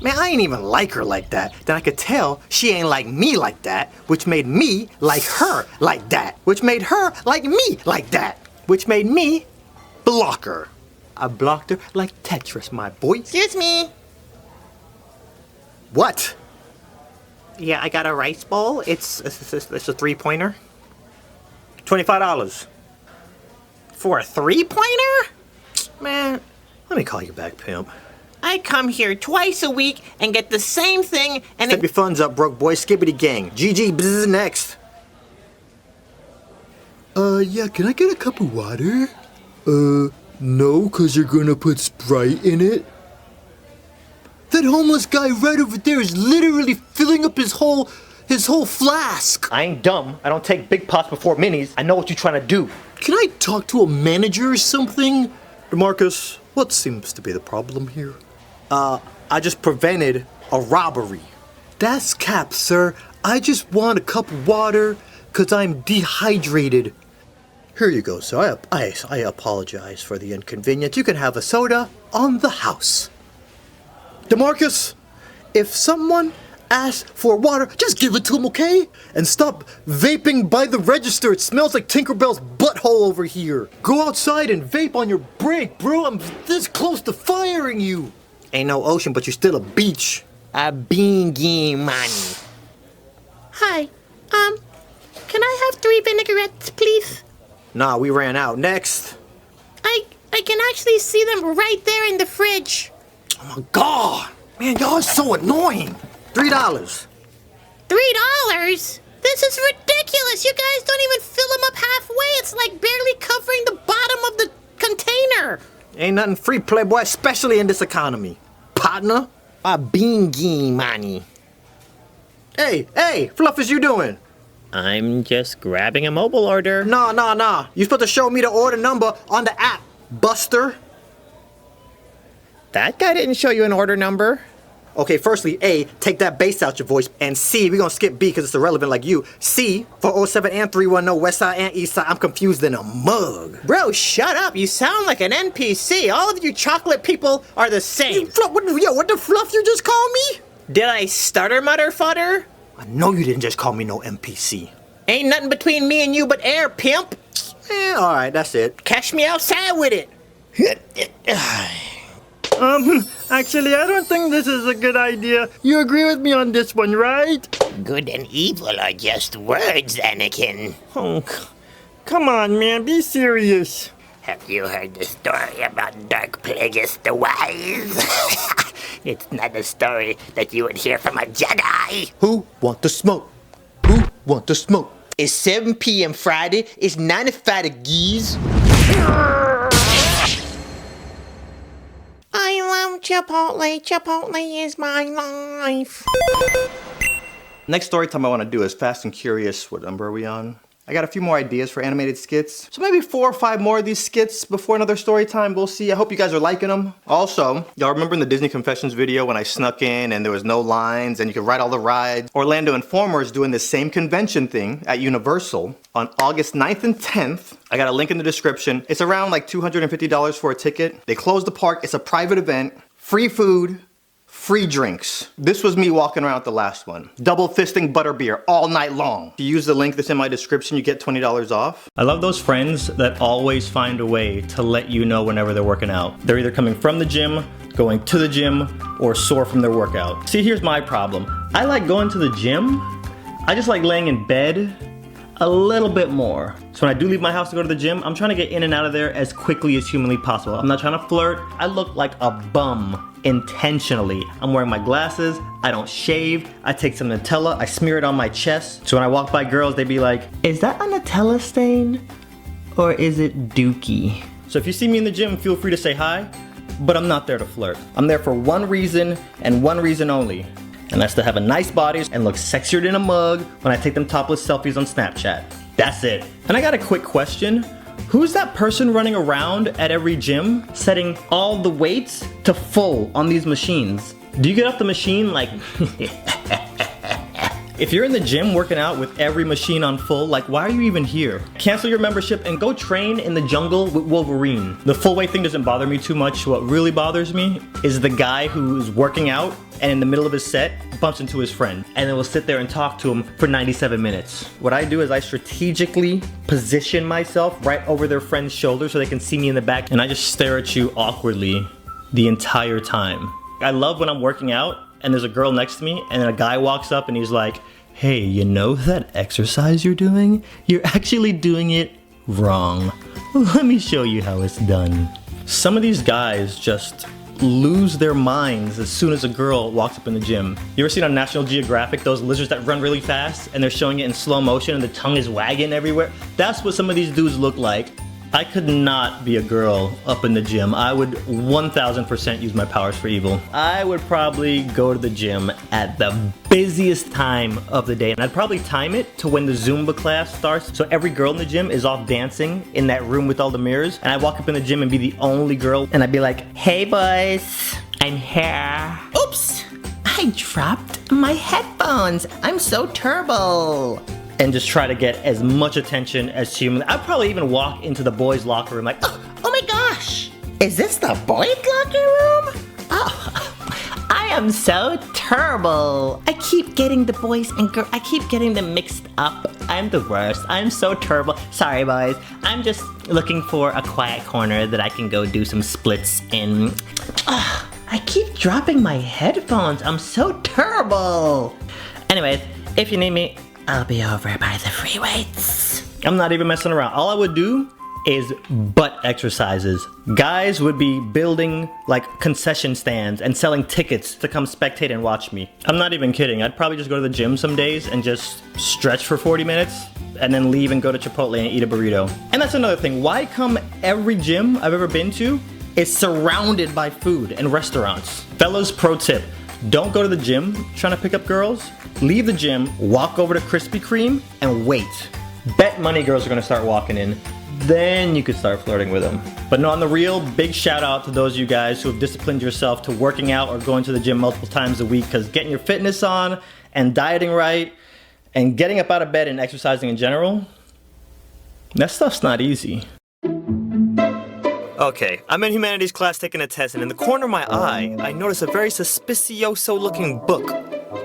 Man, I ain't even like her like that. Then I could tell she ain't like me like that, which made me like her like that, which made her like me like that, which made me block her. I blocked her like Tetris, my boy. Excuse me. What? Yeah, I got a rice bowl. It's a 3-pointer. $25. For a 3-pointer? Man, let me call you back, pimp. I come here twice a week and get the same thing and Step your funds up, broke boy. Skibbity gang. GG, bzz, next. Yeah, can I get a cup of water? No, 'cause you're gonna put Sprite in it? That homeless guy right over there is literally filling up his whole flask. I ain't dumb. I don't take big pots before minis. I know what you're trying to do. Can I talk to a manager or something? DeMarcus, what seems to be the problem here? I just prevented a robbery. That's cap, sir. I just want a cup of water 'cause I'm dehydrated. Here you go, sir. I apologize for the inconvenience. You can have a soda on the house. DeMarcus, if someone asks for water, just give it to him, okay? And stop vaping by the register. It smells like Tinkerbell's butthole over here. Go outside and vape on your break, bro. I'm this close to firing you. Ain't no ocean, but you're still a beach. a bingy money. Hi, can I have 3 vinaigrettes, please? Nah, we ran out. Next. I can actually see them right there in the fridge. Oh my God. Man, y'all are so annoying. $3. $3? This is ridiculous. You guys don't even fill them up halfway. It's like barely covering the bottom of the container. Ain't nothing free, playboy, especially in this economy. Partner. A bingy money. Hey, Fluffus, you doing? I'm just grabbing a mobile order. Nah. You supposed to show me the order number on the app, Buster. That guy didn't show you an order number. Okay, firstly, A, take that bass out your voice, and C, we're gonna skip B because it's irrelevant like you. C, for 07 and 310, West Side and East Side, I'm confused in a mug. Bro, shut up. You sound like an NPC. All of you chocolate people are the same. What the fluff you just called me? Did I stutter, mutter, futter? I know you didn't just call me no NPC. Ain't nothing between me and you but air, pimp. Alright, that's it. Catch me outside with it. Actually, I don't think this is a good idea. You agree with me on this one, right? Good and evil are just words, Anakin. Oh, come on, man, be serious. Have you heard the story about Dark Plagueis the Wise? It's not a story that you would hear from a Jedi. Who want to smoke? Who want to smoke? It's 7 p.m. Friday. It's 9:05 degrees. I love Chipotle. Chipotle is my life. Next story time I want to do is Fast and Curious. What number are we on? I got a few more ideas for animated skits. So maybe 4 or 5 more of these skits before another story time. We'll see. I hope you guys are liking them. Also, y'all remember in the Disney Confessions video when I snuck in and there was no lines and you could ride all the rides? Orlando Informer is doing the same convention thing at Universal on August 9th and 10th. I got a link in the description. It's around like $250 for a ticket. They closed the park. It's a private event. Free food. Free drinks. This was me walking around at the last one. Double fisting butterbeer all night long. If you use the link that's in my description, you get $20 off. I love those friends that always find a way to let you know whenever they're working out. They're either coming from the gym, going to the gym, or sore from their workout. See, here's my problem. I like going to the gym. I just like laying in bed a little bit more. So when I do leave my house to go to the gym, I'm trying to get in and out of there as quickly as humanly possible. I'm not trying to flirt. I look like a bum intentionally. I'm wearing my glasses, I don't shave, I take some Nutella, I smear it on my chest. So when I walk by girls, they be like, is that a Nutella stain? Or is it dookie? So if you see me in the gym, feel free to say hi, but I'm not there to flirt. I'm there for one reason and one reason only. And that's to have a nice body and look sexier than a mug when I take them topless selfies on Snapchat. That's it. And I got a quick question. Who's that person running around at every gym setting all the weights to full on these machines? Do you get off the machine like, If you're in the gym working out with every machine on full, like why are you even here? Cancel your membership and go train in the jungle with Wolverine. The full weight thing doesn't bother me too much. What really bothers me is the guy who's working out and in the middle of his set bumps into his friend and then will sit there and talk to him for 97 minutes. What I do is I strategically position myself right over their friend's shoulder so they can see me in the back, and I just stare at you awkwardly the entire time. I love when I'm working out and there's a girl next to me and then a guy walks up and he's like, hey, you know that exercise you're doing? You're actually doing it wrong. Let me show you how it's done. Some of these guys just lose their minds as soon as a girl walks up in the gym. You ever seen on National Geographic those lizards that run really fast and they're showing it in slow motion and the tongue is wagging everywhere? That's what some of these dudes look like. I could not be a girl up in the gym. I would 1000% use my powers for evil. I would probably go to the gym at the busiest time of the day, and I'd probably time it to when the Zumba class starts, so every girl in the gym is off dancing in that room with all the mirrors, and I'd walk up in the gym and be the only girl, and I'd be like, hey boys, I'm here. Oops! I dropped my headphones. I'm so turbo. And just try to get as much attention as human. I'd probably even walk into the boys' locker room like, Oh my gosh! Is this the boys' locker room? Oh, I am so turbo. I keep getting the boys and girls, I keep getting them mixed up. I'm the worst. I'm so turbo. Sorry, boys. I'm just looking for a quiet corner that I can go do some splits in. I keep dropping my headphones. I'm so turbo. Anyways, if you need me, I'll be over by the free weights. I'm not even messing around. All I would do is butt exercises. Guys would be building like concession stands and selling tickets to come spectate and watch me. I'm not even kidding. I'd probably just go to the gym some days and just stretch for 40 minutes and then leave and go to Chipotle and eat a burrito. And that's another thing. Why come every gym I've ever been to is surrounded by food and restaurants? Fellas, pro tip. Don't go to the gym trying to pick up girls. Leave the gym, walk over to Krispy Kreme, and wait. Bet money girls are gonna start walking in. Then you could start flirting with them. But no, on the real, big shout out to those of you guys who have disciplined yourself to working out or going to the gym multiple times a week, because getting your fitness on and dieting right and getting up out of bed and exercising in general, that stuff's not easy. Okay, I'm in humanities class taking a test, and in the corner of my eye, I notice a very suspicioso looking book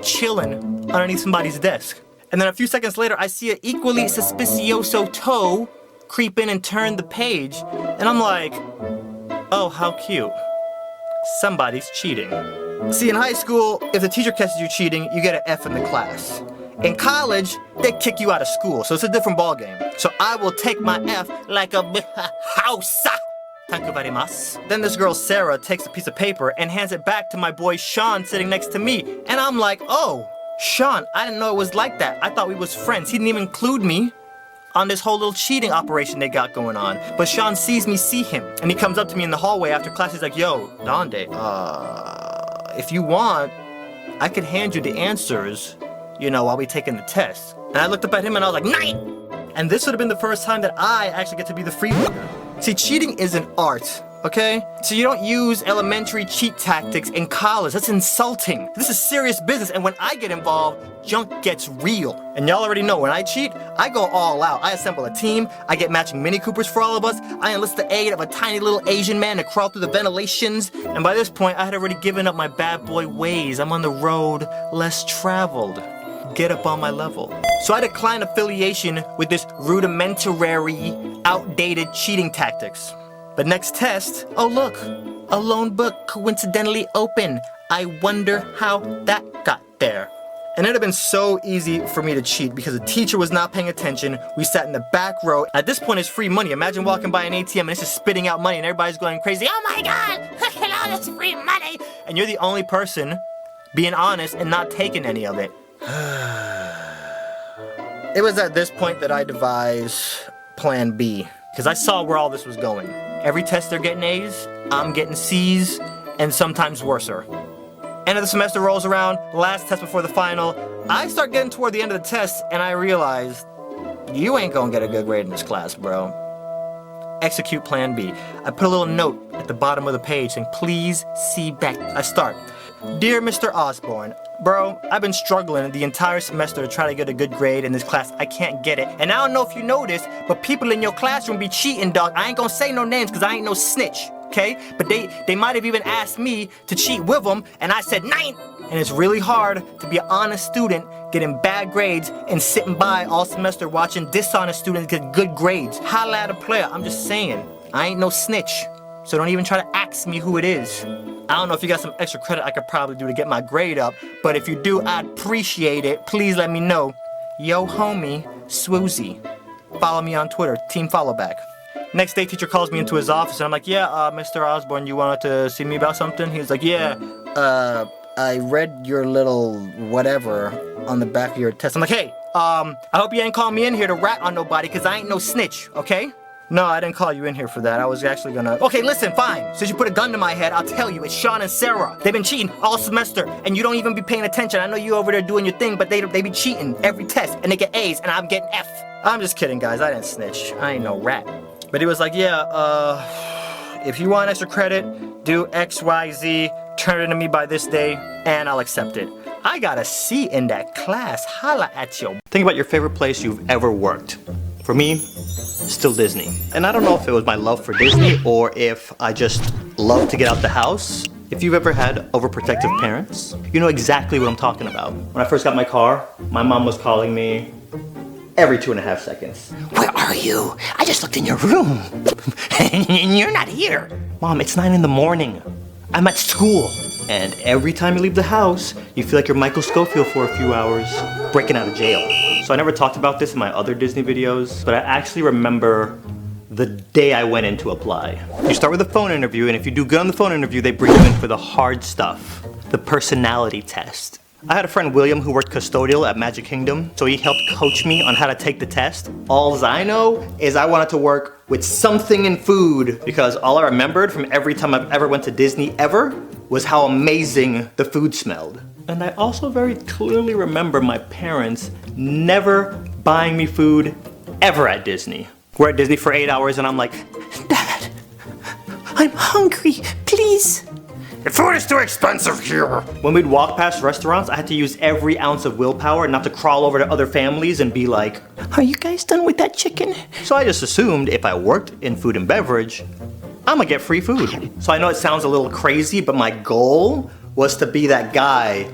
chilling underneath somebody's desk. And then a few seconds later, I see an equally suspicioso toe creep in and turn the page, and I'm like, oh, how cute. Somebody's cheating. See, in high school, if the teacher catches you cheating, you get an F in the class. In college, they kick you out of school, so it's a different ballgame. So I will take my F like a house. Thank you very much. Then this girl, Sarah, takes a piece of paper and hands it back to my boy Sean sitting next to me. And I'm like, oh, Sean, I didn't know it was like that. I thought we was friends. He didn't even include me on this whole little cheating operation they got going on. But Sean sees me see him, and he comes up to me in the hallway after class. He's like, yo, Donde, if you want, I could hand you the answers, you know, while we taking the test. And I looked up at him and I was like, 9! And this would have been the first time that I actually get to be the freebooter. See, cheating is an art, okay? So you don't use elementary cheat tactics in college. That's insulting. This is serious business, and when I get involved, junk gets real. And y'all already know, when I cheat, I go all out. I assemble a team, I get matching Mini Coopers for all of us, I enlist the aid of a tiny little Asian man to crawl through the ventilations, and by this point, I had already given up my bad boy ways. I'm on the road less traveled. Get up on my level. So I decline affiliation with this rudimentary, outdated cheating tactics. But next test, oh look, a lone book coincidentally open. I wonder how that got there. And it'd have been so easy for me to cheat because the teacher was not paying attention. We sat in the back row. At this point, it's free money. Imagine walking by an ATM and it's just spitting out money and everybody's going crazy. Oh my God, look at all this free money. And you're the only person being honest and not taking any of it. It was at this point that I devised Plan B, because I saw where all this was going. Every test they're getting A's, I'm getting C's, and sometimes worser. End of the semester rolls around, last test before the final. I start getting toward the end of the test, and I realize, you ain't gonna get a good grade in this class, bro. Execute Plan B. I put a little note at the bottom of the page saying, please see back. I start. Dear Mr. Osborne, bro, I've been struggling the entire semester to try to get a good grade in this class. I can't get it. And I don't know if you noticed, but people in your classroom be cheating, dog. I ain't gonna say no names because I ain't no snitch, okay? But they might have even asked me to cheat with them, and I said 9. And it's really hard to be an honest student getting bad grades and sitting by all semester watching dishonest students get good grades. Holla at a player, I'm just saying. I ain't no snitch, so don't even try to ask me who it is. I don't know if you got some extra credit I could probably do to get my grade up, but if you do, I'd appreciate it. Please let me know. Yo, homie, sWooZie. Follow me on Twitter, team follow back. Next day, teacher calls me into his office, and I'm like, yeah, Mr. Osborne, you wanted to see me about something? He's like, yeah, I read your little whatever on the back of your test. I'm like, hey, I hope you ain't call me in here to rat on nobody, because I ain't no snitch, okay? No, I didn't call you in here for that. I was actually gonna... Okay, listen, fine. Since you put a gun to my head, I'll tell you, it's Sean and Sarah. They've been cheating all semester, and you don't even be paying attention. I know you over there doing your thing, but they be cheating every test, and they get A's, and I'm getting F. I'm just kidding, guys. I didn't snitch. I ain't no rat. But he was like, yeah, if you want extra credit, do X, Y, Z, turn it into me by this day, and I'll accept it. I got a C in that class. Holla at yo. Think about your favorite place you've ever worked. For me, still Disney. And I don't know if it was my love for Disney or if I just love to get out the house. If you've ever had overprotective parents, you know exactly what I'm talking about. When I first got my car, my mom was calling me every 2.5 seconds. Where are you? I just looked in your room. And you're not here. Mom, it's 9 in the morning. I'm at school. And every time you leave the house, you feel like you're Michael Scofield for a few hours, breaking out of jail. So I never talked about this in my other Disney videos, but I actually remember the day I went in to apply. You start with a phone interview, and if you do good on the phone interview, they bring you in for the hard stuff, the personality test. I had a friend, William, who worked custodial at Magic Kingdom, so he helped coach me on how to take the test. All I know is I wanted to work with something in food, because all I remembered from every time I've ever went to Disney ever was how amazing the food smelled. And I also very clearly remember my parents never buying me food ever at Disney. We're at Disney for 8 hours and I'm like, Dad, I'm hungry, please. The food is too expensive here. When we'd walk past restaurants, I had to use every ounce of willpower not to crawl over to other families and be like, are you guys done with that chicken? So I just assumed if I worked in food and beverage, I'm gonna get free food. So I know it sounds a little crazy, but my goal was to be that guy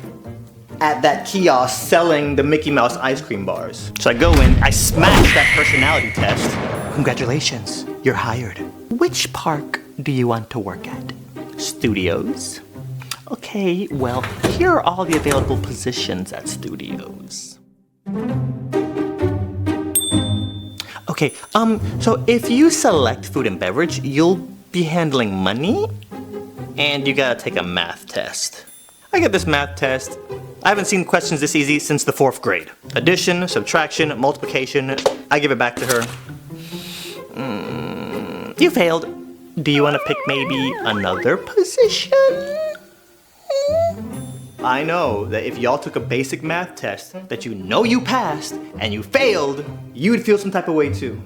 at that kiosk selling the Mickey Mouse ice cream bars. So I go in, I smash that personality test. Congratulations, you're hired. Which park do you want to work at? Studios. Okay, well, here are all the available positions at Studios. Okay, so if you select food and beverage, you'll be handling money, and you gotta take a math test. I get this math test. I haven't seen questions this easy since the 4th grade. Addition, subtraction, multiplication. I give it back to her. You failed. Do you want to pick maybe another position? I know that if y'all took a basic math test that you know you passed and you failed, you would feel some type of way too.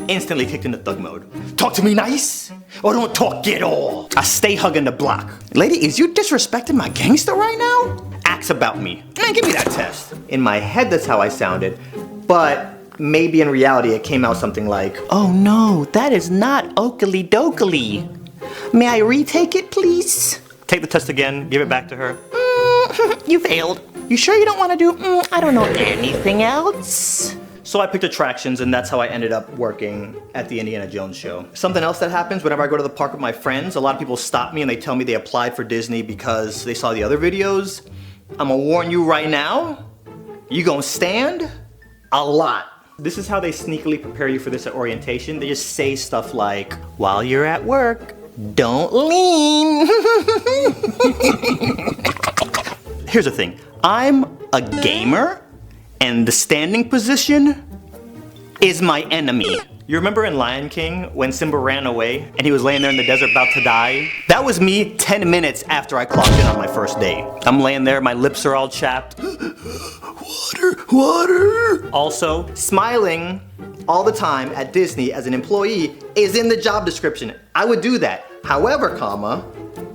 Instantly kicked into thug mode. Talk to me nice, or don't talk at all. I stay hugging the block. Lady, is you disrespecting my gangster right now? Ask about me. Man, give me that test. In my head, that's how I sounded, but maybe in reality it came out something like, oh no, that is not Oakley Dokley. May I retake it, please? Take the test again, give it back to her. You failed. You sure you don't want to do, I don't know, anything else? So I picked attractions, and that's how I ended up working at the Indiana Jones show. Something else that happens whenever I go to the park with my friends, a lot of people stop me and they tell me they applied for Disney because they saw the other videos. I'm gonna warn you right now, you gonna stand a lot. This is how they sneakily prepare you for this at orientation. They just say stuff like, while you're at work, don't lean. Here's the thing, I'm a gamer, and the standing position is my enemy. You remember in Lion King when Simba ran away and he was laying there in the desert about to die? That was me 10 minutes after I clocked in on my first day. I'm laying there, my lips are all chapped. Water. Also, smiling all the time at Disney as an employee is in the job description. I would do that. However, comma,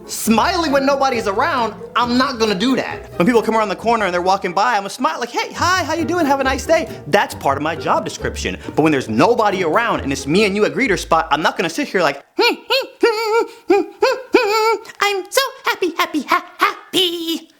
Smiling when nobody's around, I'm not gonna do that. When people come around the corner and they're walking by, I'm gonna smile like, hey, hi, how you doing? Have a nice day. That's part of my job description. But when there's nobody around and it's me and you at greeter spot, I'm not gonna sit here like, I'm so happy.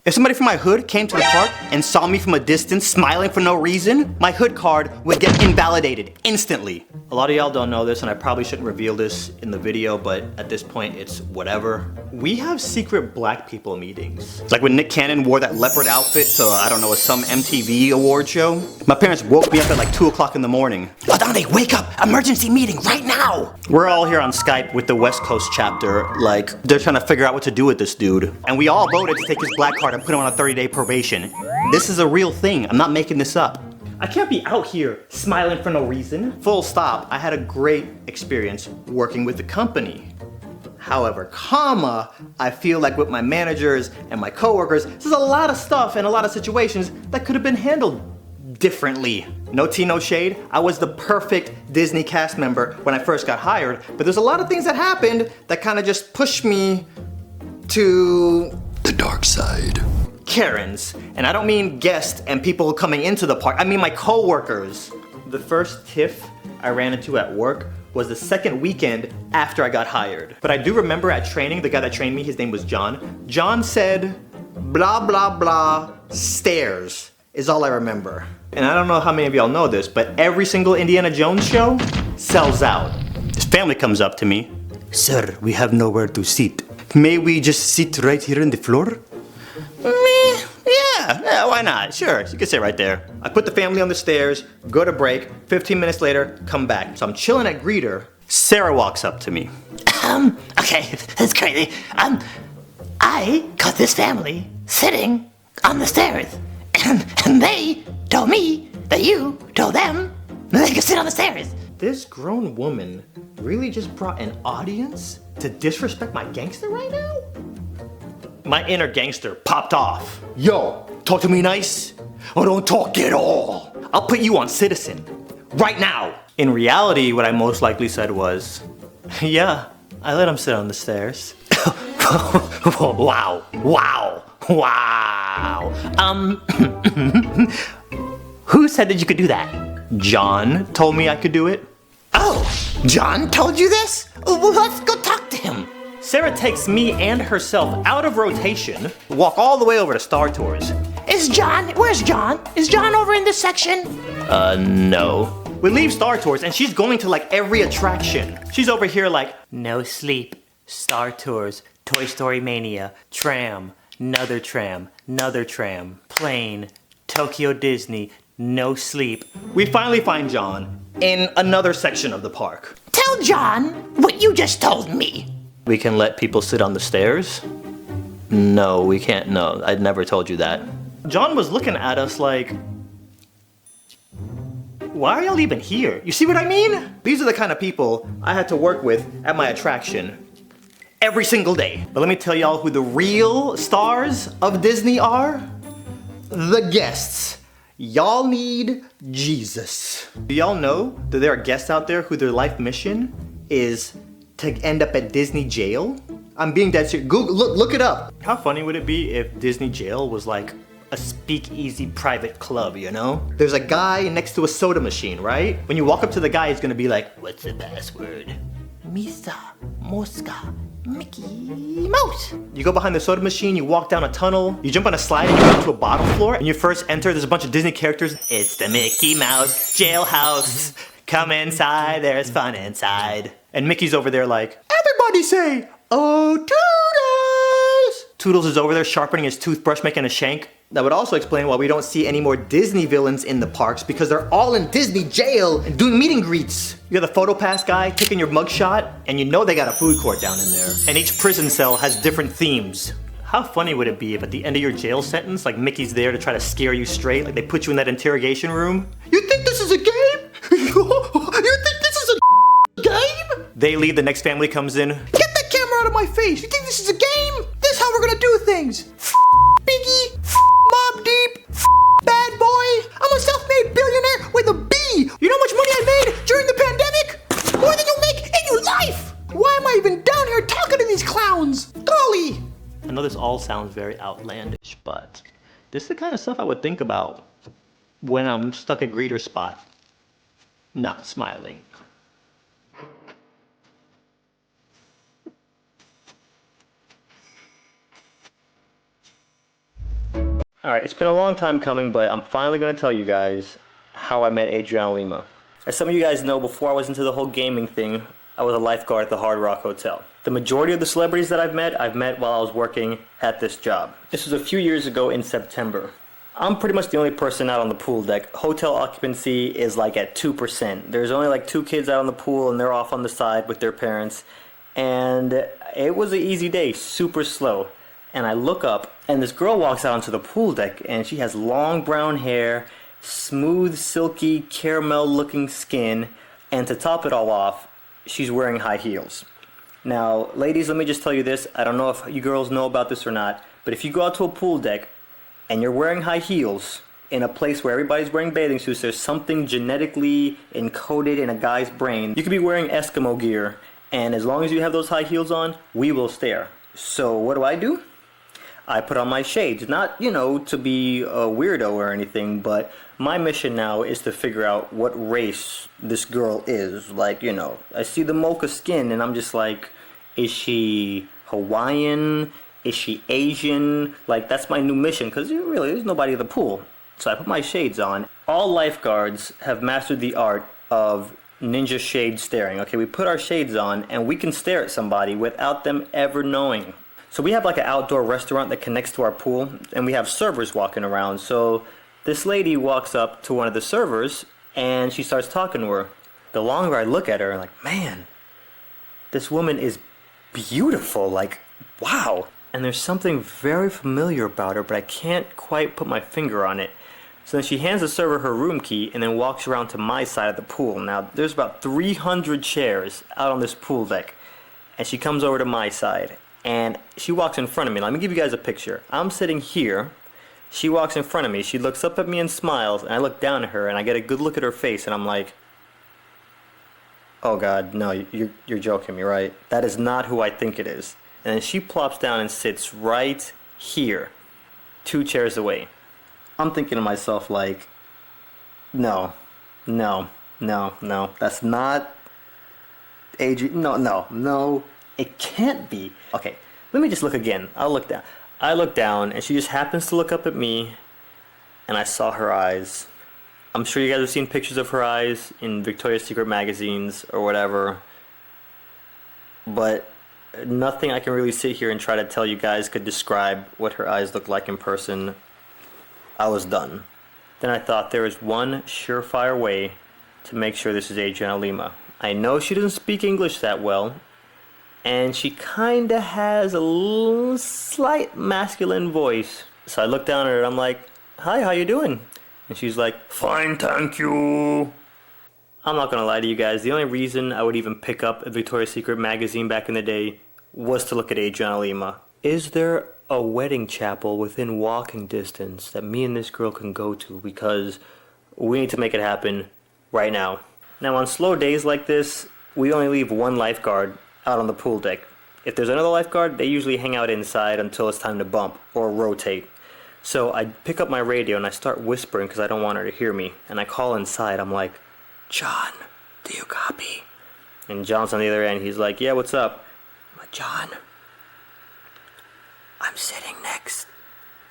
If somebody from my hood came to the park and saw me from a distance smiling for no reason, my hood card would get invalidated instantly. A lot of y'all don't know this, and I probably shouldn't reveal this in the video, but at this point, it's whatever. We have secret black people meetings. Like when Nick Cannon wore that leopard outfit to, I don't know, some MTV award show. My parents woke me up at like 2 o'clock in the morning. Adonde, wake up! Emergency meeting right now! We're all here on Skype with the West Coast chapter, like, they're trying to figure out what to do with this dude. And we all voted to take his black card and put him on a 30-day probation. This is a real thing. I'm not making this up. I can't be out here smiling for no reason. Full stop. I had a great experience working with the company. However, I feel like with my managers and my coworkers, there's a lot of stuff and a lot of situations that could have been handled differently. No tea, no shade. I was the perfect Disney cast member when I first got hired, but there's a lot of things that happened that kind of just pushed me to The dark side. Karens. And I don't mean guests and people coming into the park, I mean my coworkers. The first tiff I ran into at work was the second weekend after I got hired. But I do remember at training, the guy that trained me, his name was John. John said, blah, blah, blah, stairs is all I remember. And I don't know how many of y'all know this, but every single Indiana Jones show sells out. His family comes up to me. Sir, we have nowhere to sit. May we just sit right here on the floor? Yeah, why not? Sure, you can sit right there. I put the family on the stairs, go to break, 15 minutes later, come back. So I'm chilling at greeter. Sarah walks up to me. Okay, that's crazy. I caught this family sitting on the stairs, and they told me that you told them that they could sit on the stairs. This grown woman really just brought an audience to disrespect my gangster right now? My inner gangster popped off. Yo, talk to me nice, or don't talk at all. I'll put you on citizen, right now. In reality, what I most likely said was, yeah, I let him sit on the stairs. Wow. Who said that you could do that? John told me I could do it. Oh, John told you this? Well, let's go talk to him. Sarah takes me and herself out of rotation, walk all the way over to Star Tours. Where's John? Is John over in this section? No. We leave Star Tours and she's going to like every attraction. She's over here like, No sleep. Star Tours. Toy Story Mania. Tram. Another tram. Plane. Tokyo Disney. No sleep. we finally find John in another section of the park. Tell John what you just told me. We can let people sit on the stairs? No, we can't. No, I'd never told you that. John was looking at us like, why are y'all even here? You see what I mean? These are the kind of people I had to work with at my attraction every single day. But let me tell y'all who the real stars of Disney are. The guests. Y'all need Jesus. Do y'all know that there are guests out there who their life mission is to end up at Disney jail? I'm being dead serious. Google, look it up. How funny would it be if Disney jail was like a speakeasy private club, you know? There's a guy next to a soda machine, right? When you walk up to the guy, he's gonna be like, what's the password? Misa, Mosca, Mickey Mouse. You go behind the soda machine, you walk down a tunnel, you jump on a slide and you go to a bottom floor, and you first enter, there's a bunch of Disney characters. It's the Mickey Mouse jailhouse. Come inside, there's fun inside. And Mickey's over there like, everybody say, oh, Toodles! Toodles is over there sharpening his toothbrush, making a shank. That would also explain why we don't see any more Disney villains in the parks, because they're all in Disney jail and doing meet and greets. You're the photo pass guy taking your mugshot, and you know they got a food court down in there. And each prison cell has different themes. How funny would it be if at the end of your jail sentence, like Mickey's there to try to scare you straight, like they put you in that interrogation room? You think this is a game? You think this is a game? They leave, the next family comes in. Get that camera out of my face! You think this is a game? This is how we're gonna do things! Biggie! Mob Deep! Bad Boy! I'm a self-made billionaire with a B! You know how much money I made during the pandemic? More than you'll make in your life! Why am I even down here talking to these clowns? Golly! all sounds very outlandish, but this is the kind of stuff I would think about when I'm stuck at greeter spot, not smiling. Alright, it's been a long time coming, but I'm finally going to tell you guys how I met Adriana Lima. As some of you guys know, before I was into the whole gaming thing, I was a lifeguard at the Hard Rock Hotel. The majority of the celebrities that I've met while I was working at this job. This was a few years ago in September. I'm pretty much the only person out on the pool deck. Hotel occupancy is like at 2%. There's only like 2 kids out on the pool and they're off on the side with their parents. And it was an easy day, super slow. And I look up and this girl walks out onto the pool deck and she has long brown hair, smooth, silky, caramel looking skin. And to top it all off, she's wearing high heels. Now, ladies, let me just tell you this. I don't know if you girls know about this or not, but if you go out to a pool deck and you're wearing high heels in a place where everybody's wearing bathing suits, there's something genetically encoded in a guy's brain. You could be wearing Eskimo gear, and as long as you have those high heels on, we will stare. So what do? I put on my shades. Not, to be a weirdo or anything, but my mission now is to figure out what race this girl is. Like, I see the mocha skin, and I'm just like, is she Hawaiian? Is she Asian? Like, that's my new mission, because really, there's nobody at the pool. So I put my shades on. All lifeguards have mastered the art of ninja shade staring. Okay, we put our shades on, and we can stare at somebody without them ever knowing. So we have like an outdoor restaurant that connects to our pool, and we have servers walking around. So this lady walks up to one of the servers, and she starts talking to her. The longer I look at her, I'm like, man, this woman is beautiful. Like, wow. And there's something very familiar about her, but I can't quite put my finger on it. So then she hands the server her room key and then walks around to my side of the pool. Now, there's about 300 chairs out on this pool deck. And she comes over to my side. And she walks in front of me. Let me give you guys a picture. I'm sitting here. She walks in front of me. She looks up at me and smiles. And I look down at her and I get a good look at her face. And I'm like, oh God, no, you're joking me, right? That is not who I think it is. And then she plops down and sits right here, 2 chairs away. I'm thinking to myself like, no, that's not Adrian. No, it can't be. Okay, let me just look again. I'll look down. I look down and she just happens to look up at me and I saw her eyes. I'm sure you guys have seen pictures of her eyes in Victoria's Secret magazines or whatever, but nothing I can really sit here and try to tell you guys could describe what her eyes look like in person. I was done. Then I thought there is one surefire way to make sure this is Adriana Lima. I know she doesn't speak English that well, and she kinda has a slight masculine voice. So I look down at her and I'm like, hi, how you doing? And she's like, fine, thank you. I'm not gonna lie to you guys, the only reason I would even pick up a Victoria's Secret magazine back in the day was to look at Adriana Lima. Is there a wedding chapel within walking distance that me and this girl can go to? Because we need to make it happen right now. Now on slow days like this, we only leave one lifeguard out on the pool deck. If there's another lifeguard, they usually hang out inside until it's time to bump or rotate. So I pick up my radio and I start whispering because I don't want her to hear me. And I call inside, I'm like, John, do you copy? And John's on the other end, he's like, yeah, what's up? I'm like, John, I'm sitting next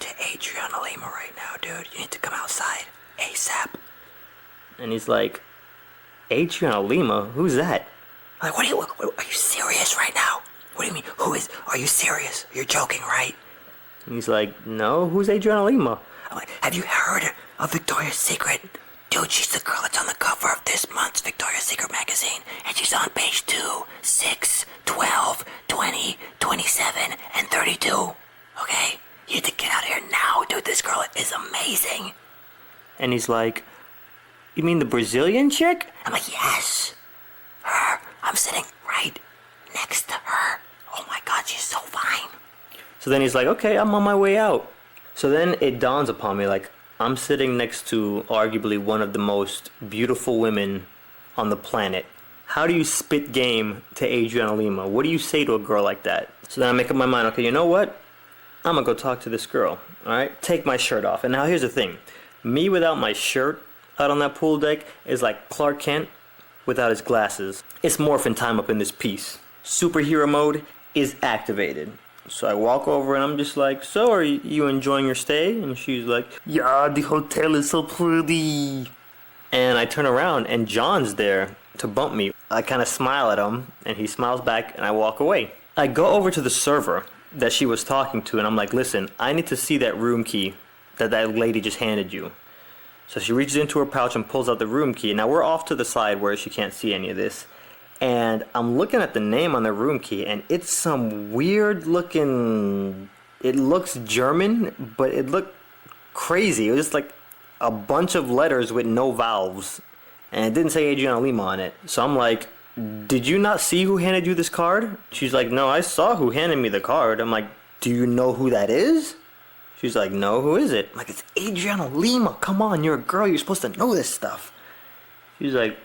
to Adriana Lima right now, dude. You need to come outside ASAP. And he's like, Adriana Lima? Who's that? I'm like, are you serious right now? What do you mean, are you serious? You're joking, right? And he's like, no, who's Adriana Lima? I'm like, have you heard of Victoria's Secret? Dude, she's the girl that's on the cover of this month's Victoria's Secret magazine. And she's on page 2, 6, 12, 20, 27, and 32. Okay? You need to get out of here now, dude. This girl is amazing. And he's like, you mean the Brazilian chick? I'm like, yes. Her. I'm sitting right next to her. Oh my God, she's so fine. So then he's like, okay, I'm on my way out. So then it dawns upon me, like, I'm sitting next to arguably one of the most beautiful women on the planet. How do you spit game to Adriana Lima? What do you say to a girl like that? So then I make up my mind, okay, you know what? I'm gonna go talk to this girl, alright? Take my shirt off. And now here's the thing. Me without my shirt out on that pool deck is like Clark Kent without his glasses. It's morphin' time up in this piece. Superhero mode is activated. So I walk over and I'm just like, so are you enjoying your stay? And she's like, yeah, the hotel is so pretty. And I turn around and John's there to bump me. I kind of smile at him and he smiles back and I walk away. I go over to the server that she was talking to and I'm like, listen, I need to see that room key that lady just handed you. So she reaches into her pouch and pulls out the room key. Now we're off to the side where she can't see any of this. And I'm looking at the name on the room key and it's some weird looking, it looks German, but it looked crazy. It was like a bunch of letters with no vowels. And it didn't say Adriana Lima on it. So I'm like, did you not see who handed you this card? She's like, no, I saw who handed me the card. I'm like, do you know who that is? She's like, no, who is it? I'm like, it's Adriana Lima. Come on, you're a girl. You're supposed to know this stuff. She's like,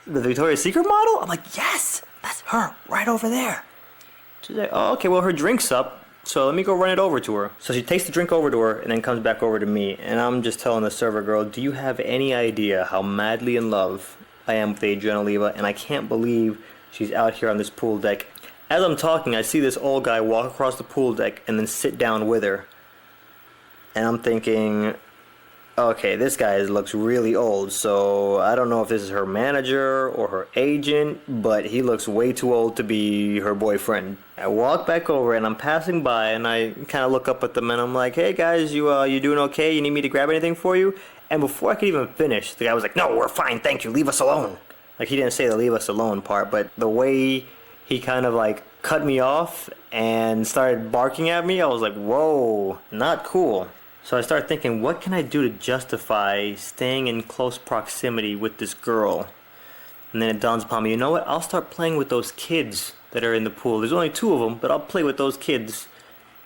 the Victoria's Secret model? I'm like, yes, that's her right over there. She's like, oh, okay, well, her drink's up. So let me go run it over to her. So she takes the drink over to her and then comes back over to me. And I'm just telling the server girl, do you have any idea how madly in love I am with Adriana Lima? And I can't believe she's out here on this pool deck. As I'm talking, I see this old guy walk across the pool deck and then sit down with her. And I'm thinking, okay, this guy looks really old, so I don't know if this is her manager or her agent, but he looks way too old to be her boyfriend. I walk back over and I'm passing by and I kind of look up at them and I'm like, hey guys, you doing okay? You need me to grab anything for you? And before I could even finish, the guy was like, no, we're fine, thank you, leave us alone. Like, he didn't say the leave us alone part, but the way he kind of like cut me off and started barking at me, I was like, whoa, not cool. So I started thinking, what can I do to justify staying in close proximity with this girl? And then it dawns upon me, you know what? I'll start playing with those kids that are in the pool. There's only 2 of them, but I'll play with those kids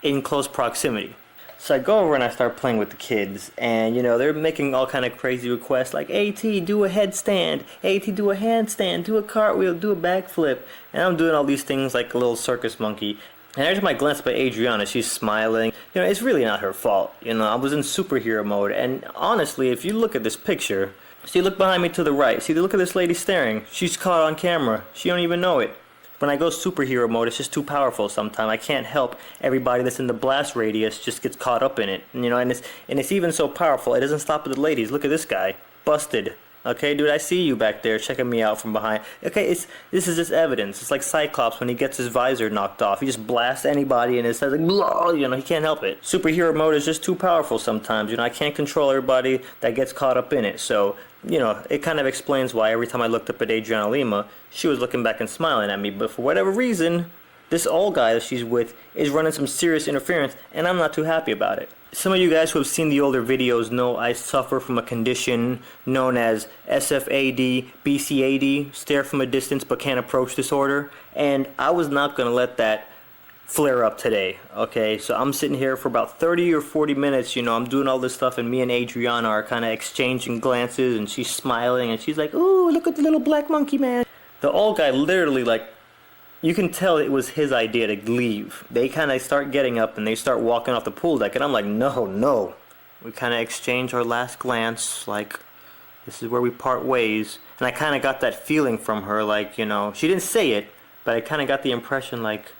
in close proximity. So I go over and I start playing with the kids, and you know, they're making all kind of crazy requests like, AT, do a headstand, AT, do a handstand, do a cartwheel, do a backflip. And I'm doing all these things like a little circus monkey. And every time I glance up at Adriana, she's smiling. You know, it's really not her fault. You know, I was in superhero mode. And honestly, if you look at this picture, see, look behind me to the right. See, look at this lady staring. She's caught on camera. She don't even know it. When I go superhero mode, it's just too powerful sometimes. I can't help everybody that's in the blast radius just gets caught up in it. You know, and it's even so powerful, it doesn't stop at the ladies. Look at this guy. Busted. Okay, dude, I see you back there checking me out from behind. Okay, this is just evidence. It's like Cyclops when he gets his visor knocked off. He just blasts anybody and it says like, blah, you know, he can't help it. Superhero mode is just too powerful sometimes. You know, I can't control everybody that gets caught up in it. So, you know, it kind of explains why every time I looked up at Adriana Lima, she was looking back and smiling at me. But for whatever reason, this old guy that she's with is running some serious interference, and I'm not too happy about it. Some of you guys who have seen the older videos know I suffer from a condition known as SFAD, BCAD, stare from a distance but can't approach disorder, and I was not going to let that flare up today, okay? So I'm sitting here for about 30 or 40 minutes, you know, I'm doing all this stuff, and me and Adriana are kind of exchanging glances, and she's smiling, and she's like, ooh, look at the little black monkey, man. The old guy literally, like, you can tell it was his idea to leave. They kind of start getting up and they start walking off the pool deck, and I'm like, no. We kind of exchange our last glance, like, this is where we part ways. And I kind of got that feeling from her, like, you know, she didn't say it, but I kind of got the impression, like,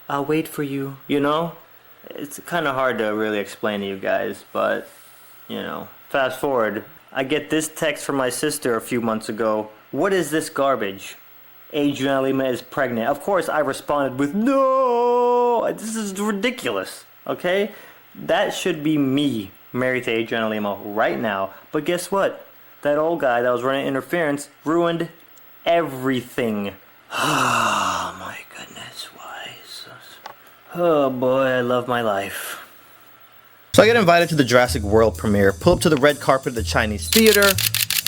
I'll wait for you, you know? It's kind of hard to really explain to you guys, but, you know, fast forward. I get this text from my sister a few months ago. What is this garbage? Adriana Lima is pregnant. Of course, I responded with, no, this is ridiculous, okay? That should be me married to Adriana Lima right now. But guess what? That old guy that was running interference ruined everything. Oh, my goodness, why? Oh, boy, I love my life. So I get invited to the Jurassic World premiere, pull up to the red carpet of the Chinese theater,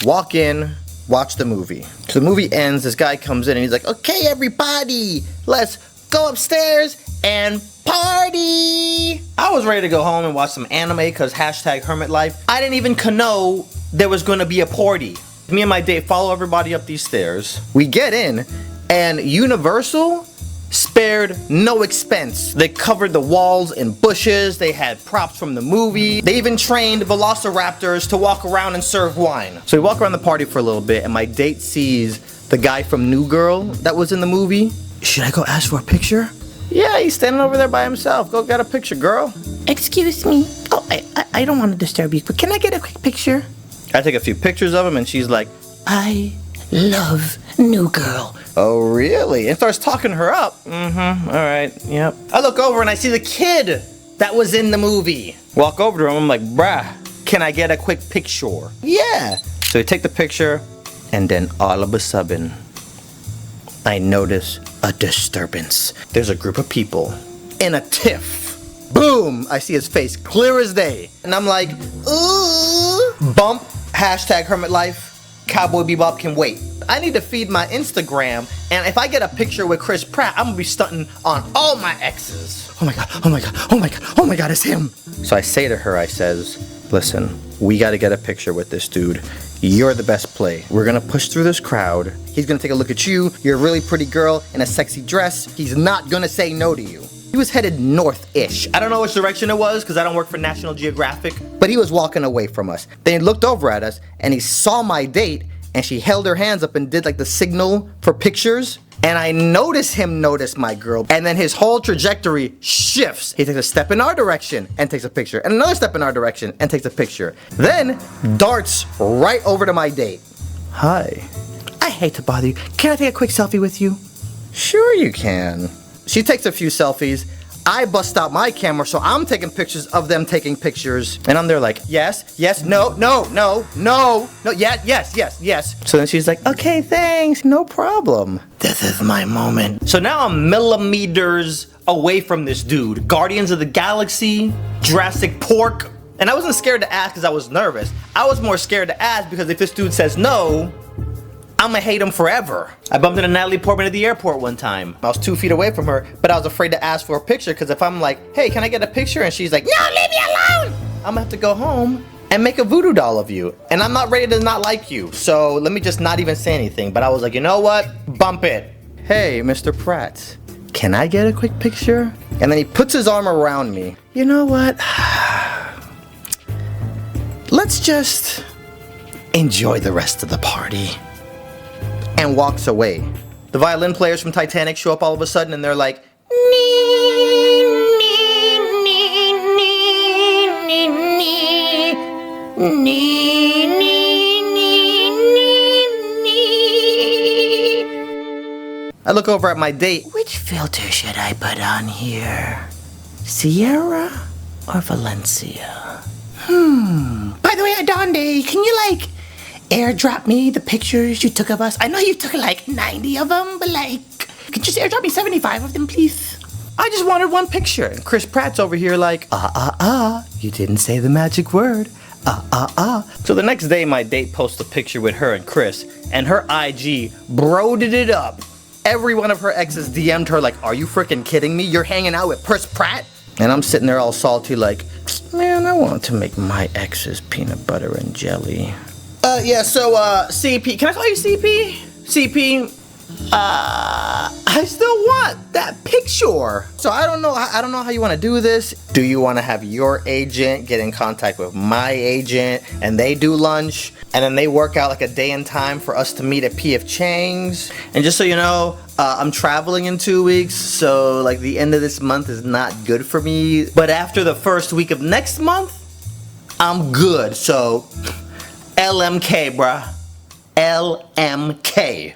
walk in, watch the movie. So the movie ends, this guy comes in and he's like, okay everybody, let's go upstairs and party! I was ready to go home and watch some anime because hashtag hermit life. I didn't even know there was gonna be a party. Me and my date follow everybody up these stairs. We get in and Universal spared no expense. They covered the walls in bushes, they had props from the movie, they even trained velociraptors to walk around and serve wine. So we walk around the party for a little bit and my date sees the guy from New Girl that was in the movie. Should I go ask for a picture? Yeah, he's standing over there by himself. Go get a picture, girl. Excuse me. Oh, I don't want to disturb you, but can I get a quick picture? I take a few pictures of him and she's like, I love New Girl. oh really? And starts talking her up. Mm-hmm, all right, yep. I look over and I see the kid that was in the movie. Walk over to him, I'm like, bruh, can I get a quick picture? Yeah. So we take the picture and then all of a sudden, I notice a disturbance. There's a group of people in a tiff. Boom! I see his face clear as day. And I'm like, ooh. Bump, hashtag hermit life, Cowboy Bebop can wait. I need to feed my Instagram, and if I get a picture with Chris Pratt, I'm gonna be stunting on all my exes. Oh my god, oh my god, oh my god, oh my god, it's him. So I say to her, I says, listen, we gotta get a picture with this dude. You're the best play. We're gonna push through this crowd. He's gonna take a look at you. You're a really pretty girl in a sexy dress. He's not gonna say no to you. He was headed north-ish. I don't know which direction it was because I don't work for National Geographic, but he was walking away from us. Then he looked over at us and he saw my date and she held her hands up and did like the signal for pictures. And I notice him notice my girl, and then his whole trajectory shifts. He takes a step in our direction and takes a picture, and another step in our direction and takes a picture. Then darts right over to my date. Hi. I hate to bother you. Can I take a quick selfie with you? Sure you can. She takes a few selfies. I bust out my camera, so I'm taking pictures of them taking pictures. And I'm there like, yes, yes, no, no, no, no, no, yeah, yes, yes, yes. So then she's like, okay, thanks, no problem. This is my moment. So now I'm millimeters away from this dude. Guardians of the Galaxy, Jurassic Pork. And I wasn't scared to ask because I was nervous. I was more scared to ask because if this dude says no, I'm gonna hate him forever. I bumped into Natalie Portman at the airport one time. I was 2 feet away from her, but I was afraid to ask for a picture because if I'm like, hey, can I get a picture? And she's like, no, leave me alone. I'm gonna have to go home and make a voodoo doll of you. And I'm not ready to not like you. So let me just not even say anything. But I was like, you know what? Bump it. Hey, Mr. Pratt, can I get a quick picture? And then he puts his arm around me. You know what? Let's just enjoy the rest of the party. And walks away. The violin players from Titanic show up all of a sudden and they're like, I look over at my date. Which filter should I put on here? Sierra or Valencia? By the way, Adonde, can you airdrop me the pictures you took of us? I know you took 90 of them, but could you just airdrop me 75 of them, please? I just wanted one picture. And Chris Pratt's over here like, you didn't say the magic word. So the next day, my date posts a picture with her and Chris, and her IG broeded it up. Every one of her exes DM'd her like, are you freaking kidding me? You're hanging out with Chris Pratt? And I'm sitting there all salty like, man, I want to make my exes peanut butter and jelly. Yeah, so, CP, can I call you CP? CP, I still want that picture. So I don't know how you want to do this. Do you want to have your agent get in contact with my agent and they do lunch and then they work out a day and time for us to meet at P.F. Chang's? And just so you know, I'm traveling in 2 weeks, so the end of this month is not good for me. But after the first week of next month, I'm good. So LMK, bruh. LMK.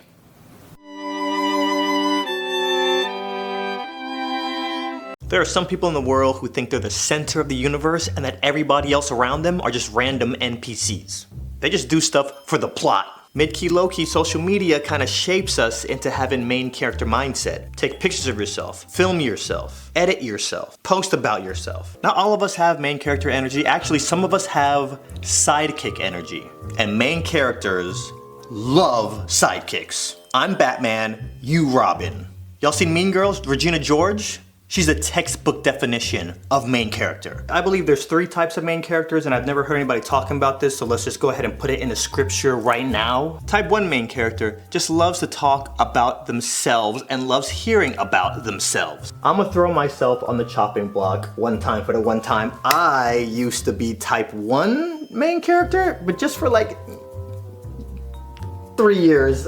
There are some people in the world who think they're the center of the universe and that everybody else around them are just random NPCs. They just do stuff for the plot. Mid-key, low-key, social media kind of shapes us into having main character mindset. Take pictures of yourself, film yourself, edit yourself, post about yourself. Not all of us have main character energy. Actually, some of us have sidekick energy. And main characters love sidekicks. I'm Batman, you Robin. Y'all seen Mean Girls, Regina George? She's a textbook definition of main character. I believe there's 3 types of main characters, and I've never heard anybody talking about this, so let's just go ahead and put it into scripture right now. Type 1 main character just loves to talk about themselves and loves hearing about themselves. I'm gonna throw myself on the chopping block one time for the one time I used to be type 1 main character, but just for like 3 years.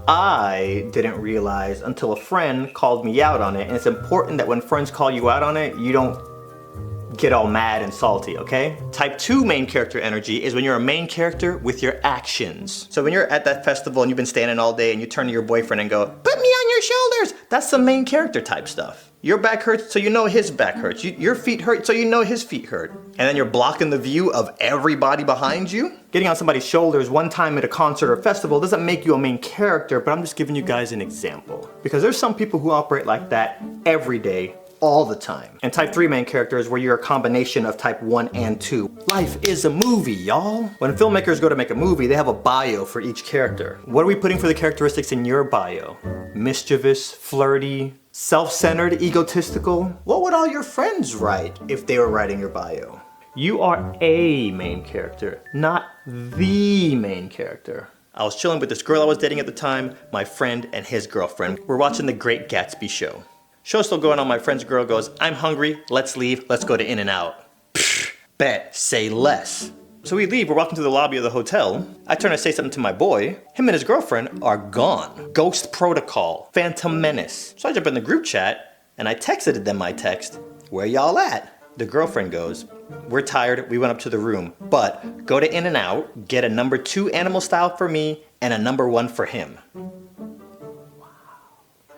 I didn't realize until a friend called me out on it, and it's important that when friends call you out on it, you don't get all mad and salty, okay? Type 2 main character energy is when you're a main character with your actions. So when you're at that festival and you've been standing all day and you turn to your boyfriend and go, "Put me on your shoulders," that's some main character type stuff. Your back hurts, so you know his back hurts. Your feet hurt, so you know his feet hurt. And then you're blocking the view of everybody behind you. Getting on somebody's shoulders one time at a concert or festival doesn't make you a main character, but I'm just giving you guys an example. Because there's some people who operate like that every day, all the time. And type 3 main character is where you're a combination of type 1 and 2. Life is a movie, y'all. When filmmakers go to make a movie, they have a bio for each character. What are we putting for the characteristics in your bio? Mischievous, flirty, self-centered, egotistical? What would all your friends write if they were writing your bio? You are a main character, not the main character. I was chilling with this girl I was dating at the time, my friend and his girlfriend. We're watching The Great Gatsby show. Show's still going on, my friend's girl goes, "I'm hungry, let's leave, let's go to In-N-Out." Bet, say less. So we leave, we're walking to the lobby of the hotel. I turn to say something to my boy. Him and his girlfriend are gone. Ghost protocol, Phantom Menace. So I jump in the group chat and I texted them my text, "Where y'all at?" The girlfriend goes, "We're tired, we went up to the room, but go to In-N-Out, get a number 2 animal style for me and a number 1 for him."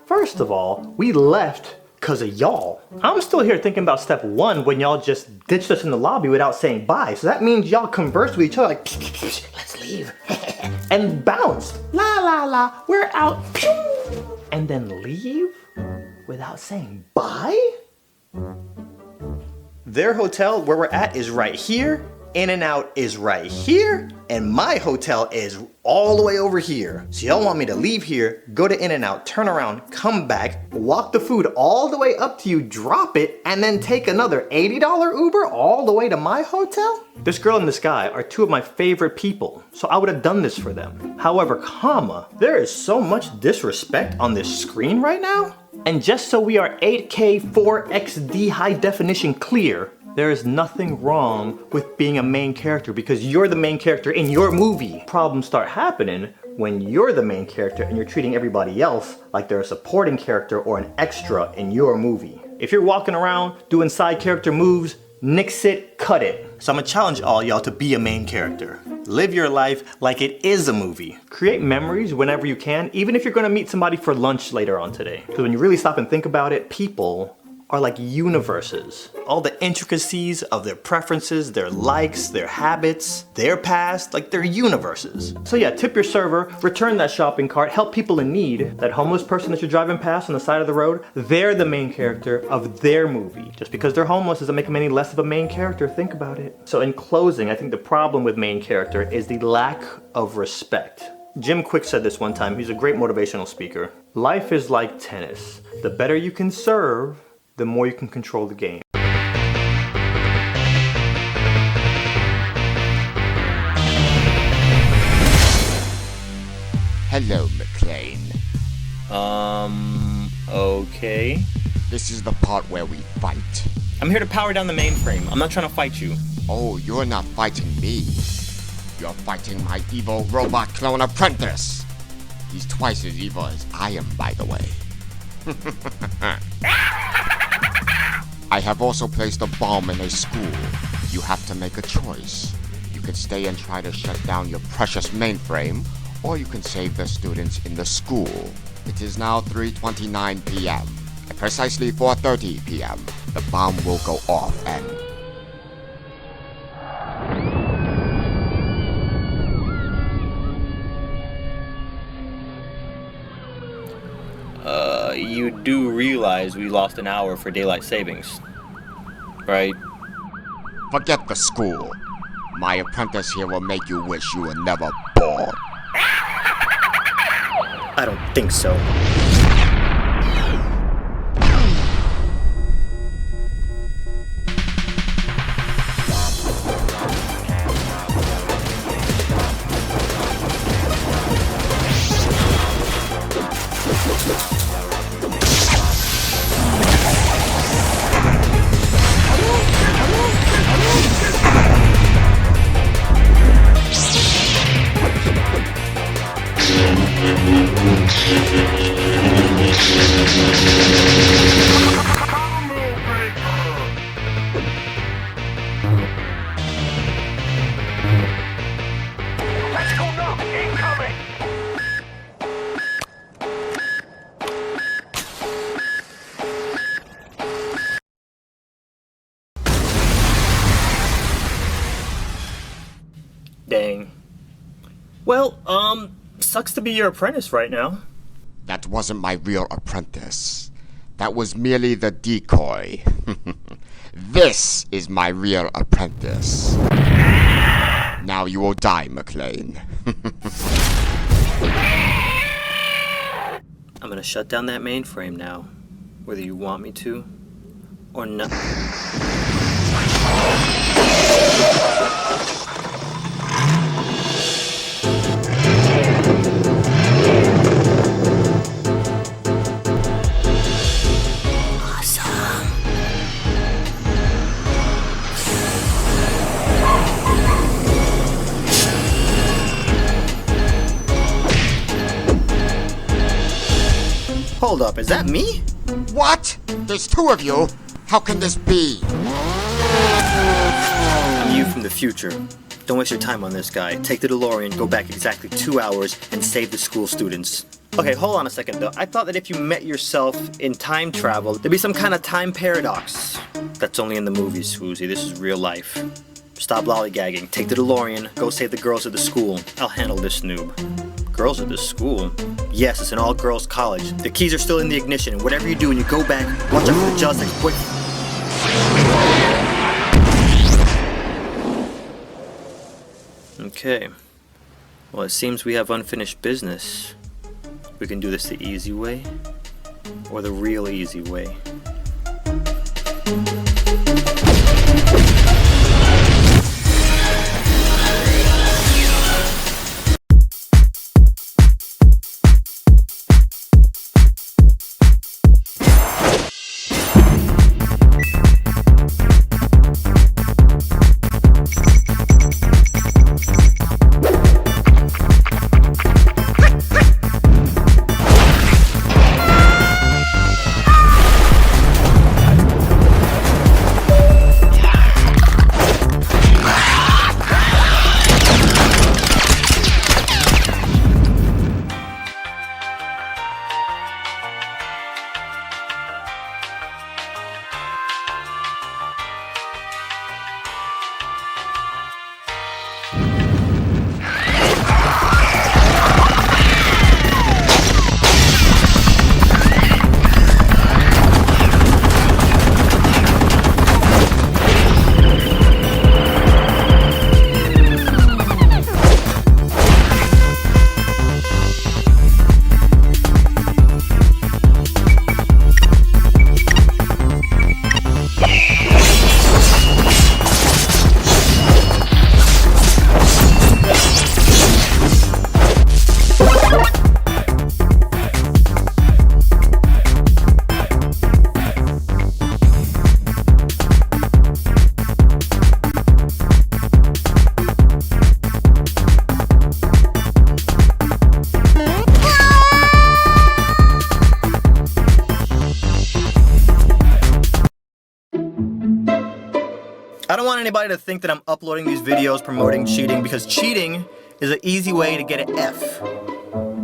First of all, we left because of y'all. I'm still here thinking about step 1 when y'all just ditched us in the lobby without saying bye. So that means y'all conversed with each other like, "Let's leave." And bounced. La la la, we're out. And then leave without saying bye? Their hotel where we're at is right here. In-N-Out is right here, and my hotel is all the way over here. So y'all want me to leave here, go to In-N-Out, turn around, come back, walk the food all the way up to you, drop it, and then take another $80 Uber all the way to my hotel? This girl and this guy are 2 of my favorite people, so I would have done this for them. However, there is so much disrespect on this screen right now. And just so we are 8K 4XD high definition clear, there is nothing wrong with being a main character because you're the main character in your movie. Problems start happening when you're the main character and you're treating everybody else like they're a supporting character or an extra in your movie. If you're walking around doing side character moves, nix it, cut it. So I'm gonna challenge all y'all to be a main character. Live your life like it is a movie. Create memories whenever you can, even if you're gonna meet somebody for lunch later on today. Because when you really stop and think about it, people are like universes. All the intricacies of their preferences, their likes, their habits, their past, like they're universes. So yeah, tip your server, return that shopping cart, help people in need. That homeless person that you're driving past on the side of the road, they're the main character of their movie. Just because they're homeless doesn't make them any less of a main character, think about it. So in closing, I think the problem with main character is the lack of respect. Jim Quick said this one time, he's a great motivational speaker. Life is like tennis. The better you can serve, the more you can control the game. Hello, McLean. Okay. This is the part where we fight. I'm here to power down the mainframe. I'm not trying to fight you. Oh, you're not fighting me. You're fighting my evil robot clone apprentice. He's twice as evil as I am, by the way. I have also placed a bomb in a school. You have to make a choice. You can stay and try to shut down your precious mainframe, or you can save the students in the school. It is now 3:29 p.m. At precisely 4:30 p.m., the bomb will go off and... You do realize we lost an hour for daylight savings, right? Forget the school. My apprentice here will make you wish you were never born. I don't think so. Dang. Well, sucks to be your apprentice right now. That wasn't my real apprentice. That was merely the decoy. This is my real apprentice. Now you will die, McLean. I'm gonna shut down that mainframe now, whether you want me to or not. Hold up, is that me? What? There's two of you? How can this be? I'm you from the future. Don't waste your time on this guy. Take the DeLorean, go back exactly 2 hours, and save the school students. Okay, hold on a second though. I thought that if you met yourself in time travel, there'd be some kind of time paradox. That's only in the movies, sWooZie. This is real life. Stop lollygagging. Take the DeLorean, go save the girls at the school. I'll handle this noob. Girls at the school? Yes, it's an all-girls college. The keys are still in the ignition, and whatever you do when you go back, watch out for the jealous ex-boyfriend. Okay. Well, it seems we have unfinished business. We can do this the easy way, or the real easy way. I don't want anybody to think that I'm uploading these videos promoting cheating, because cheating is an easy way to get an F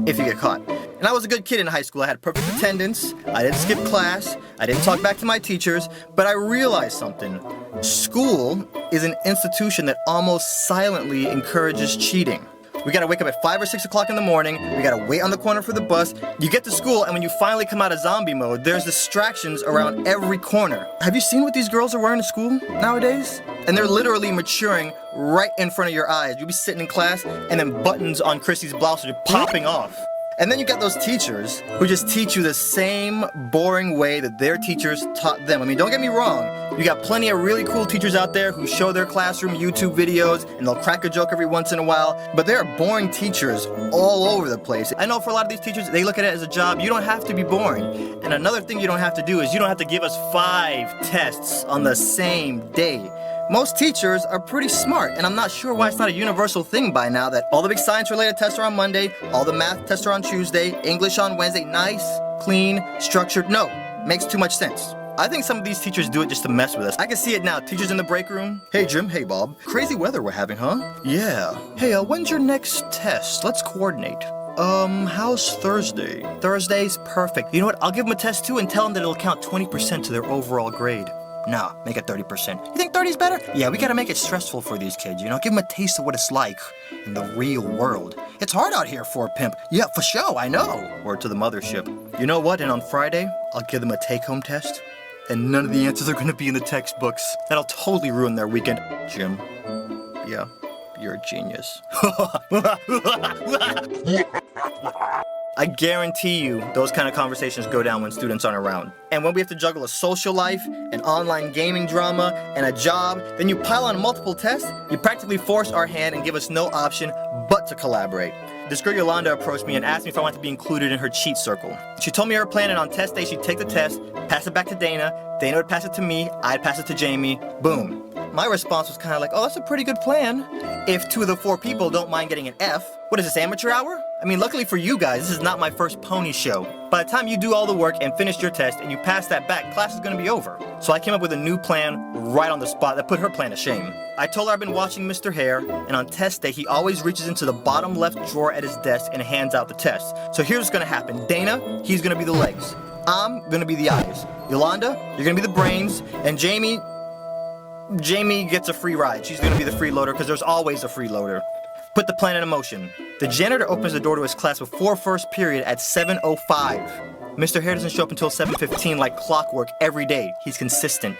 if you get caught. And I was a good kid in high school. I had perfect attendance, I didn't skip class, I didn't talk back to my teachers, but I realized something. School is an institution that almost silently encourages cheating. We gotta wake up at 5 or 6 o'clock in the morning, we gotta wait on the corner for the bus, you get to school, and when you finally come out of zombie mode, there's distractions around every corner. Have you seen what these girls are wearing to school nowadays? And they're literally maturing right in front of your eyes. You'll be sitting in class, and then buttons on Chrissy's blouse are just popping off. And then you got those teachers who just teach you the same boring way that their teachers taught them. I mean, don't get me wrong, you got plenty of really cool teachers out there who show their classroom YouTube videos and they'll crack a joke every once in a while, but there are boring teachers all over the place. I know for a lot of these teachers, they look at it as a job. You don't have to be boring. And another thing you don't have to do is you don't have to give us 5 tests on the same day. Most teachers are pretty smart, and I'm not sure why it's not a universal thing by now that all the big science-related tests are on Monday, all the math tests are on Tuesday, English on Wednesday. Nice, clean, structured. No, makes too much sense. I think some of these teachers do it just to mess with us. I can see it now. Teachers in the break room. Hey, Jim. Hey, Bob. Crazy weather we're having, huh? Yeah. Hey, when's your next test? Let's coordinate. How's Thursday? Thursday's perfect. You know what? I'll give them a test too and tell them that it'll count 20% to their overall grade. Nah, make it 30%. You think 30's better? Yeah, we gotta make it stressful for these kids, you know? Give them a taste of what it's like in the real world. It's hard out here for a pimp. Yeah, for sure, I know. Word to the mothership. You know what? And on Friday, I'll give them a take-home test, and none of the answers are gonna be in the textbooks. That'll totally ruin their weekend. Jim. Yeah, you're a genius. I guarantee you those kind of conversations go down when students aren't around. And when we have to juggle a social life, an online gaming drama, and a job, then you pile on multiple tests, you practically force our hand and give us no option but to collaborate. This girl Yolanda approached me and asked me if I wanted to be included in her cheat circle. She told me her plan, and on test day she'd take the test, pass it back to Dana, Dana would pass it to me, I'd pass it to Jamie, boom. My response was kind of like, oh, that's a pretty good plan. If 2 of the 4 people don't mind getting an F. What is this, amateur hour? I mean, luckily for you guys, this is not my first pony show. By the time you do all the work and finish your test and you pass that back, class is gonna be over. So I came up with a new plan right on the spot that put her plan to shame. I told her I've been watching Mr. Hare, and on test day, he always reaches into the bottom left drawer at his desk and hands out the test. So here's what's gonna happen. Dana, he's gonna be the legs. I'm gonna be the eyes. Yolanda, you're gonna be the brains, and Jamie gets a free ride. She's gonna be the freeloader because there's always a freeloader. Put the plan in motion. The janitor opens the door to his class before first period at 7:05. Mr. Hare doesn't show up until 7:15 like clockwork every day. He's consistent.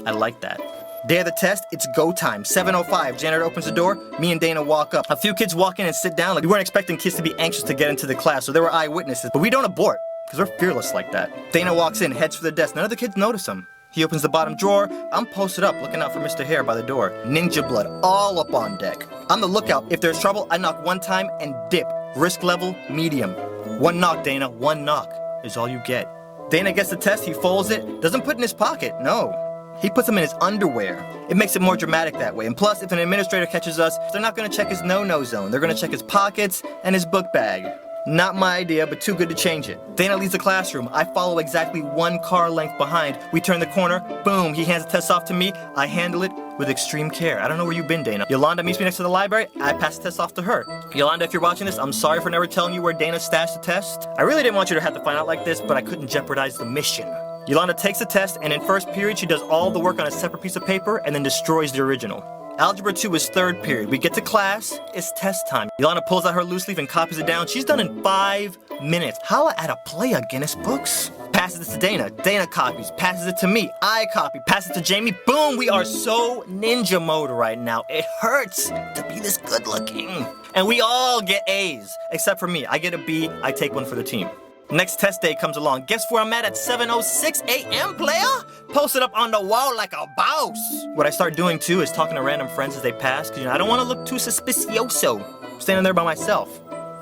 I like that. Day of the test, it's go time. 7:05, janitor opens the door, me and Dana walk up. A few kids walk in and sit down. Like, we weren't expecting kids to be anxious to get into the class, so there were eyewitnesses, but we don't abort, because we're fearless like that. Dana walks in, heads for the desk. None of the kids notice him. He opens the bottom drawer. I'm posted up, looking out for Mr. Hare by the door. Ninja blood, all up on deck. I'm the lookout. If there's trouble, I knock one time and dip. Risk level, medium. One knock, Dana, one knock is all you get. Dana gets the test, he folds it, doesn't put it in his pocket, no. He puts them in his underwear. It makes it more dramatic that way. And plus, if an administrator catches us, they're not gonna check his no-no zone. They're gonna check his pockets and his book bag. Not my idea, but too good to change it. Dana leaves the classroom. I follow exactly 1 car length behind. We turn the corner. Boom, he hands the test off to me. I handle it with extreme care. I don't know where you've been, Dana. Yolanda meets me next to the library. I pass the test off to her. Yolanda, if you're watching this, I'm sorry for never telling you where Dana stashed the test. I really didn't want you to have to find out like this, but I couldn't jeopardize the mission. Yolanda takes the test, and in first period, she does all the work on a separate piece of paper and then destroys the original. Algebra 2 is third period. We get to class, it's test time. Yolanda pulls out her loose leaf and copies it down. She's done in 5 minutes. Holla at a playa, Guinness Books. Passes it to Dana. Dana copies. Passes it to me. I copy. Passes it to Jamie. Boom! We are so ninja mode right now. It hurts to be this good looking. And we all get A's, except for me. I get a B. I take one for the team. Next test day comes along. Guess where I'm at 7:06 a.m., player? Posted up on the wall like a boss. What I start doing too is talking to random friends as they pass, because I don't want to look too suspicioso. Standing there by myself.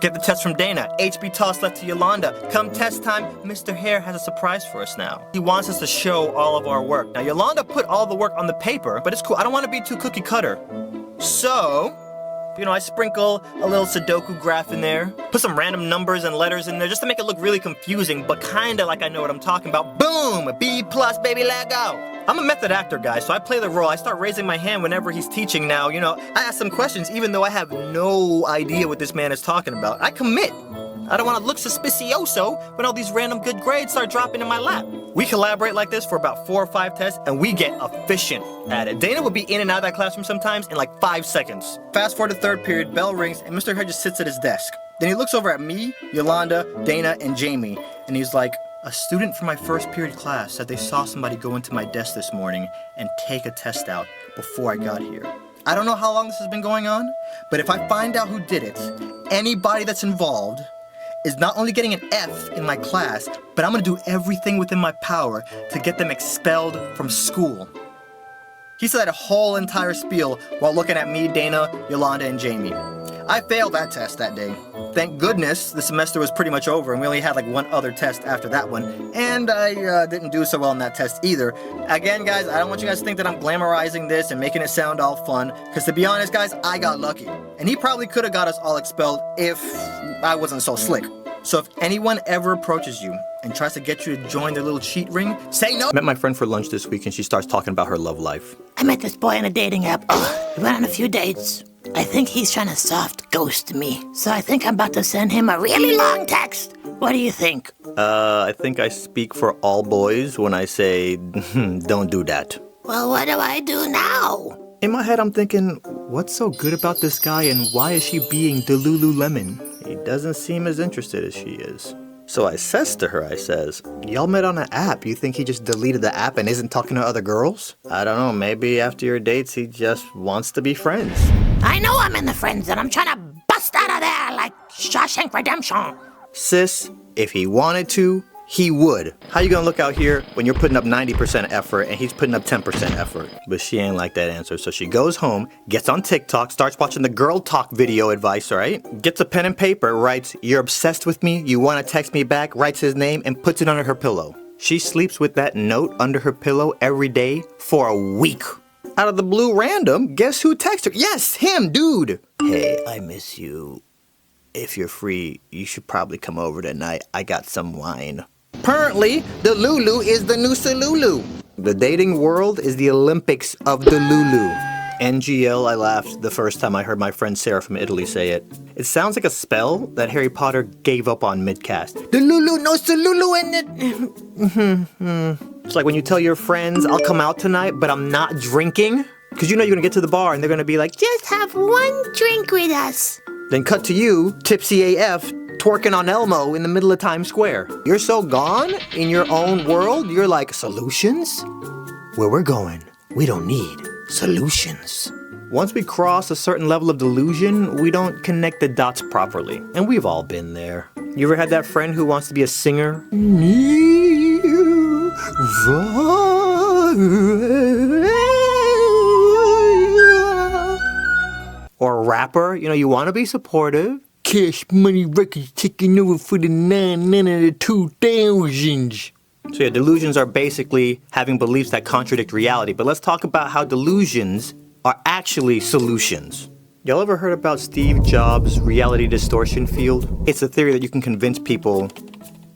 Get the test from Dana. HB toss left to Yolanda. Come test time, Mr. Hare has a surprise for us now. He wants us to show all of our work. Now, Yolanda put all the work on the paper, but it's cool. I don't want to be too cookie cutter. So, I sprinkle a little Sudoku graph in there, put some random numbers and letters in there just to make it look really confusing, but kinda like I know what I'm talking about. Boom! B+, baby, let go! I'm a method actor, guys, so I play the role. I start raising my hand whenever he's teaching now. I ask some questions even though I have no idea what this man is talking about. I commit. I don't want to look suspicioso when all these random good grades start dropping in my lap. We collaborate like this for about 4 or 5 tests, and we get efficient at it. Dana would be in and out of that classroom sometimes in like 5 seconds. Fast forward to third period, bell rings, and Mr. Hare just sits at his desk. Then he looks over at me, Yolanda, Dana, and Jamie, and he's like, a student from my first period class said they saw somebody go into my desk this morning and take a test out before I got here. I don't know how long this has been going on, but if I find out who did it, anybody that's involved is not only getting an F in my class, but I'm gonna do everything within my power to get them expelled from school. He said that whole entire spiel while looking at me, Dana, Yolanda, and Jamie. I failed that test that day. Thank goodness the semester was pretty much over and we only had like 1 other test after that one, and I didn't do so well in that test either. Again, guys, I don't want you guys to think that I'm glamorizing this and making it sound all fun, because to be honest, guys, I got lucky. And he probably could have got us all expelled if I wasn't so slick. So if anyone ever approaches you and tries to get you to join their little cheat ring, say no. Met my friend for lunch this week and she starts talking about her love life. I met this boy on a dating app. We went on a few dates. I think he's trying to soft ghost me. So I think I'm about to send him a really long text. What do you think? I think I speak for all boys when I say, don't do that. Well, what do I do now? In my head, I'm thinking, what's so good about this guy and why is she being the Lululemon? He doesn't seem as interested as she is. So I says to her, I says, y'all met on an app. You think he just deleted the app and isn't talking to other girls? I don't know, maybe after your dates, he just wants to be friends. I know I'm in the friend zone. I'm trying to bust out of there like Shawshank Redemption. Sis, if he wanted to, he would. How you gonna look out here when you're putting up 90% effort and he's putting up 10% effort? But she ain't like that answer, so she goes home, gets on TikTok, starts watching the girl talk video advice, alright? Gets a pen and paper, writes, you're obsessed with me, you wanna text me back, writes his name, and puts it under her pillow. She sleeps with that note under her pillow every day for a week. Out of the blue random, guess who texted her? Yes, him, dude! Hey, I miss you. If you're free, you should probably come over tonight. I got some wine. Apparently, the Lulu is the new Salulu. The dating world is the Olympics of the Lulu. NGL, I laughed the first time I heard my friend Sarah from Italy say it. It sounds like a spell that Harry Potter gave up on mid-cast. The Lulu, no Salulu in it. It's like when you tell your friends, I'll come out tonight, but I'm not drinking. Because you know you're going to get to the bar and they're going to be like, Just have one drink with us. Then cut to you, tipsy AF, twerking on Elmo in the middle of Times Square. You're so gone in your own world, you're like, solutions? Where we're going, we don't need solutions. Once we cross a certain level of delusion, we don't connect the dots properly. And we've all been there. You ever had that friend who wants to be a singer? Or a rapper, you know, you want to be supportive. Cash Money Records taking over for the 9 and the 2000s. So yeah, delusions are basically having beliefs that contradict reality. But let's talk about how delusions are actually solutions. Y'all ever heard about Steve Jobs' reality distortion field? It's a theory that you can convince people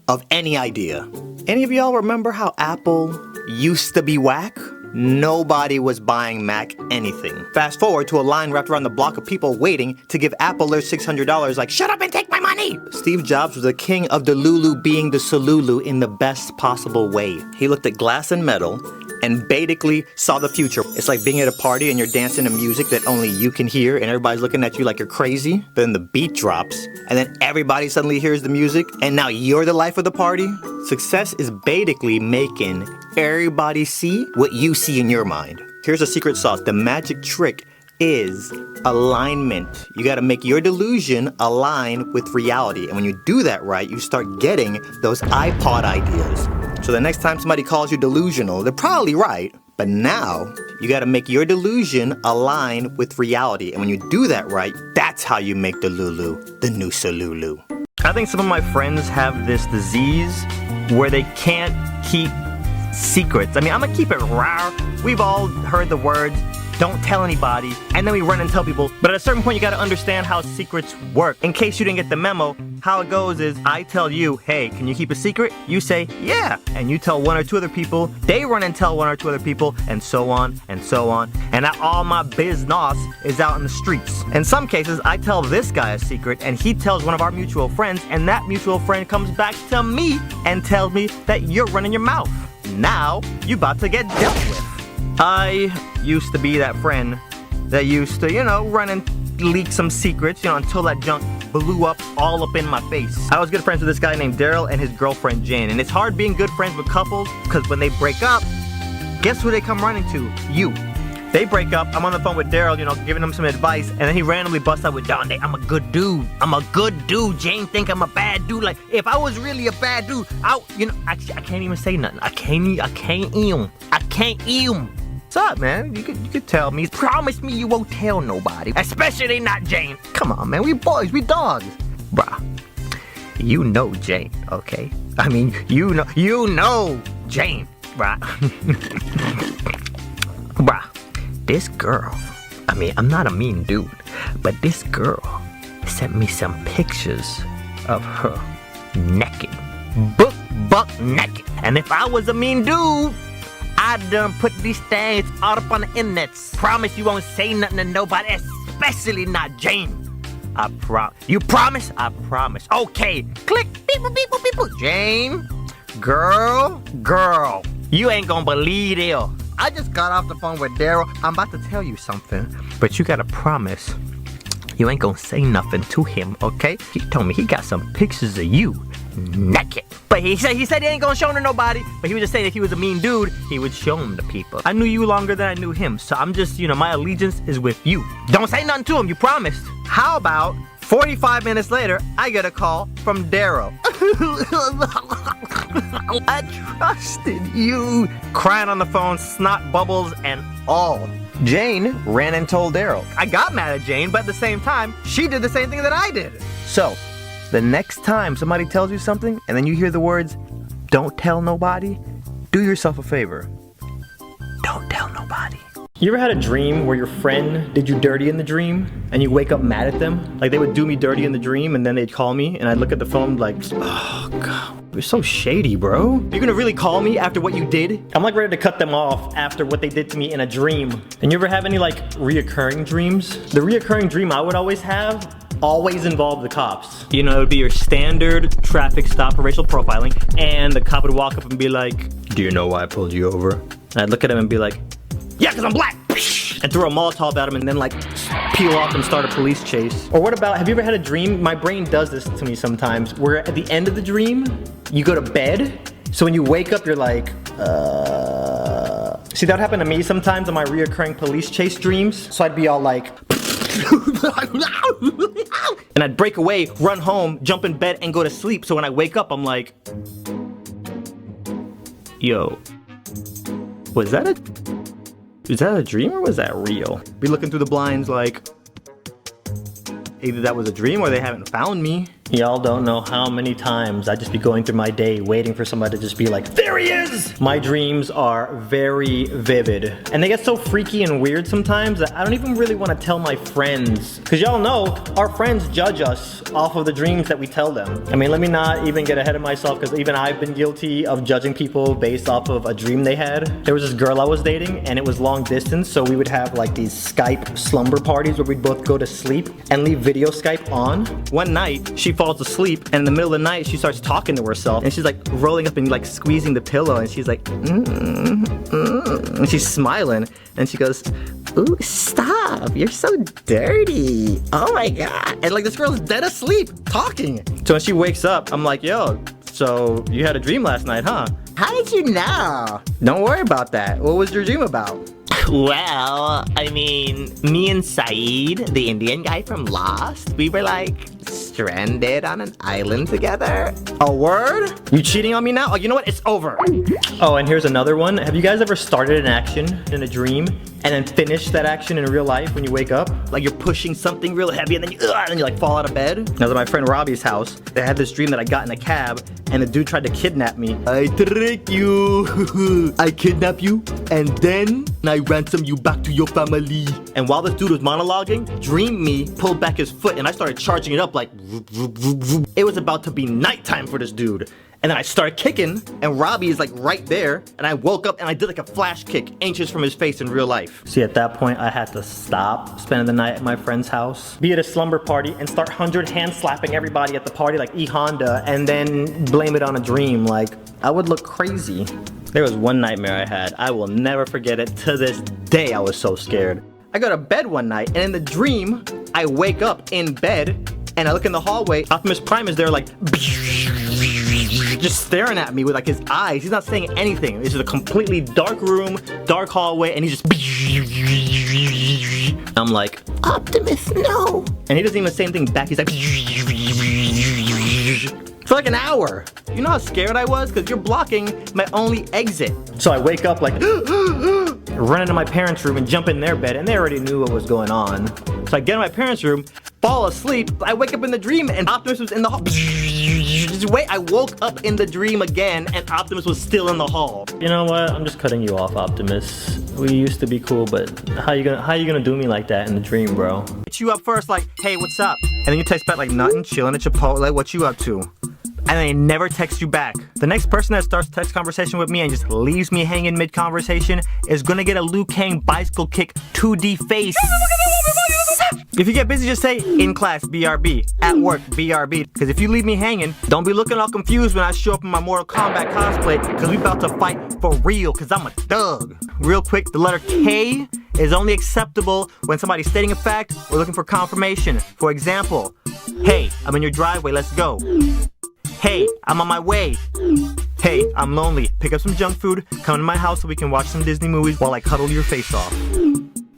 of any idea. Any of y'all remember how Apple used to be whack? Nobody was buying Mac anything. Fast forward to a line wrapped around the block of people waiting to give Apple their $600 like, shut up and take my money! Steve Jobs was the king of the Lulu being the Salulu in the best possible way. He looked at glass and metal and basically saw the future. It's like being at a party and you're dancing to music that only you can hear and everybody's looking at you like you're crazy. But then the beat drops and then everybody suddenly hears the music and now you're the life of the party. Success is basically making everybody see what you see in your mind. Here's a secret sauce. The magic trick is alignment. You gotta make your delusion align with reality. And when you do that right, you start getting those iPod ideas. So the next time somebody calls you delusional, they're probably right. But now, you gotta make your delusion align with reality. And when you do that right, that's how you make the Lulu, the new Salulu. I think some of my friends have this disease where they can't keep secrets. I mean, I'm gonna keep it raw. We've all heard the words, don't tell anybody, and then we run and tell people. But at a certain point, you gotta understand how secrets work. In case you didn't get the memo, how it goes is I tell you, hey, can you keep a secret? You say, yeah. And you tell one or two other people, they run and tell one or two other people, and so on, and so on. And now all my business is out in the streets. In some cases, I tell this guy a secret, and he tells one of our mutual friends, and that mutual friend comes back to me and tells me that you're running your mouth. Now, you about to get dealt with. I used to be that friend that used to, run and leak some secrets, until that junk blew up all up in my face. I was good friends with this guy named Daryl and his girlfriend Jane, and it's hard being good friends with couples because when they break up, guess who they come running to? You. They break up, I'm on the phone with Daryl, giving him some advice, and then he randomly busts out with, Donde, I'm a good dude. I'm a good dude. Jane think I'm a bad dude. Like, if I was really a bad dude, actually, I can't even say nothing. I can't even. What's up, man? You could tell me. Promise me you won't tell nobody. Especially not Jane. Come on, man. We boys. We dogs. Bruh. You know Jane, okay? I mean, you know Jane, bruh. Bruh. This girl, I mean, I'm not a mean dude, but this girl sent me some pictures of her naked, book buck naked. And if I was a mean dude, I'd done put these things all up on the internet. Promise you won't say nothing to nobody, especially not Jane. You promise? I promise. Okay, click, beep, beep, beep, beep, beep. Jane, girl, you ain't gonna believe it. I just got off the phone with Daryl. I'm about to tell you something, but you gotta promise you ain't gonna say nothing to him, okay? He told me he got some pictures of you naked. But he said he ain't gonna show them to nobody, but he was just saying if he was a mean dude, he would show them to people. I knew you longer than I knew him, so I'm just, my allegiance is with you. Don't say nothing to him, you promised. How about 45 minutes later, I get a call from Daryl. I trusted you. Crying on the phone, snot bubbles and all. Jane ran and told Daryl. I got mad at Jane, but at the same time, she did the same thing that I did. So, the next time somebody tells you something and then you hear the words, don't tell nobody, do yourself a favor. Don't tell nobody. You ever had a dream where your friend did you dirty in the dream and you wake up mad at them? Like they would do me dirty in the dream and then they'd call me and I'd look at the phone like, oh God, you're so shady, bro. You're gonna really call me after what you did? I'm like ready to cut them off after what they did to me in a dream. And you ever have any like reoccurring dreams? The reoccurring dream I would always have always involved the cops. It would be your standard traffic stop for racial profiling and the cop would walk up and be like, do you know why I pulled you over? And I'd look at him and be like, yeah, because I'm black! And throw a Molotov at him and then like peel off and start a police chase. Or what about, have you ever had a dream? My brain does this to me sometimes, where at the end of the dream, you go to bed. So when you wake up, you're like, See, that would happen to me sometimes in my reoccurring police chase dreams. So I'd be all like, and I'd break away, run home, jump in bed, and go to sleep. So when I wake up, I'm like, yo, was that a dream or was that real? Be looking through the blinds like, either that was a dream or they haven't found me. Y'all don't know how many times I just be going through my day waiting for somebody to just be like, there he is! My dreams are very vivid. And they get so freaky and weird sometimes that I don't even really want to tell my friends. Cause y'all know, our friends judge us off of the dreams that we tell them. I mean, let me not even get ahead of myself cause even I've been guilty of judging people based off of a dream they had. There was this girl I was dating and it was long distance, so we would have like these Skype slumber parties where we'd both go to sleep and leave video Skype on. One night, she falls asleep and in the middle of the night she starts talking to herself and she's like rolling up and like squeezing the pillow and she's like and she's smiling and she goes, ooh, stop, you're so dirty, oh my god. And like this girl's dead asleep talking. So when she wakes up, I'm like, yo, so you had a dream last night, huh? How did you know? Don't worry about that. What was your dream about? Well, I mean, me and Saeed, the Indian guy from Lost, we were like stranded on an island together. A word? You cheating on me now? Oh, you know what? It's over. Oh, and here's another one. Have you guys ever started an action in a dream and then finished that action in real life when you wake up? Like you're pushing something real heavy and then you like fall out of bed? I was at my friend Robbie's house. They had this dream that I got in a cab and the dude tried to kidnap me. I trick you. I kidnap you and then I ransom you back to your family. And while this dude was monologuing, Dream Me pulled back his foot and I started charging it up like it was about to be nighttime for this dude. And then I started kicking and Robbie is like right there and I woke up and I did like a flash kick inches from his face in real life. See, at that point I had to stop spending the night at my friend's house, be at a slumber party and start 100 hand slapping everybody at the party like E Honda and then blame it on a dream. Like I would look crazy. There was one nightmare I had. I will never forget it. To this day, I was so scared. I go to bed one night, and in the dream, I wake up in bed, and I look in the hallway. Optimus Prime is there like, just staring at me with like his eyes. He's not saying anything. It's just a completely dark room, dark hallway, and he's just, I'm like, Optimus, no. And he doesn't even say anything back. He's like, for like an hour. You know how scared I was? Because you're blocking my only exit. So I wake up like, run into my parents' room and jump in their bed, and they already knew what was going on. So I get in my parents' room, fall asleep, I wake up in the dream, and Optimus was in the hall. Just wait, I woke up in the dream again, and Optimus was still in the hall. You know what? I'm just cutting you off, Optimus. We used to be cool, but how you gonna do me like that in the dream, bro? Hit you up first, like, hey, what's up? And then you text back like, nothing, chilling at Chipotle. What you up to? and they never text you back. The next person that starts text conversation with me and just leaves me hanging mid-conversation is gonna get a Liu Kang bicycle kick 2D face. If you get busy, just say, in class, BRB, at work, BRB. Because if you leave me hanging, don't be looking all confused when I show up in my Mortal Kombat cosplay, because we about to fight for real, because I'm a thug. Real quick, the letter K is only acceptable when somebody's stating a fact or looking for confirmation. For example, hey, I'm in your driveway, let's go. Hey, I'm on my way. Hey, I'm lonely. Pick up some junk food, come to my house so we can watch some Disney movies while I cuddle your face off.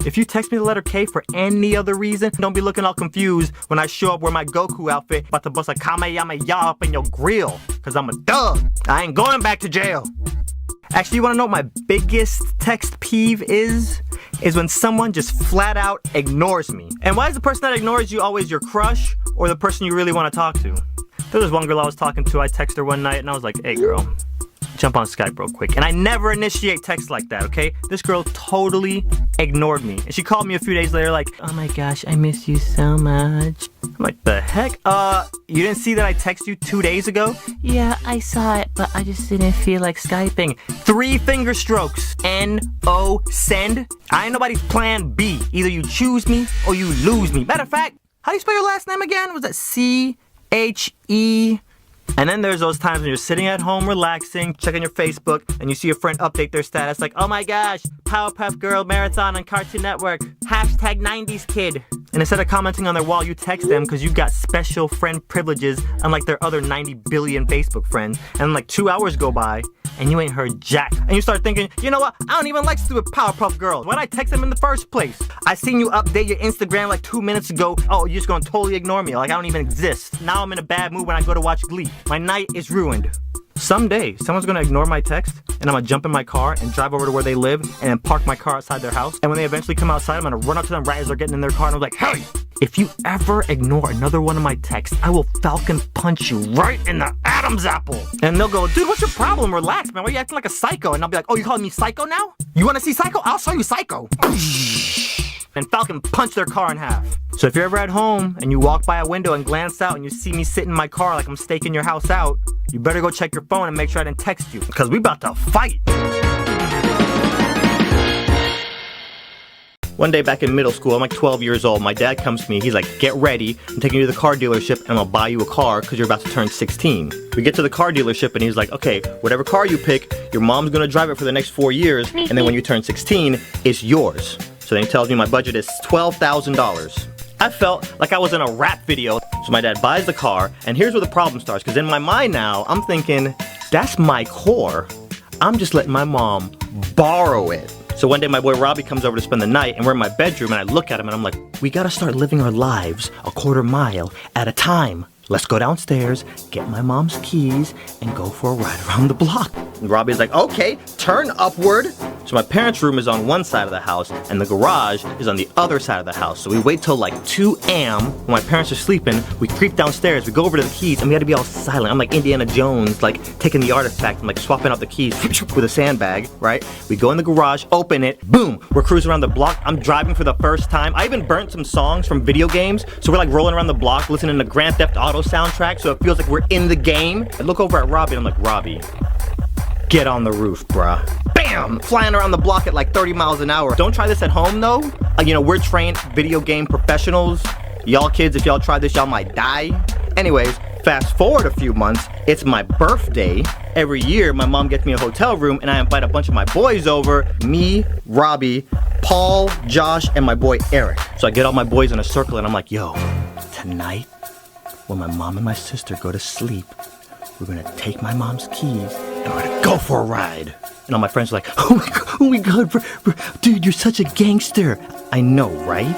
If you text me the letter K for any other reason, don't be looking all confused when I show up wearing my Goku outfit, about to bust a Kamehameha up in your grill, cause I'm a thug. I ain't going back to jail. Actually, you wanna know what my biggest text peeve is? Is when someone just flat out ignores me. And why is the person that ignores you always your crush or the person you really wanna talk to? There was one girl I was talking to, I texted her one night and I was like, hey girl, jump on Skype real quick. And I never initiate texts like that, okay? This girl totally ignored me. And she called me a few days later like, oh my gosh, I miss you so much. I'm like, the heck? You didn't see that I texted you 2 days ago? Yeah, I saw it, but I just didn't feel like Skyping. 3 finger strokes. N-O, send. I ain't nobody's plan B. Either you choose me or you lose me. Matter of fact, how do you spell your last name again? Was that C-H-E? And then there's those times when you're sitting at home relaxing, checking your Facebook, and you see a friend update their status like, oh my gosh, Powerpuff Girl Marathon on Cartoon Network, hashtag 90s kid. And instead of commenting on their wall, you text them because you got special friend privileges unlike their other 90 billion Facebook friends. And like 2 hours go by, and you ain't heard jack. And you start thinking, you know what, I don't even like stupid Powerpuff Girls. Why'd I text them in the first place? I seen you update your Instagram like 2 minutes ago. Oh, you're just gonna totally ignore me, like I don't even exist. Now I'm in a bad mood when I go to watch Glee. My night is ruined. Someday, someone's gonna ignore my text, and I'm gonna jump in my car and drive over to where they live, and then park my car outside their house. And when they eventually come outside, I'm gonna run up to them right as they're getting in their car, and I'm like, hey! If you ever ignore another one of my texts, I will falcon punch you right in the Adam's apple. And they'll go, dude, what's your problem? Relax, man. Why are you acting like a psycho? And I'll be like, oh, you calling me psycho now? You wanna see psycho? I'll show you psycho. And falcon punch their car in half. So if you're ever at home and you walk by a window and glance out and you see me sitting in my car like I'm staking your house out, you better go check your phone and make sure I didn't text you, because we about to fight. One day back in middle school, I'm like 12 years old, my dad comes to me, he's like, get ready, I'm taking you to the car dealership and I'll buy you a car because you're about to turn 16. We get to the car dealership and he's like, okay, whatever car you pick, your mom's gonna drive it for the next 4 years, and then when you turn 16, it's yours. So then he tells me my budget is $12,000. I felt like I was in a rap video. So my dad buys the car, and here's where the problem starts, because in my mind now, I'm thinking, that's my car. I'm just letting my mom borrow it. So one day my boy Robbie comes over to spend the night, and we're in my bedroom, and I look at him and I'm like, we gotta start living our lives a quarter mile at a time. Let's go downstairs, get my mom's keys, and go for a ride around the block. And Robbie's like, okay, turn upward. So my parents' room is on one side of the house, and the garage is on the other side of the house. So we wait till like 2 a.m. when my parents are sleeping, we creep downstairs, we go over to the keys, and we gotta be all silent. I'm like Indiana Jones, like taking the artifact, I'm like swapping out the keys with a sandbag, right? We go in the garage, open it, boom, we're cruising around the block. I'm driving for the first time. I even burnt some songs from video games, so we're like rolling around the block, listening to Grand Theft Auto soundtrack, so it feels like we're in the game. I look over at Robbie and I'm like, Robbie, get on the roof, bruh. Bam! Flying around the block at like 30 miles an hour. Don't try this at home though. You know, we're trained video game professionals. Y'all kids, if y'all try this, y'all might die. Anyways, fast forward a few months, it's my birthday. Every year, my mom gets me a hotel room and I invite a bunch of my boys over. Me, Robbie, Paul, Josh, and my boy Eric. So I get all my boys in a circle and I'm like, yo, tonight, when my mom and my sister go to sleep, we're gonna take my mom's keys and we're gonna go for a ride. And all my friends are like, oh my god, bro, dude, you're such a gangster. I know, right?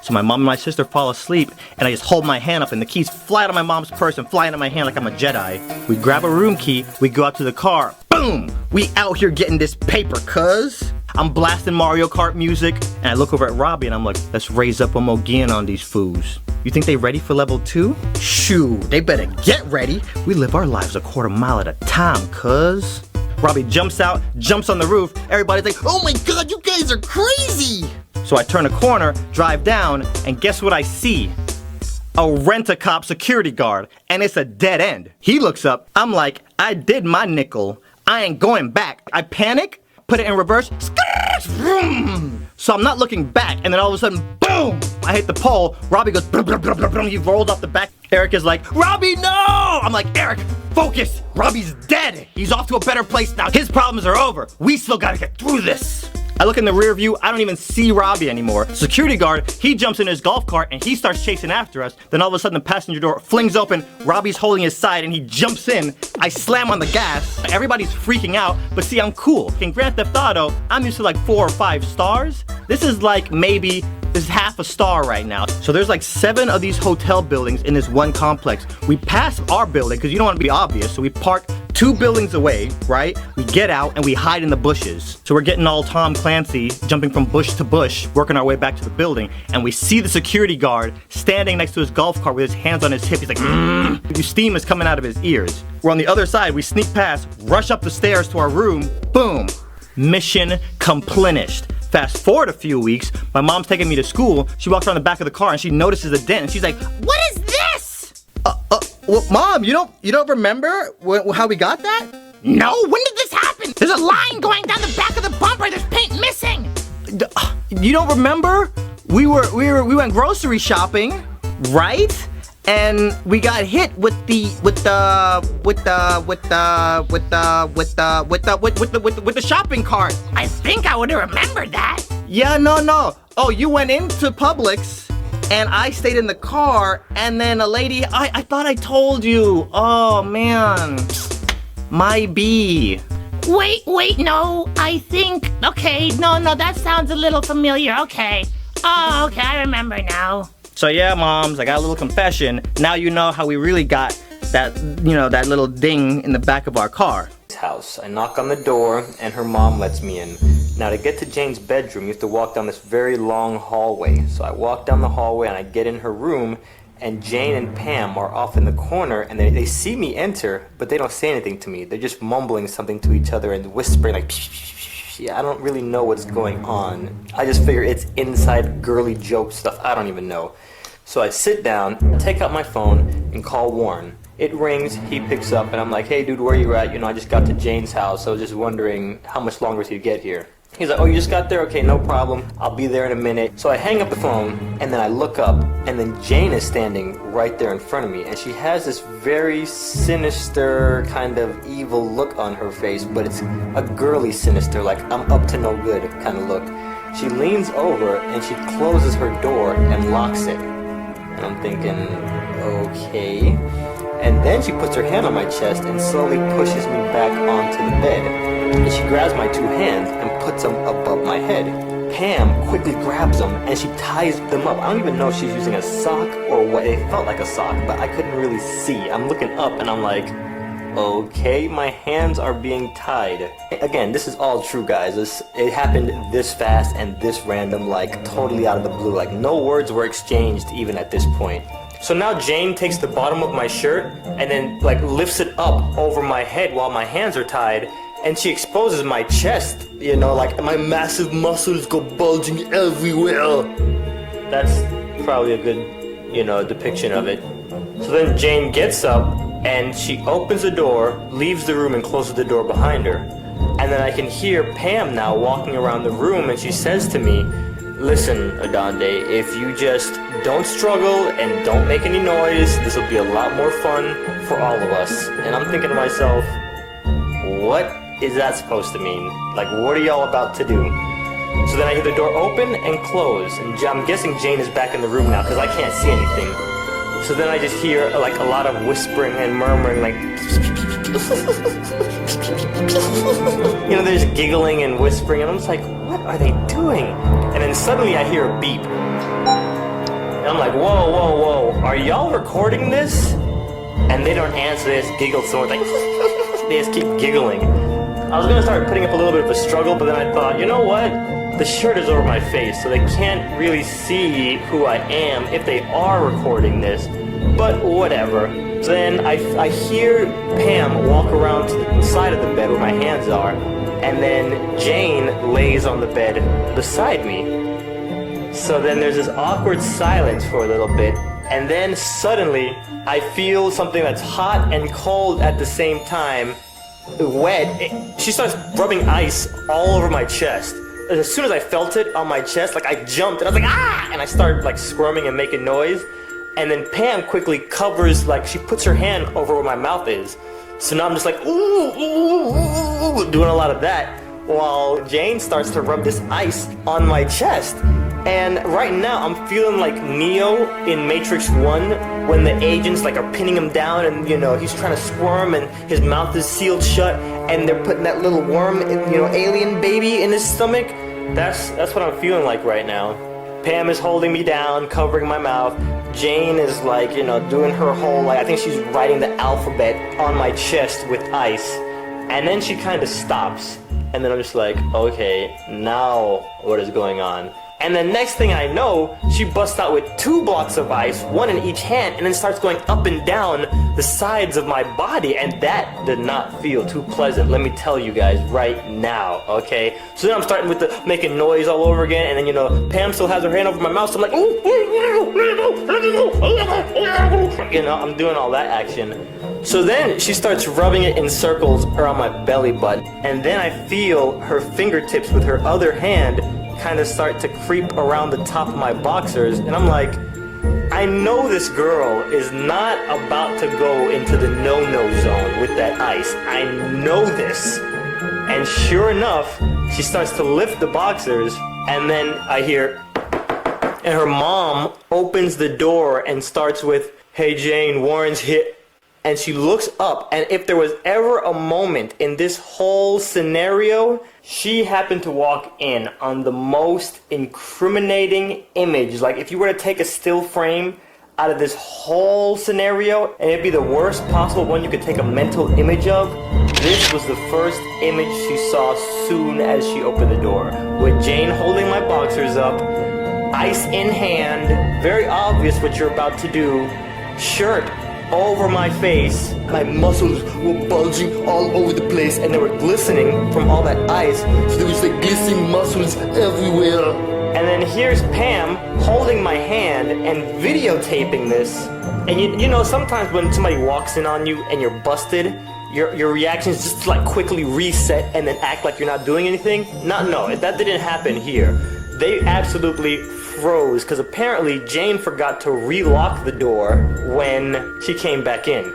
So my mom and my sister fall asleep and I just hold my hand up and the keys fly out of my mom's purse and fly into my hand like I'm a Jedi. We grab a room key, we go out to the car, boom! We out here getting this paper, cuz. I'm blasting Mario Kart music and I look over at Robbie and I'm like, let's raise up a Mogian on these fools. You think they ready for level 2? Shoo, they better get ready. We live our lives a quarter mile at a time, cuz. Robbie jumps out, jumps on the roof. Everybody's like, oh my god, you guys are crazy. So I turn a corner, drive down, and guess what I see? a rent-a-cop security guard, and it's a dead end. He looks up, I'm like, I did my nickel. I ain't going back. I panic, put it in reverse, so I'm not looking back, and then all of a sudden, boom! I hit the pole, Robbie goes, brum, brum, brum, brum, brum. He rolled off the back. Eric is like, Robbie, no! I'm like, Eric, focus! Robbie's dead! He's off to a better place now. His problems are over. We still gotta get through this. I look in the rear view, I don't even see Robbie anymore. Security guard, he jumps in his golf cart and he starts chasing after us. Then all of a sudden the passenger door flings open, Robbie's holding his side and he jumps in. I slam on the gas. Everybody's freaking out, but see, I'm cool. In Grand Theft Auto, I'm used to like 4 or 5 stars. This is like maybe, this is half a star right now. So there's like 7 of these hotel buildings in this one complex. We pass our building, because you don't want to be obvious, so we park 2 buildings away, right? We get out and we hide in the bushes. So we're getting all Tom Clancy, jumping from bush to bush, working our way back to the building, and we see the security guard standing next to his golf cart with his hands on his hip. He's like, steam is coming out of his ears. We're on the other side, we sneak past, rush up the stairs to our room, boom, mission completed. Fast forward a few weeks, my mom's taking me to school, she walks around the back of the car and she notices a dent and she's like, What is this? well, Mom, you don't remember how we got that? No, when did this happen? There's a line going down the back of the bumper. There's paint missing. You don't remember? We went grocery shopping, right? And we got hit with the shopping cart. I think I would have remembered that. Yeah, no. Oh, you went into Publix. And I stayed in the car, and then a lady, I thought I told you. Oh, man. My bee. Wait, no, I think, okay, no, that sounds a little familiar, okay. Oh, okay, I remember now. So yeah, Moms, I got a little confession. Now you know how we really got that, that little ding in the back of our car. House. I knock on the door and her mom lets me in. Now to get to Jane's bedroom, you have to walk down this very long hallway. So I walk down the hallway and I get in her room, and Jane and Pam are off in the corner, and they see me enter, but they don't say anything to me. They're just mumbling something to each other and whispering like, yeah, I don't really know what's going on. I just figure it's inside girly joke stuff. I don't even know. So I sit down, take out my phone, and call Warren. It rings, he picks up, and I'm like, hey dude, where you at? I just got to Jane's house. I was just wondering how much longer till you get here. He's like, oh, you just got there? Okay, no problem. I'll be there in a minute. So I hang up the phone, and then I look up, and then Jane is standing right there in front of me, and she has this very sinister, kind of evil look on her face, but it's a girly sinister, like I'm up to no good kind of look. She leans over, and she closes her door and locks it. And I'm thinking, okay. And then she puts her hand on my chest and slowly pushes me back onto the bed. And she grabs my 2 hands and puts them above my head. Pam quickly grabs them and she ties them up. I don't even know if she's using a sock or what. It felt like a sock, but I couldn't really see. I'm looking up and I'm like, okay, my hands are being tied. Again, this is all true, guys. It happened this fast and this random, like totally out of the blue. Like no words were exchanged even at this point. So now Jane takes the bottom of my shirt and then like lifts it up over my head while my hands are tied, and she exposes my chest, like my massive muscles go bulging everywhere. That's probably a good, depiction of it. So then Jane gets up and she opens the door, leaves the room and closes the door behind her. And then I can hear Pam now walking around the room, and she says to me, listen, Adonde, if you just don't struggle and don't make any noise, this will be a lot more fun for all of us. And I'm thinking to myself, what is that supposed to mean? Like, what are y'all about to do? So then I hear the door open and close, and I'm guessing Jane is back in the room now because I can't see anything. So then I just hear like a lot of whispering and murmuring, like there's giggling and whispering, and I'm just like, what are they doing? And then suddenly I hear a beep. And I'm like, whoa, are y'all recording this? And they don't answer, they just giggle so much, like they just keep giggling. I was gonna start putting up a little bit of a struggle, but then I thought, you know what? The shirt is over my face, so they can't really see who I am if they are recording this, but whatever. Then I hear Pam walk around to the side of the bed where my hands are, and then Jane lays on the bed beside me. So then there's this awkward silence for a little bit, And then suddenly, I feel something that's hot and cold at the same time. Wet. She starts rubbing ice all over my chest. As soon as I felt it on my chest, like I jumped and I was like, ah! And I started like squirming and making noise. And then Pam quickly covers, like she puts her hand over where my mouth is. So now I'm just like, ooh, ooh, ooh, doing a lot of that. While Jane starts to rub this ice on my chest. And right now I'm feeling like Neo in Matrix 1 when the agents like are pinning him down and you know he's trying to squirm and his mouth is sealed shut and they're putting that little worm, alien baby in his stomach. That's what I'm feeling like right now. Pam is holding me down, covering my mouth. Jane is like, doing her whole, like I think she's writing the alphabet on my chest with ice. And then she kind of stops. And then I'm just like, okay, now what is going on? And the next thing I know, she busts out with 2 blocks of ice, 1 in each hand, and then starts going up and down the sides of my body, and that did not feel too pleasant, let me tell you guys right now, okay? So then I'm starting with the making noise all over again, and then, Pam still has her hand over my mouth, so I'm like, I'm doing all that action. So then she starts rubbing it in circles around my belly button, and then I feel her fingertips with her other hand kind of start to creep around the top of my boxers, and I'm like, I know this girl is not about to go into the no-no zone with that ice. I know this. And sure enough, she starts to lift the boxers, and then I hear, and her mom opens the door and starts with, hey Jane, Warren's hit. And she looks up, and if there was ever a moment in this whole scenario, she happened to walk in on the most incriminating image. Like if you were to take a still frame out of this whole scenario, and it'd be the worst possible one you could take a mental image of, this was the first image she saw soon as she opened the door. With Jane holding my boxers up, ice in hand, very obvious what you're about to do, shirt over my face. My muscles were bulging all over the place and they were glistening from all that ice, so there was like glistening muscles everywhere. And then here's Pam holding my hand and videotaping this. And you know sometimes when somebody walks in on you and you're busted, your reaction is just to like quickly reset and then act like you're not doing anything. No, that didn't happen here. They absolutely froze because apparently Jane forgot to relock the door when she came back in.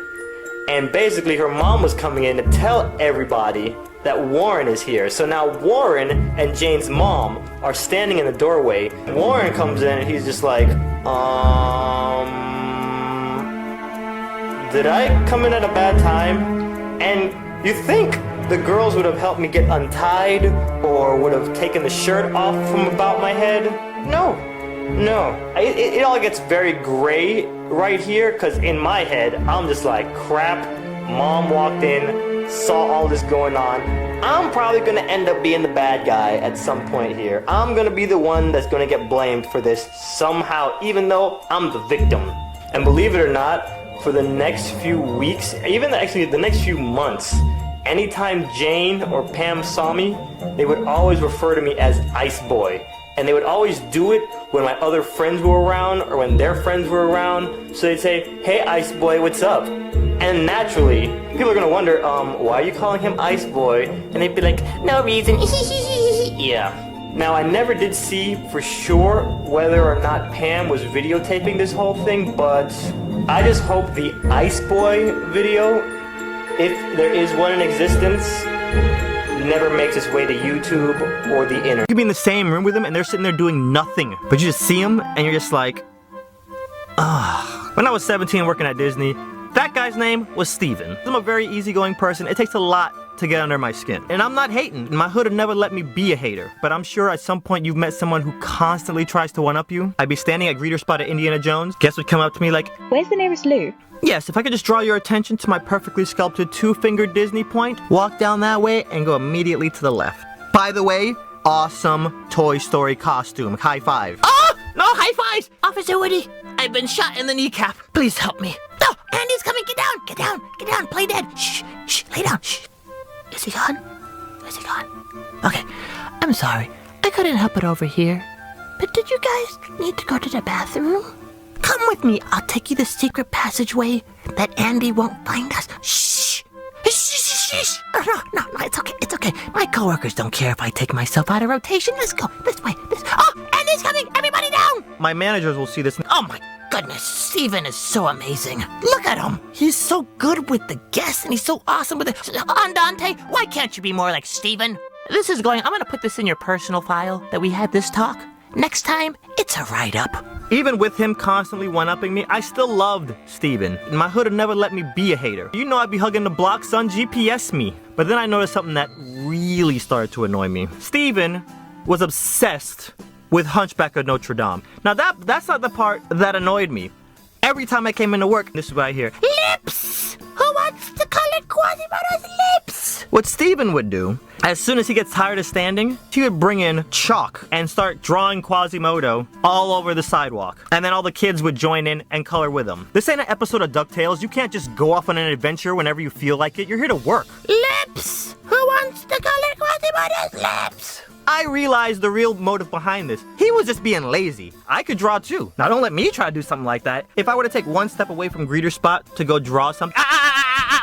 And basically her mom was coming in to tell everybody that Warren is here. So now Warren and Jane's mom are standing in the doorway. Warren comes in and he's just like, did I come in at a bad time? And you think the girls would have helped me get untied or would have taken the shirt off from about my head? No. It all gets very gray right here because in my head, I'm just like, crap, mom walked in, saw all this going on. I'm probably going to end up being the bad guy at some point here. I'm going to be the one that's going to get blamed for this somehow, even though I'm the victim. And believe it or not, for the next few weeks, even actually the next few months, anytime Jane or Pam saw me, they would always refer to me as Ice Boy. And they would always do it when my other friends were around or when their friends were around. So they'd say, hey Ice Boy, what's up? And naturally, people are gonna wonder, why are you calling him Ice Boy? And they'd be like, no reason, yeah. Now I never did see for sure whether or not Pam was videotaping this whole thing, but I just hope the Ice Boy video, if there is one in existence, never makes its way to YouTube or the internet. You could be in the same room with them and they're sitting there doing nothing, but you just see them and you're just like, ah. When I was 17 working at Disney, that guy's name was Steven. I'm a very easygoing person. It takes a lot to get under my skin. And I'm not hating. My hood have never let me be a hater. But I'm sure at some point you've met someone who constantly tries to one-up you. I'd be standing at greeter spot at Indiana Jones. Guess would come up to me like, where's the nearest loo? Yes, if I could just draw your attention to my perfectly sculpted 2-fingered Disney point, walk down that way and go immediately to the left. By the way, awesome Toy Story costume. High five. Oh! No high fives! Officer Woody, I've been shot in the kneecap. Please help me. No! Andy's coming! Get down! Get down! Get down! Play dead! Shh! Shh! Lay down! Shh! Is he gone? Is he gone? Okay. I'm sorry. I couldn't help it over here. But did you guys need to go to the bathroom? Come with me. I'll take you the secret passageway that Andy won't find us. Shh. Shh, shh, shh. No, it's okay. It's okay. My coworkers don't care if I take myself out of rotation. Let's go. This way. Oh, Andy's coming. Everybody down. My managers will see this. Oh my goodness, Steven is so amazing. Look at him. He's so good with the guests and he's so awesome with the... Andante, why can't you be more like Steven? I'm gonna put this in your personal file that we had this talk. Next time, it's a write-up. Even with him constantly one-upping me, I still loved Steven. My hood had never let me be a hater. You know I'd be hugging the block, son, GPS me. But then I noticed something that really started to annoy me. Steven was obsessed with Hunchback of Notre Dame. Now that's not the part that annoyed me. Every time I came into work, this is what I hear. Lips! Who wants to color Quasimodo's lips? What Steven would do, as soon as he gets tired of standing, he would bring in chalk and start drawing Quasimodo all over the sidewalk. And then all the kids would join in and color with him. This ain't an episode of DuckTales. You can't just go off on an adventure whenever you feel like it. You're here to work. Lips! Who wants to color Quasimodo's lips? I realized the real motive behind this. He was just being lazy. I could draw too. Now don't let me try to do something like that. If I were to take one step away from Greeter Spot to go draw something,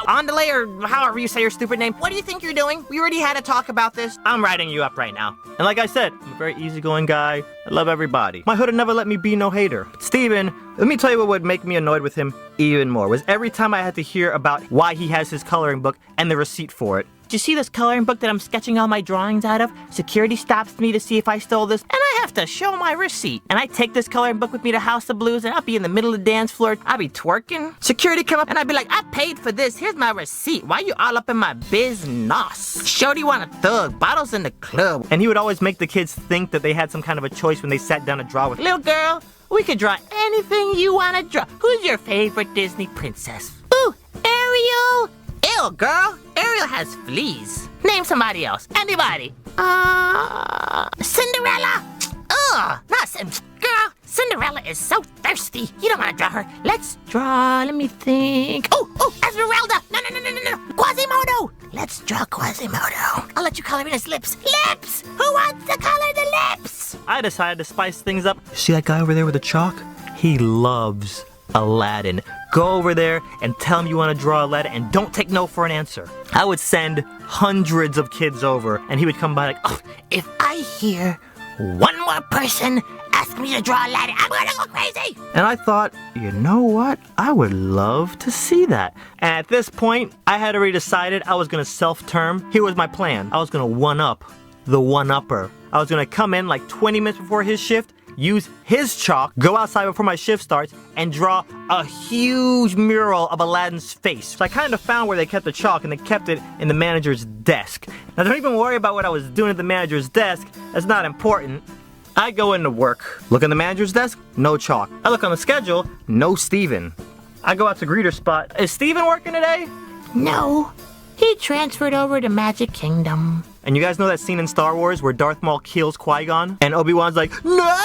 Andale, or however you say your stupid name, What do you think you're doing? We already had a talk about this. I'm writing you up right now. And like I said, I'm a very easygoing guy. I love everybody. My hood had never let me be no hater. But Steven, let me tell you what would make me annoyed with him even more, was every time I had to hear about why he has his coloring book and the receipt for it. Did you see this coloring book that I'm sketching all my drawings out of? Security stops me to see if I stole this, and I have to show my receipt. And I take this coloring book with me to House of Blues, and I'll be in the middle of the dance floor. I'll be twerking. Security come up, and I'll be like, I paid for this. Here's my receipt. Why you all up in my business? Shorty want a thug. Bottles in the club. And he would always make the kids think that they had some kind of a choice when they sat down to draw with. Little girl, we could draw anything you want to draw. Who's your favorite Disney princess? Ooh, Ariel. Ew, girl. Ariel has fleas. Name somebody else. Anybody. Cinderella. Ugh, not girl. Cinderella is so thirsty. You don't want to draw her. Let's draw. Let me think. Oh, Esmeralda. No. Quasimodo. Let's draw Quasimodo. I'll let you color in his lips. Lips. Who wants to color the lips? I decided to spice things up. See that guy over there with the chalk? He loves Aladdin. Go over there and tell him you want to draw Aladdin and don't take no for an answer. I would send hundreds of kids over and he would come by like, oh, if I hear one more person ask me to draw Aladdin, I'm gonna go crazy. And I thought, you know what? I would love to see that. And at this point, I had already decided I was gonna self-term. Here was my plan. I was gonna one-up the one-upper. I was gonna come in like 20 minutes before his shift, use his chalk, go outside before my shift starts, and draw a huge mural of Aladdin's face. So I kind of found where they kept the chalk, and they kept it in the manager's desk. Now don't even worry about what I was doing at the manager's desk. That's not important. I go into work. Look in the manager's desk, no chalk. I look on the schedule, no Steven. I go out to Greeter Spot. Is Steven working today? No, he transferred over to Magic Kingdom. And you guys know that scene in Star Wars where Darth Maul kills Qui-Gon? And Obi-Wan's like, no!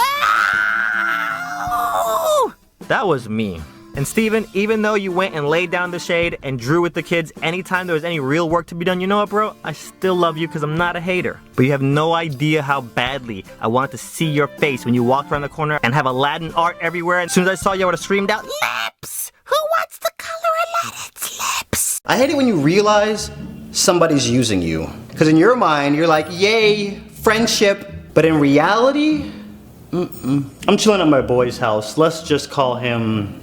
That was me. And Steven, even though you went and laid down the shade and drew with the kids anytime there was any real work to be done, you know what, bro? I still love you because I'm not a hater. But you have no idea how badly I wanted to see your face when you walked around the corner and have Aladdin art everywhere. And as soon as I saw you, I would have screamed out, Lips! Who wants to color Aladdin's lips? I hate it when you realize somebody's using you. Because in your mind, you're like, yay, friendship. But in reality, I'm chilling at my boy's house. Let's just call him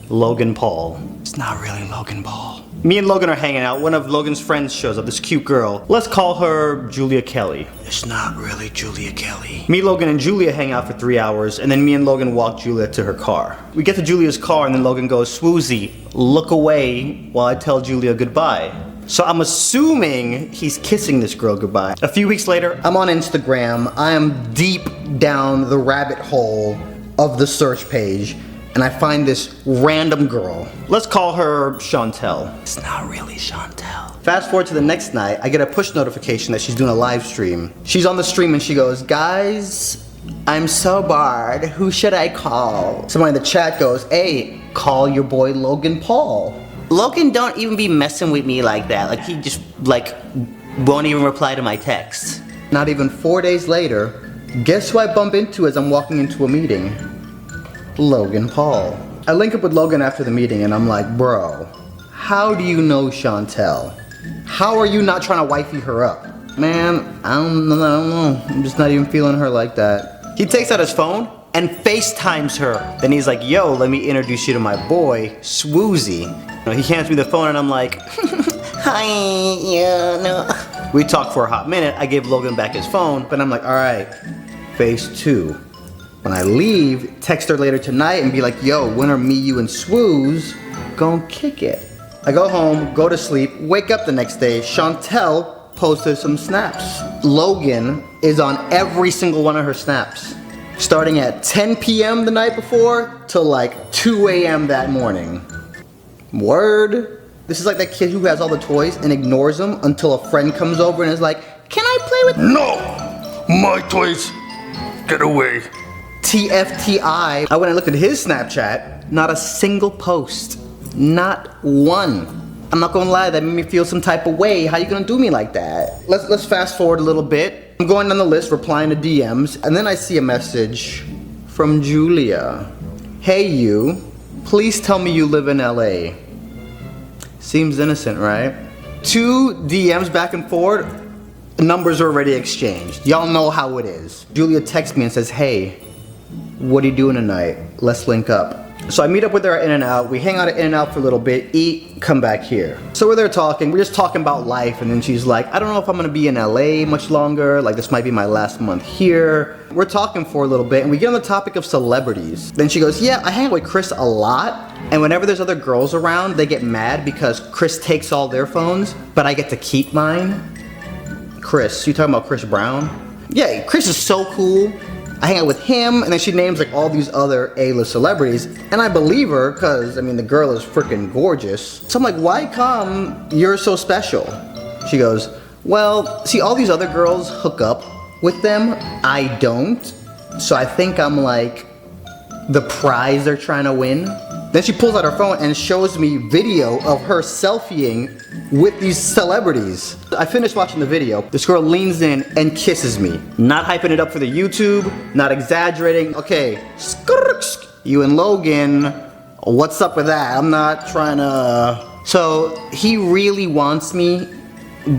Logan Paul. It's not really Logan Paul. Me and Logan are hanging out. One of Logan's friends shows up, this cute girl. Let's call her Julia Kelly. It's not really Julia Kelly. Me, Logan, and Julia hang out for 3 hours, and then me and Logan walk Julia to her car. We get to Julia's car, and then Logan goes, sWooZie, look away while I tell Julia goodbye. So I'm assuming he's kissing this girl goodbye. A few weeks later, I'm on Instagram. I am deep down the rabbit hole of the search page, and I find this random girl. Let's call her Chantel. It's not really Chantel. Fast forward to the next night, I get a push notification that she's doing a live stream. She's on the stream and she goes, guys, I'm so bored. Who should I call? Someone in the chat goes, hey, call your boy Logan Paul. Logan don't even be messing with me like that. Like he just won't even reply to my texts. Not even 4 days later, guess who I bump into as I'm walking into a meeting? Logan Paul. I link up with Logan after the meeting and I'm like, bro, how do you know Chantel? How are you not trying to wifey her up? Man, I don't know. I'm just not even feeling her like that. He takes out his phone and FaceTimes her. Then he's like, yo, let me introduce you to my boy, sWooZie. He hands me the phone and I'm like, hi, yeah, no. We talked for a hot minute. I gave Logan back his phone, but I'm like, all right, phase 2. When I leave, text her later tonight and be like, yo, when are me, you, and Swooze gon' kick it? I go home, go to sleep, wake up the next day, Chantel posted some snaps. Logan is on every single one of her snaps. Starting at 10 p.m. the night before till like 2 a.m. that morning. Word. This is like that kid who has all the toys and ignores them until a friend comes over and is like, can I play with? No! My toys! Get away. TFTI. I went and looked at his Snapchat, not a single post. Not one. I'm not gonna lie, that made me feel some type of way. How you gonna do me like that? Let's fast forward a little bit. I'm going down the list, replying to DMs, and then I see a message from Julia. Hey you, please tell me you live in LA. Seems innocent, right? 2 DMs back and forth, numbers are already exchanged. Y'all know how it is. Julia texts me and says, hey, what are you doing tonight? Let's link up. So I meet up with her at In-N-Out. We hang out at In-N-Out for a little bit, eat, come back here. So we're there talking, we're just talking about life, and then she's like, I don't know if I'm gonna be in LA much longer, like this might be my last month here. We're talking for a little bit, and we get on the topic of celebrities. Then she goes, yeah, I hang out with Chris a lot, and whenever there's other girls around, they get mad because Chris takes all their phones, but I get to keep mine. Chris, you talking about Chris Brown? Yeah, Chris is so cool. I hang out with him, and then she names like all these other A-list celebrities, and I believe her because, I mean, the girl is freaking gorgeous. So I'm like, why come you're so special? She goes, well, see, all these other girls hook up with them. I don't. So I think I'm like the prize they're trying to win. Then she pulls out her phone and shows me video of her selfieing with these celebrities. I finished watching the video. This girl leans in and kisses me. Not hyping it up for the YouTube, not exaggerating. Okay, you and Logan, what's up with that? I'm not trying to... So he really wants me,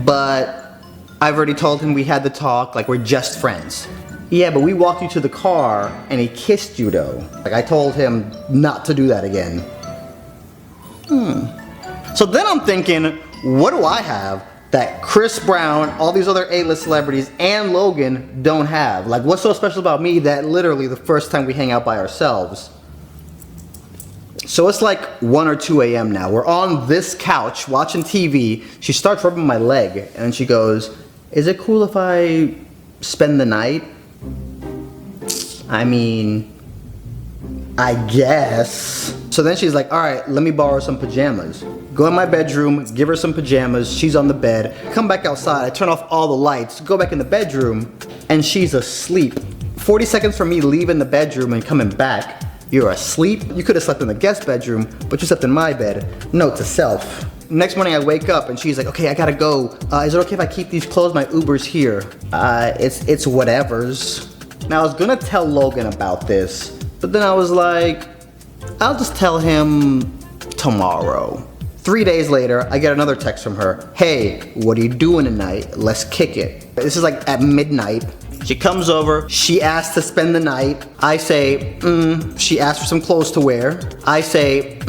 but I've already told him we had the talk, like we're just friends. Yeah, but we walked you to the car and he kissed you though. Like I told him not to do that again. So then I'm thinking, what do I have that Chris Brown, all these other A-list celebrities, and Logan don't have? Like what's so special about me that literally the first time we hang out by ourselves? So it's like 1 or 2 a.m. now. We're on this couch watching TV. She starts rubbing my leg and she goes, is it cool if I spend the night? I mean, I guess. So then she's like, all right, let me borrow some pajamas. Go in my bedroom, give her some pajamas, she's on the bed. Come back outside, I turn off all the lights, go back in the bedroom, and she's asleep. 40 seconds from me leaving the bedroom and coming back, you're asleep? You could have slept in the guest bedroom, but you slept in my bed. Note to self. Next morning I wake up and she's like, okay, I gotta go. Is it okay if I keep these clothes? My Uber's here. It's whatevers. Now I was gonna tell Logan about this, but then I was like, I'll just tell him tomorrow. 3 days later, I get another text from her. Hey, what are you doing tonight? Let's kick it. This is like at midnight. She comes over, she asks to spend the night. I say, she asks for some clothes to wear. I say,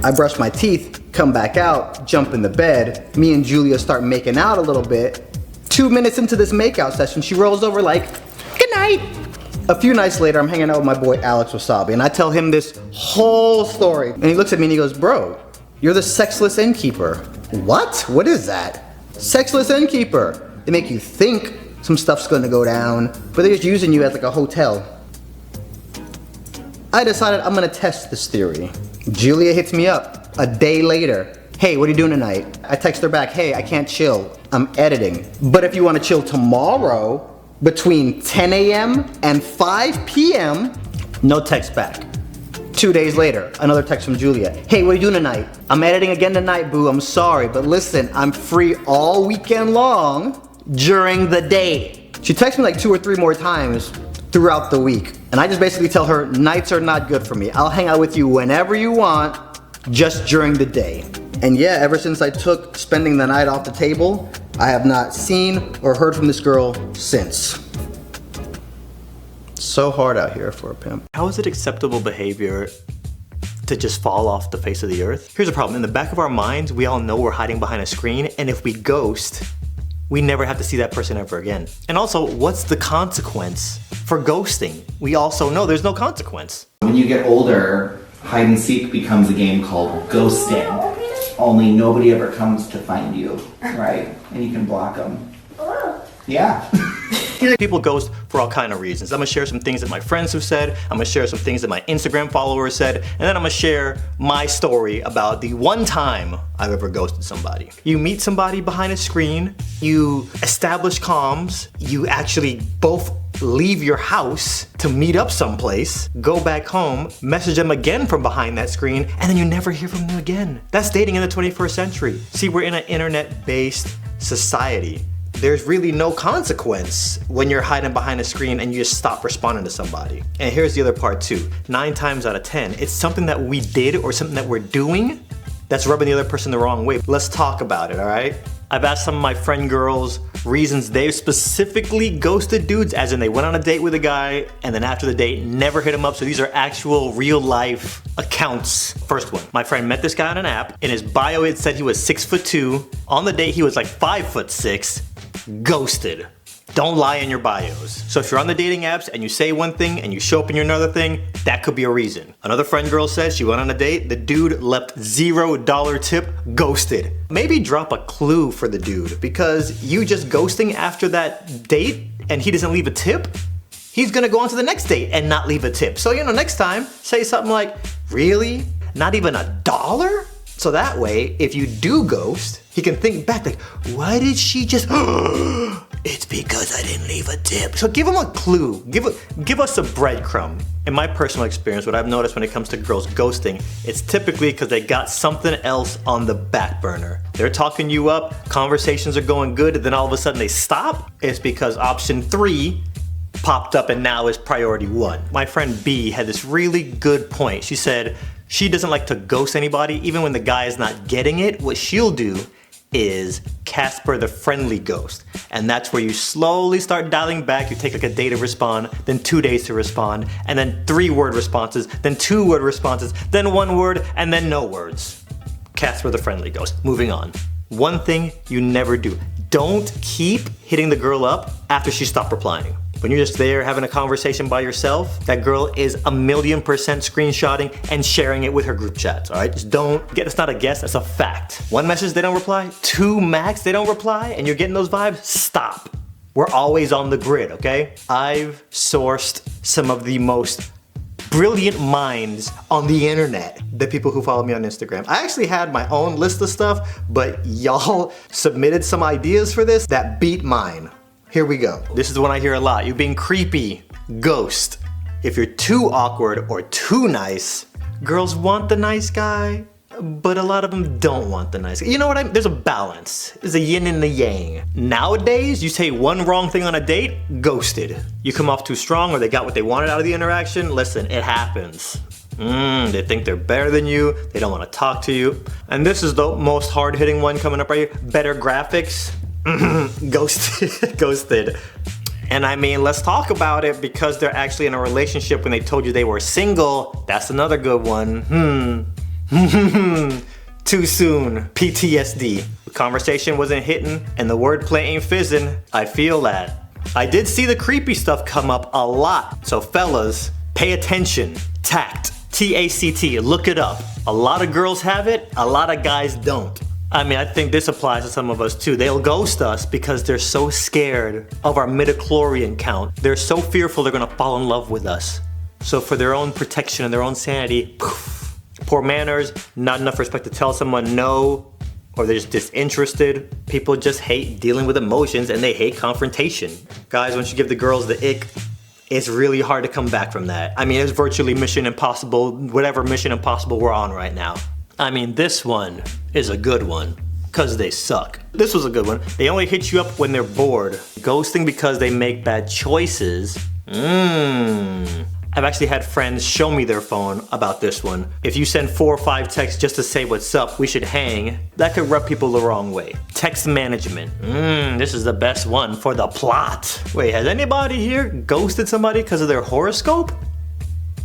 I brush my teeth, come back out, jump in the bed. Me and Julia start making out a little bit. 2 minutes into this makeout session, she rolls over like, good night. A few nights later, I'm hanging out with my boy Alex Wasabi, and I tell him this whole story. And he looks at me and he goes, bro, you're the sexless innkeeper. What? What is that? Sexless innkeeper. They make you think some stuff's gonna go down, but they're just using you as like a hotel. I decided I'm gonna test this theory. Julia hits me up a day later. Hey, what are you doing tonight? I text her back, hey, I can't chill. I'm editing. But if you wanna chill tomorrow, between 10 a.m. and 5 p.m., no text back. 2 days later, another text from Julia. Hey, what are you doing tonight? I'm editing again tonight, boo, I'm sorry, but listen, I'm free all weekend long during the day. She texted me like 2 or 3 more times throughout the week. And I just basically tell her, nights are not good for me. I'll hang out with you whenever you want, just during the day. And yeah, ever since I took spending the night off the table, I have not seen or heard from this girl since. So hard out here for a pimp. How is it acceptable behavior to just fall off the face of the earth? Here's the problem. In the back of our minds, we all know we're hiding behind a screen, and if we ghost, we never have to see that person ever again. And also, what's the consequence for ghosting? We also know there's no consequence. When you get older, hide and seek becomes a game called ghosting. Only nobody ever comes to find you, right? And you can block them. Yeah. People ghost for all kind of reasons. I'm gonna share some things that my friends have said, I'm gonna share some things that my Instagram followers said, and then I'm gonna share my story about the one time I've ever ghosted somebody. You meet somebody behind a screen, you establish comms, you actually both leave your house to meet up someplace, go back home, message them again from behind that screen, and then you never hear from them again. That's dating in the 21st century. See, we're in an internet-based society. There's really no consequence when you're hiding behind a screen and you just stop responding to somebody. And here's the other part too. 9 times out of 10, it's something that we did or something that we're doing that's rubbing the other person the wrong way. Let's talk about it, all right? I've asked some of my friend girls reasons they've specifically ghosted dudes, as in they went on a date with a guy and then after the date never hit him up. So these are actual real life accounts. First one, my friend met this guy on an app. In his bio it said he was 6'2". On the date he was like 5'6". Ghosted. Don't lie in your bios. So if you're on the dating apps and you say one thing and you show up in your another thing, that could be a reason. Another friend girl says she went on a date, the dude left $0 tip, ghosted. Maybe drop a clue for the dude, because you just ghosting after that date and he doesn't leave a tip, he's gonna go on to the next date and not leave a tip. So next time, say something like, really? Not even $1? So that way, if you do ghost, he can think back like, why did she just, it's because I didn't leave a tip. So give him a clue, give us a breadcrumb. In my personal experience, what I've noticed when it comes to girls ghosting, it's typically because they got something else on the back burner. They're talking you up, conversations are going good, and then all of a sudden they stop. It's because option 3 popped up and now is priority 1. My friend B had this really good point. She said, she doesn't like to ghost anybody, even when the guy is not getting it. What she'll do is Casper the friendly ghost. And that's where you slowly start dialing back. You take like a day to respond, then 2 days to respond, and then 3-word responses, then 2-word responses, then 1 word, and then no words. Casper the friendly ghost. Moving on. One thing you never do. Don't keep hitting the girl up after she stopped replying. When you're just there having a conversation by yourself, that girl is 1,000,000% screenshotting and sharing it with her group chats, all right? Just don't get, it's not a guess, it's a fact. 1 message, they don't reply. 2 max, they don't reply, and you're getting those vibes, stop. We're always on the grid, okay? I've sourced some of the most brilliant minds on the internet, the people who follow me on Instagram. I actually had my own list of stuff, but y'all submitted some ideas for this that beat mine. Here we go. This is one I hear a lot. You're being creepy. Ghost. If you're too awkward or too nice, girls want the nice guy, but a lot of them don't want the nice guy. You know what I mean? There's a balance. There's a yin and the yang. Nowadays, you say one wrong thing on a date, ghosted. You come off too strong or they got what they wanted out of the interaction, listen, it happens. They think they're better than you, they don't want to talk to you. And this is the most hard-hitting one coming up right here. Better graphics. Ghosted. Ghosted. And I mean, let's talk about it, because they're actually in a relationship when they told you they were single. That's another good one. Too soon. PTSD. The conversation wasn't hitting and the wordplay ain't fizzing. I feel that. I did see the creepy stuff come up a lot. So fellas, pay attention. Tact. T-A-C-T. Look it up. A lot of girls have it, a lot of guys don't. I mean, I think this applies to some of us too. They'll ghost us because they're so scared of our midichlorian count. They're so fearful they're gonna fall in love with us. So for their own protection and their own sanity, poof, poor manners, not enough respect to tell someone no, or they're just disinterested. People just hate dealing with emotions and they hate confrontation. Guys, once you give the girls the ick, it's really hard to come back from that. I mean, it's virtually Mission Impossible, whatever Mission Impossible we're on right now. I mean, this one is a good one, because they suck. This was a good one. They only hit you up when they're bored. Ghosting because they make bad choices. I've actually had friends show me their phone about this one. If you send 4 or 5 texts just to say what's up, we should hang, that could rub people the wrong way. Text management. This is the best one for the plot. Wait, has anybody here ghosted somebody because of their horoscope?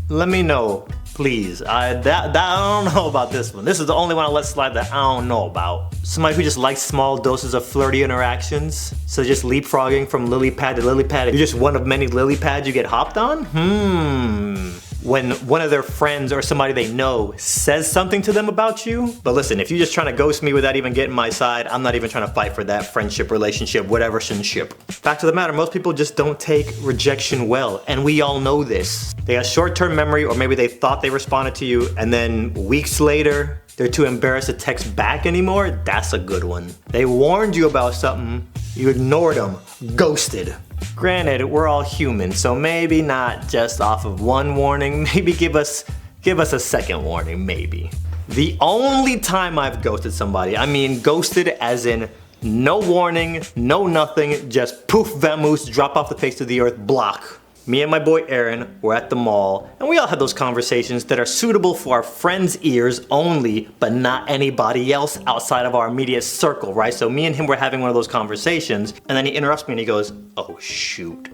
Let me know, please. I don't know about this one. This is the only one I let slide that I don't know about. Somebody who just likes small doses of flirty interactions. So just leapfrogging from lily pad to lily pad. You're just one of many lily pads you get hopped on? When one of their friends or somebody they know says something to them about you. But listen, if you're just trying to ghost me without even getting my side, I'm not even trying to fight for that friendship, relationship, whatever ship. Back to the matter, most people just don't take rejection well, and we all know this. They got short-term memory, or maybe they thought they responded to you, and then weeks later, they're too embarrassed to text back anymore. That's a good one. They warned you about something, you ignored them, ghosted. Granted, we're all human, so maybe not just off of one warning, maybe give us a second warning, maybe. The only time I've ghosted somebody, I mean ghosted as in no warning, no nothing, just poof vamoose, drop off the face of the earth, block. Me and my boy Aaron were at the mall, and we all had those conversations that are suitable for our friends' ears only, but not anybody else outside of our immediate circle, right? So me and him were having one of those conversations, and then he interrupts me and he goes, "Oh shoot,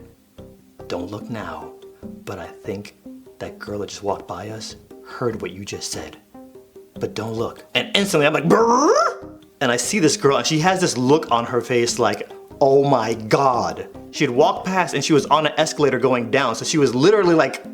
don't look now, but I think that girl that just walked by us heard what you just said, but don't look." And instantly I'm like, "Brrr!" And I see this girl, and she has this look on her face like, oh my God. She had walked past and she was on an escalator going down, so she was literally like,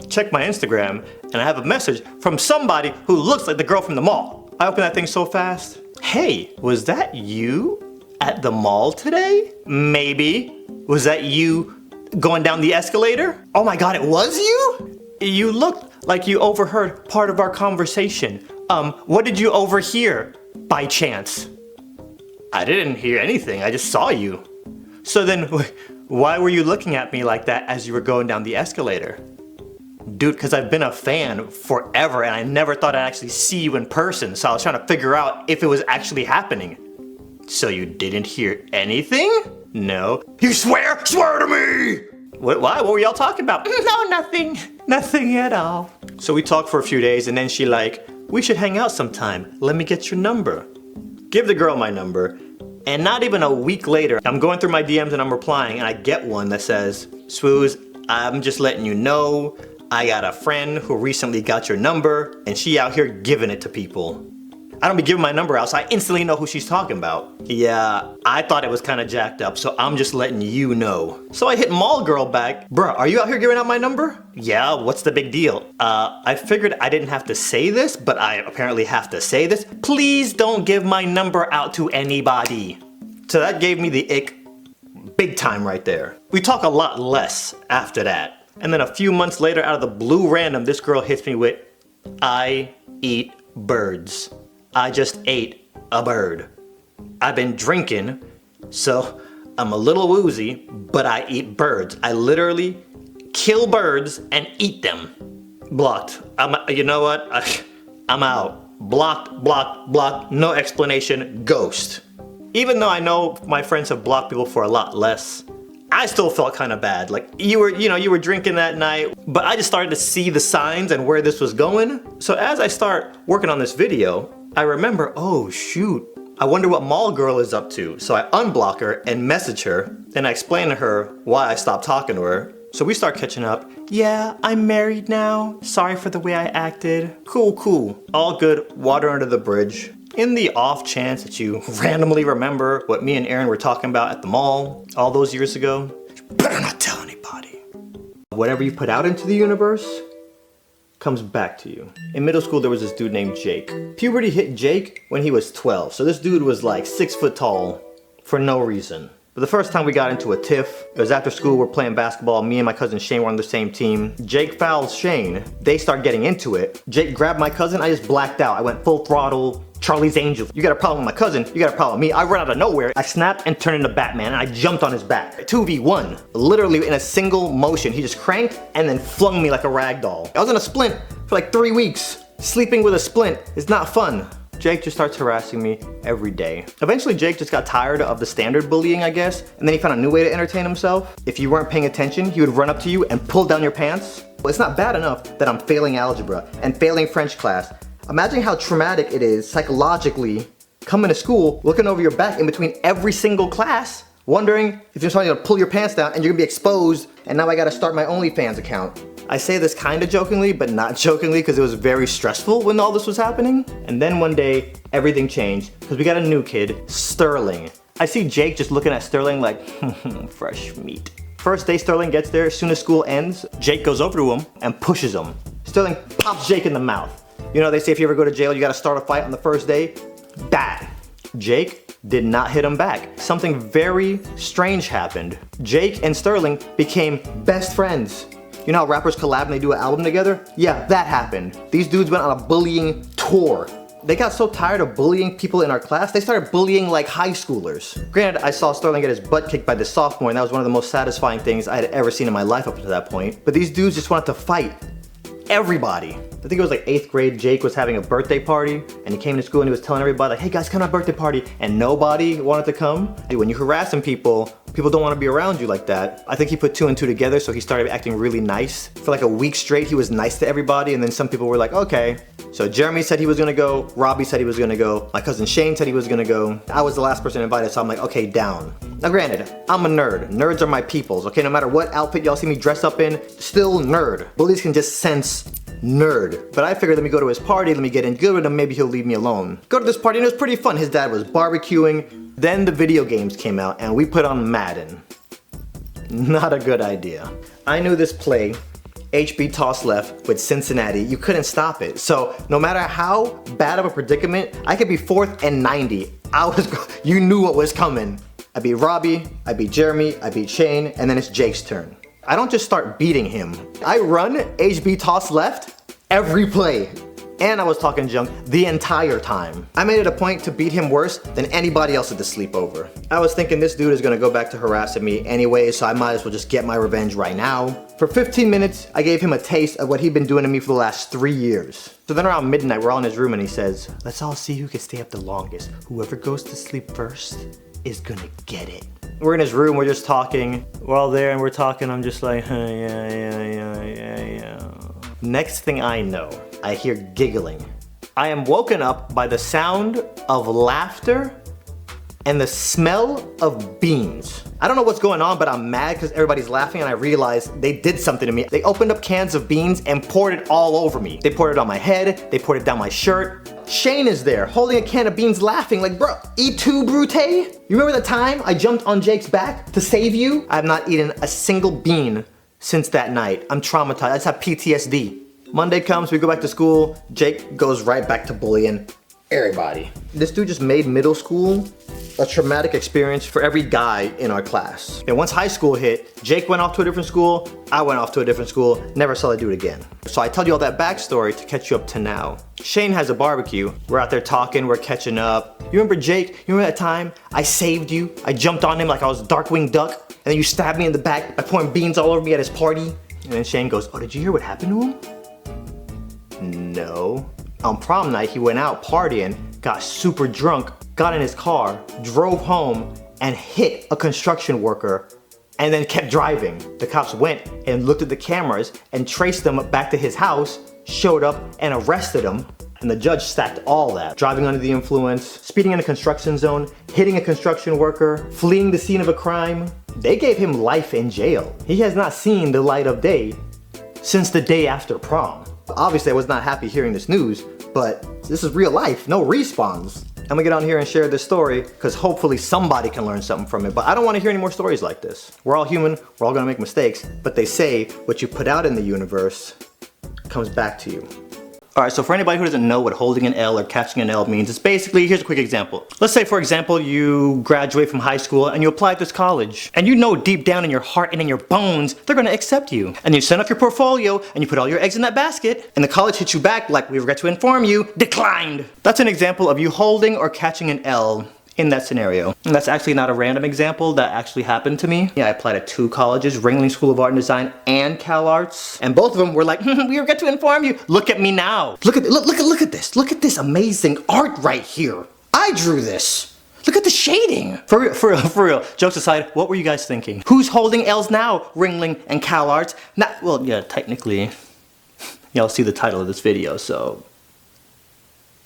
check my Instagram, and I have a message from somebody who looks like the girl from the mall. I opened that thing so fast. Hey, was that you at the mall today? Maybe. Was that you going down the escalator? Oh my God, it was you? You looked like you overheard part of our conversation. What did you overhear by chance? I didn't hear anything, I just saw you. So then, why were you looking at me like that as you were going down the escalator? Dude, because I've been a fan forever and I never thought I'd actually see you in person, so I was trying to figure out if it was actually happening. So you didn't hear anything? No. You swear? Swear to me! Why? What were y'all talking about? No, nothing. Nothing at all. So we talked for a few days and then she like, we should hang out sometime. Let me get your number. Give the girl my number, and not even a week later, I'm going through my DMs and I'm replying, and I get one that says, "Swooz, I'm just letting you know, I got a friend who recently got your number, and she out here giving it to people." I don't be giving my number out, so I instantly know who she's talking about. Yeah, I thought it was kind of jacked up, so I'm just letting you know. So I hit mall girl back. Bruh, are you out here giving out my number? Yeah, what's the big deal? I figured I didn't have to say this, but I apparently have to say this. Please don't give my number out to anybody. So that gave me the ick big time right there. We talk a lot less after that. And then a few months later, out of the blue random, this girl hits me with, "I eat birds. I just ate a bird. I've been drinking, so I'm a little woozy, but I eat birds. I literally kill birds and eat them." Blocked. You know what? I'm out. Blocked, blocked, blocked. No explanation. Ghost. Even though I know my friends have blocked people for a lot less, I still felt kind of bad. Like you were drinking that night, but I just started to see the signs and where this was going. So as I start working on this video, I remember, oh shoot, I wonder what mall girl is up to. So I unblock her and message her, and I explain to her why I stopped talking to her. So we start catching up. Yeah, I'm married now. Sorry for the way I acted. Cool. All good, water under the bridge. In the off chance that you randomly remember what me and Aaron were talking about at the mall all those years ago, you better not tell anybody. Whatever you put out into the universe comes back to you. In middle school, there was this dude named Jake. Puberty hit Jake when he was 12, so this dude was like 6 foot tall for no reason. But the first time we got into a tiff, it was after school, we're playing basketball, me and my cousin Shane were on the same team. Jake fouls Shane, they start getting into it. Jake grabbed my cousin, I just blacked out. I went full throttle, Charlie's Angels. You got a problem with my cousin, you got a problem with me. I run out of nowhere, I snapped and turned into Batman, and I jumped on his back. 2v1, literally in a single motion. He just cranked and then flung me like a rag doll. I was in a splint for like 3 weeks. Sleeping with a splint is not fun. Jake just starts harassing me every day. Eventually Jake just got tired of the standard bullying, I guess, and then he found a new way to entertain himself. If you weren't paying attention, he would run up to you and pull down your pants. Well, it's not bad enough that I'm failing algebra and failing French class. Imagine how traumatic it is psychologically coming to school, looking over your back in between every single class, wondering if you're trying to pull your pants down and you're gonna be exposed, and now I gotta start my OnlyFans account. I say this kind of jokingly, but not jokingly, because it was very stressful when all this was happening. And then one day, everything changed, because we got a new kid, Sterling. I see Jake just looking at Sterling like, fresh meat. First day Sterling gets there, as soon as school ends, Jake goes over to him and pushes him. Sterling pops Jake in the mouth. You know, they say if you ever go to jail, you gotta start a fight on the first day. Bad. Jake did not hit him back. Something very strange happened. Jake and Sterling became best friends. You know how rappers collab and they do an album together? Yeah, that happened. These dudes went on a bullying tour. They got so tired of bullying people in our class, they started bullying like high schoolers. Granted, I saw Sterling get his butt kicked by this sophomore, and that was one of the most satisfying things I had ever seen in my life up to that point. But these dudes just wanted to fight everybody. I think it was like 8th grade, Jake was having a birthday party, and he came to school and he was telling everybody like, hey guys, come to my birthday party, and nobody wanted to come. When you're harassing people, people don't want to be around you like that. I think he put 2 and 2 together, so he started acting really nice. For like a week straight, he was nice to everybody, and then some people were like, okay. So Jeremy said he was gonna go, Robbie said he was gonna go, my cousin Shane said he was gonna go. I was the last person invited, so I'm like, okay, down. Now granted, I'm a nerd. Nerds are my peoples, okay? No matter what outfit y'all see me dress up in, still nerd. Bullies can just sense nerd. But I figured, let me go to his party, let me get in good with him, maybe he'll leave me alone. Go to this party and it was pretty fun. His dad was barbecuing. Then the video games came out and we put on Madden. Not a good idea. I knew this play, HB toss left with Cincinnati, you couldn't stop it. So no matter how bad of a predicament, I could be 4th and 90. You knew what was coming. I beat Robbie, I beat Jeremy, I beat Shane, and then it's Jake's turn. I don't just start beating him. I run HB toss left every play. And I was talking junk the entire time. I made it a point to beat him worse than anybody else at the sleepover. I was thinking this dude is gonna go back to harassing me anyway, so I might as well just get my revenge right now. For 15 minutes, I gave him a taste of what he'd been doing to me for the last 3 years. So then around midnight, we're all in his room and he says, let's all see who can stay up the longest. Whoever goes to sleep first is gonna get it. We're in his room, we're just talking. We're all there and we're talking, I'm just like, yeah. Next thing I know, I hear giggling. I am woken up by the sound of laughter and the smell of beans. I don't know what's going on, but I'm mad because everybody's laughing and I realize they did something to me. They opened up cans of beans and poured it all over me. They poured it on my head, they poured it down my shirt. Shane is there holding a can of beans laughing like, bro, eat too, Brute? You remember the time I jumped on Jake's back to save you? I have not eaten a single bean since that night. I'm traumatized, I just have PTSD. Monday comes, we go back to school, Jake goes right back to bullying everybody. This dude just made middle school a traumatic experience for every guy in our class. And once high school hit, Jake went off to a different school, I went off to a different school, never saw that dude again. So I told you all that backstory to catch you up to now. Shane has a barbecue, we're out there talking, we're catching up. You remember Jake, you remember that time I saved you? I jumped on him like I was a Darkwing Duck, and then you stabbed me in the back by pouring beans all over me at his party? And then Shane goes, oh, did you hear what happened to him? No. On prom night, he went out partying, got super drunk, got in his car, drove home, and hit a construction worker, and then kept driving. The cops went and looked at the cameras and traced them back to his house, showed up and arrested him, and the judge stacked all that. Driving under the influence, speeding in a construction zone, hitting a construction worker, fleeing the scene of a crime. They gave him life in jail. He has not seen the light of day since the day after prom. Obviously, I was not happy hearing this news, but this is real life, no respawns. I'm gonna get on here and share this story because hopefully somebody can learn something from it, but I don't want to hear any more stories like this. We're all human, we're all gonna make mistakes, but they say what you put out in the universe comes back to you. Alright, so for anybody who doesn't know what holding an L or catching an L means, it's basically, here's a quick example. Let's say, for example, you graduate from high school and you apply to this college. And you know deep down in your heart and in your bones, they're gonna accept you. And you send off your portfolio and you put all your eggs in that basket, and the college hits you back like, we regret to inform you, declined. That's an example of you holding or catching an L in that scenario. And that's actually not a random example, that actually happened to me. Yeah, I applied at 2 colleges, Ringling School of Art and Design and Cal Arts. And both of them were like, we forgot to inform you. Look at me now. Look at this. Look at this amazing art right here. I drew this. Look at the shading. For real. Jokes aside, what were you guys thinking? Who's holding L's now? Ringling and Cal Arts? Not, well, yeah, technically, y'all see the title of this video, so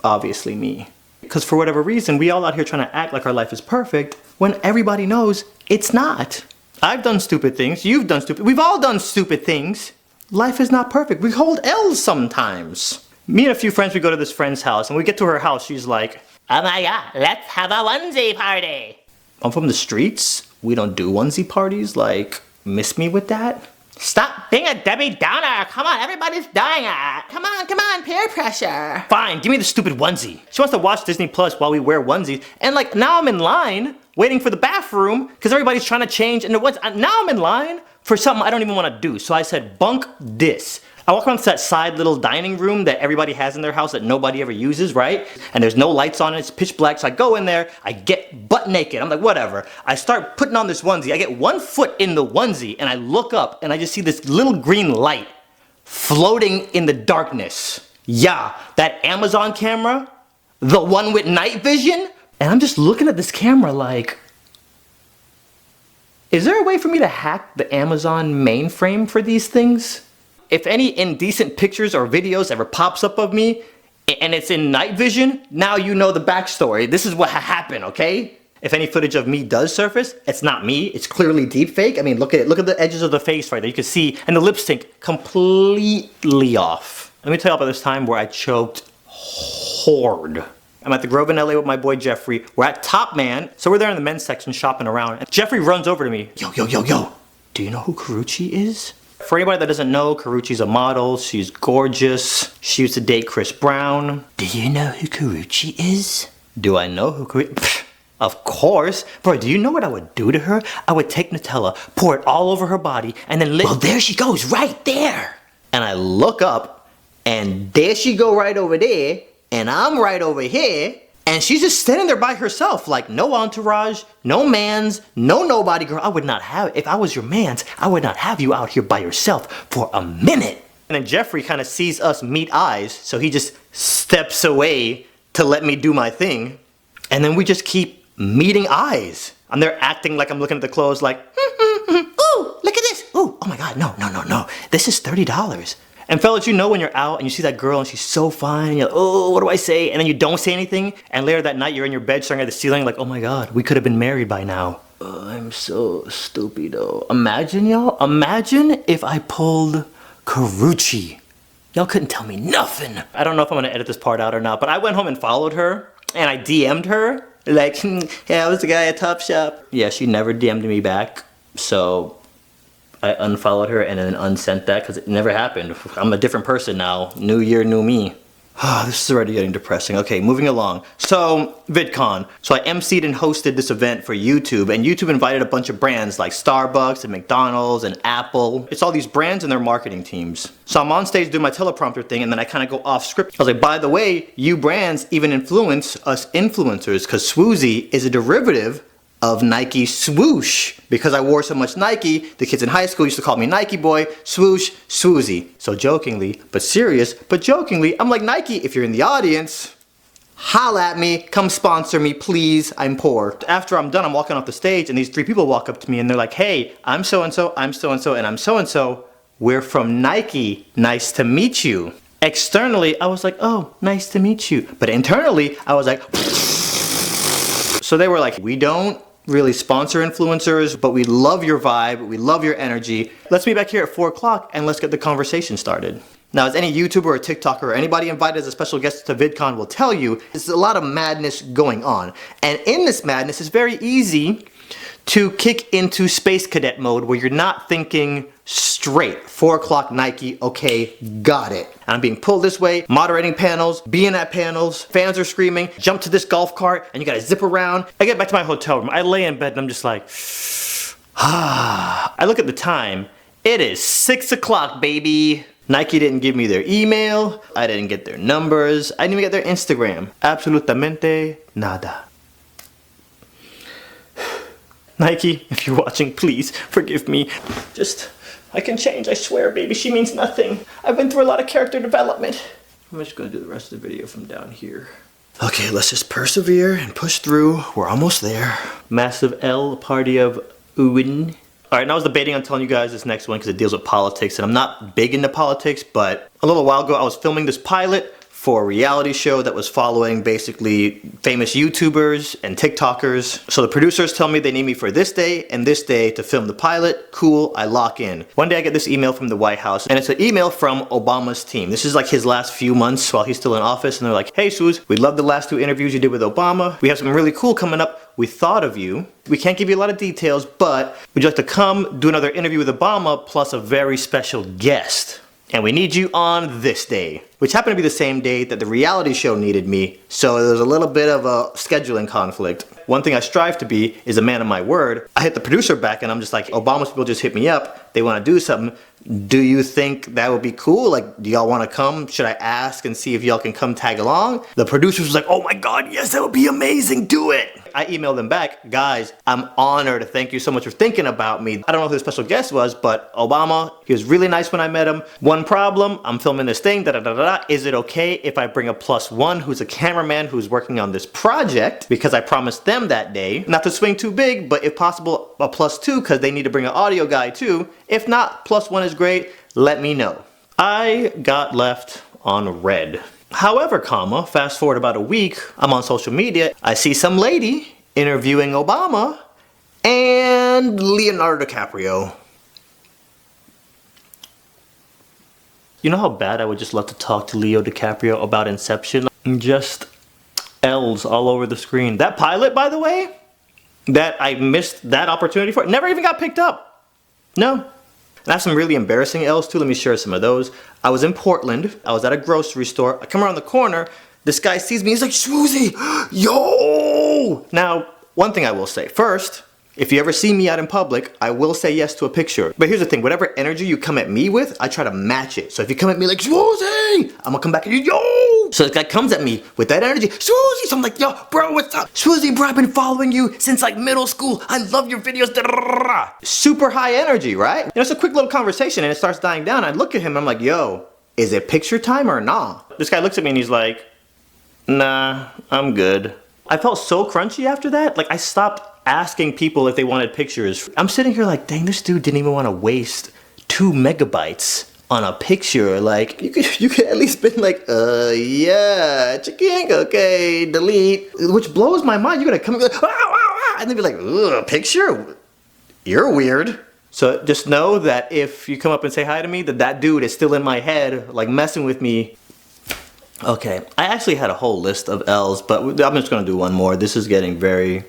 obviously me. Because for whatever reason, we all out here trying to act like our life is perfect when everybody knows it's not. I've done stupid things, you've done stupid, we've all done stupid things. Life is not perfect. We hold L's sometimes. Me and a few friends, we go to this friend's house, and we get to her house, she's like, Oh my god, let's have a onesie party. I'm from the streets. We don't do onesie parties. Like, miss me with that? Stop being a Debbie Downer. Come on, everybody's dying. Come on, peer pressure. Fine, give me the stupid onesie. She wants to watch Disney Plus while we wear onesies. And like, now I'm in line waiting for the bathroom because everybody's trying to change into onesie. Now I'm in line for something I don't even want to do. So I said, bunk this. I walk around to that side little dining room that everybody has in their house that nobody ever uses, right? And there's no lights on it, it's pitch black, so I go in there, I get butt naked, I'm like, whatever. I start putting on this onesie, I get 1 foot in the onesie, and I look up, and I just see this little green light floating in the darkness. Yeah, that Amazon camera, the one with night vision, and I'm just looking at this camera like, is there a way for me to hack the Amazon mainframe for these things? If any indecent pictures or videos ever pops up of me and it's in night vision, now you know the backstory. This is what happened, okay? If any footage of me does surface, it's not me. It's clearly deep fake. I mean, look at it. Look at the edges of the face right there. You can see, and the lip sync completely off. Let me tell you about this time where I choked hard. I'm at the Grove in LA with my boy Jeffrey. We're at Top Man, so we're there in the men's section shopping around. And Jeffrey runs over to me. Yo. Do you know who Karrueche is? For anybody that doesn't know, Karrueche's a model. She's gorgeous. She used to date Chris Brown. Do you know who Karrueche is? Do I know who Karrueche? Of course. Bro, do you know what I would do to her? I would take Nutella, pour it all over her body, and then Well, there she goes, right there. And I look up, and there she go right over there, and I'm right over here, and she's just standing there by herself, like no entourage, no mans, no nobody. Girl, I would not have, if I was your mans, I would not have you out here by yourself for a minute. And then Jeffrey kind of sees us meet eyes, so he just steps away to let me do my thing. And then we just keep meeting eyes. I'm there acting like I'm looking at the clothes like, Ooh, look at this. ooh, oh my God, no. This is $30. And fellas, you know when you're out and you see that girl and she's so fine, and you're like, oh, what do I say? And then you don't say anything, and later that night you're in your bed staring at the ceiling like, oh my God, we could have been married by now. I'm so stupido. Imagine, y'all, imagine if I pulled Karrueche. Y'all couldn't tell me nothing. I don't know if I'm gonna edit this part out or not, but I went home and followed her, and I DM'd her, like, yeah, I was the guy at Topshop. Yeah, she never DM'd me back, so I unfollowed her and then unsent that because it never happened. I'm a different person now. New year, new me. This is already getting depressing. Okay, moving along. So, VidCon. So I emceed and hosted this event for YouTube, and YouTube invited a bunch of brands like Starbucks and McDonald's and Apple. It's all these brands and their marketing teams. So I'm on stage doing my teleprompter thing, and then I kind of go off script. I was like, by the way, you brands even influence us influencers, because sWooZie is a derivative of Nike swoosh. Because I wore so much Nike, the kids in high school used to call me Nike boy, swoosh, sWooZie. So jokingly, but serious, but jokingly, I'm like, Nike, if you're in the audience, holla at me, come sponsor me, please, I'm poor. After I'm done, I'm walking off the stage, and these 3 people walk up to me, and they're like, hey, I'm so-and-so, I'm so-and-so, and I'm so-and-so. We're from Nike, nice to meet you. Externally, I was like, oh, nice to meet you. But internally, I was like, so they were like, we don't really sponsor influencers, but we love your vibe, we love your energy. Let's meet back here at 4 o'clock and let's get the conversation started. Now, as any YouTuber or TikToker or anybody invited as a special guest to VidCon will tell you, there's a lot of madness going on. And in this madness, it's very easy to kick into space cadet mode where you're not thinking straight. 4 o'clock Nike, okay, got it. And I'm being pulled this way, moderating panels, being at panels, fans are screaming, jump to this golf cart, and you gotta zip around. I get back to my hotel room, I lay in bed and I'm just like, I look at the time, it is 6 o'clock, baby. Nike didn't give me their email, I didn't get their numbers, I didn't even get their Instagram. Absolutamente nada. Nike, if you're watching, please forgive me. I can change, I swear, baby. She means nothing. I've been through a lot of character development. I'm just gonna do the rest of the video from down here. Okay, let's just persevere and push through. We're almost there. Massive L, party of Uwin. Alright, now I was debating on telling you guys this next one because it deals with politics, and I'm not big into politics, but a little while ago I was filming this pilot for a reality show that was following basically famous YouTubers and TikTokers. So the producers tell me they need me for this day and this day to film the pilot. Cool, I lock in. One day I get this email from the White House, and it's an email from Obama's team. This is like his last few months while he's still in office, and they're like, hey sWooZie, we love the last 2 interviews you did with Obama. We have something really cool coming up. We thought of you. We can't give you a lot of details, but would you like to come do another interview with Obama plus a very special guest? And we need you on this day, which happened to be the same day that the reality show needed me, so there was a little bit of a scheduling conflict. One thing I strive to be is a man of my word. I hit the producer back and I'm just like, Obama's people just hit me up. They want to do something. Do you think that would be cool? Like, do y'all want to come? Should I ask and see if y'all can come tag along? The producers was like, oh my God, yes, that would be amazing. Do it. I emailed them back, guys, I'm honored. Thank you so much for thinking about me. I don't know who the special guest was, but Obama, he was really nice when I met him. One problem, I'm filming this thing, Is it okay if I bring a +1 who's a cameraman who's working on this project? Because I promised them that day, not to swing too big, but if possible, a +2 because they need to bring an audio guy too. If not, +1 is great, let me know. I got left on red. However, fast forward about a week, I'm on social media, I see some lady interviewing Obama and Leonardo DiCaprio. You know how bad I would just love to talk to Leo DiCaprio about Inception? Just L's all over the screen. That pilot, by the way, that I missed that opportunity for, never even got picked up. No. And I have some really embarrassing L's too. Let me share some of those. I was in Portland. I was at a grocery store. I come around the corner. This guy sees me. He's like, sWooZie, yo! Now, one thing I will say. First, if you ever see me out in public, I will say yes to a picture. But here's the thing. Whatever energy you come at me with, I try to match it. So if you come at me like, sWooZie, I'm gonna come back at you, yo! So this guy comes at me with that energy, sWooZie! So I'm like, yo, bro, what's up? sWooZie, bro, I've been following you since like middle school. I love your videos. Super high energy, right? You know, it's a quick little conversation and it starts dying down. I look at him and I'm like, yo, is it picture time or nah? This guy looks at me and he's like, nah, I'm good. I felt so crunchy after that. Like I stopped asking people if they wanted pictures. I'm sitting here like, dang, this dude didn't even want to waste 2 megabytes on a picture. Like, you could at least been like, yeah, chicken, okay, delete. Which blows my mind. You're gonna come and be like, and then be like, ugh, picture? You're weird. So just know that if you come up and say hi to me, that dude is still in my head, like messing with me. Okay, I actually had a whole list of L's, but I'm just gonna do one more. This is getting very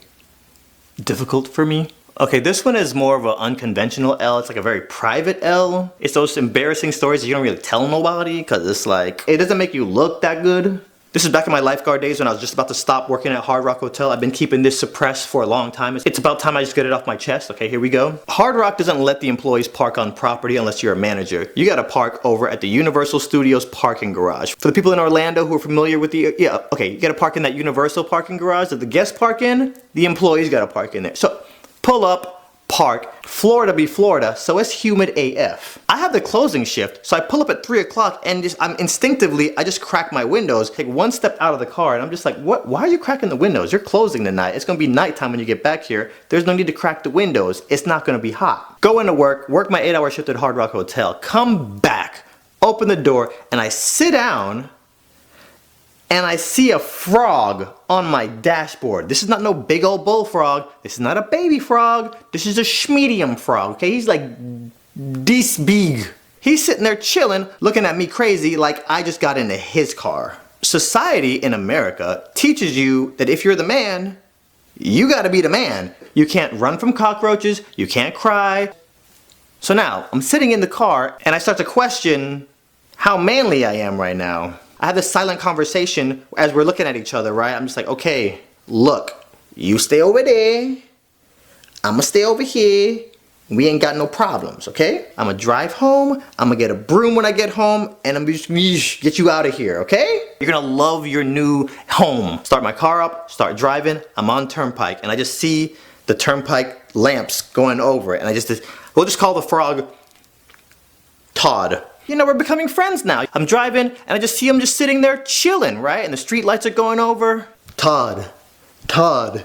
difficult for me. Okay, this one is more of an unconventional L. It's like a very private L. It's those embarrassing stories that you don't really tell nobody because it's like, it doesn't make you look that good. This is back in my lifeguard days when I was just about to stop working at Hard Rock Hotel. I've been keeping this suppressed for a long time. It's about time I just get it off my chest. Okay, here we go. Hard Rock doesn't let the employees park on property unless you're a manager. You gotta park over at the Universal Studios parking garage. For the people in Orlando who are familiar with the, you gotta park in that Universal parking garage that the guests park in, the employees gotta park in there. So, pull up, park, Florida be Florida, so it's humid AF. I have the closing shift, so I pull up at 3 o'clock and I just crack my windows, take one step out of the car, and I'm just like, what? Why are you cracking the windows? You're closing tonight. It's gonna be nighttime when you get back here. There's no need to crack the windows. It's not gonna be hot. Go into work my 8-hour shift at Hard Rock Hotel, come back, open the door, and I sit down, and I see a frog on my dashboard. This is not no big old bullfrog. This is not a baby frog. This is a schmedium frog, okay? He's like this big. He's sitting there chilling, looking at me crazy like I just got into his car. Society in America teaches you that if you're the man, you gotta be the man. You can't run from cockroaches, you can't cry. So now, I'm sitting in the car and I start to question how manly I am right now. I have this silent conversation as we're looking at each other, right? I'm just like, okay, look, you stay over there, I'ma stay over here, we ain't got no problems, okay? I'ma drive home, I'ma get a broom when I get home, and I'm just get you out of here, okay? You're gonna love your new home. Start my car up, start driving, I'm on Turnpike, and I just see the turnpike lamps going over it, and we'll just call the frog Todd. You know, we're becoming friends now. I'm driving, and I just see him just sitting there chilling, right? And the street lights are going over. Todd, Todd,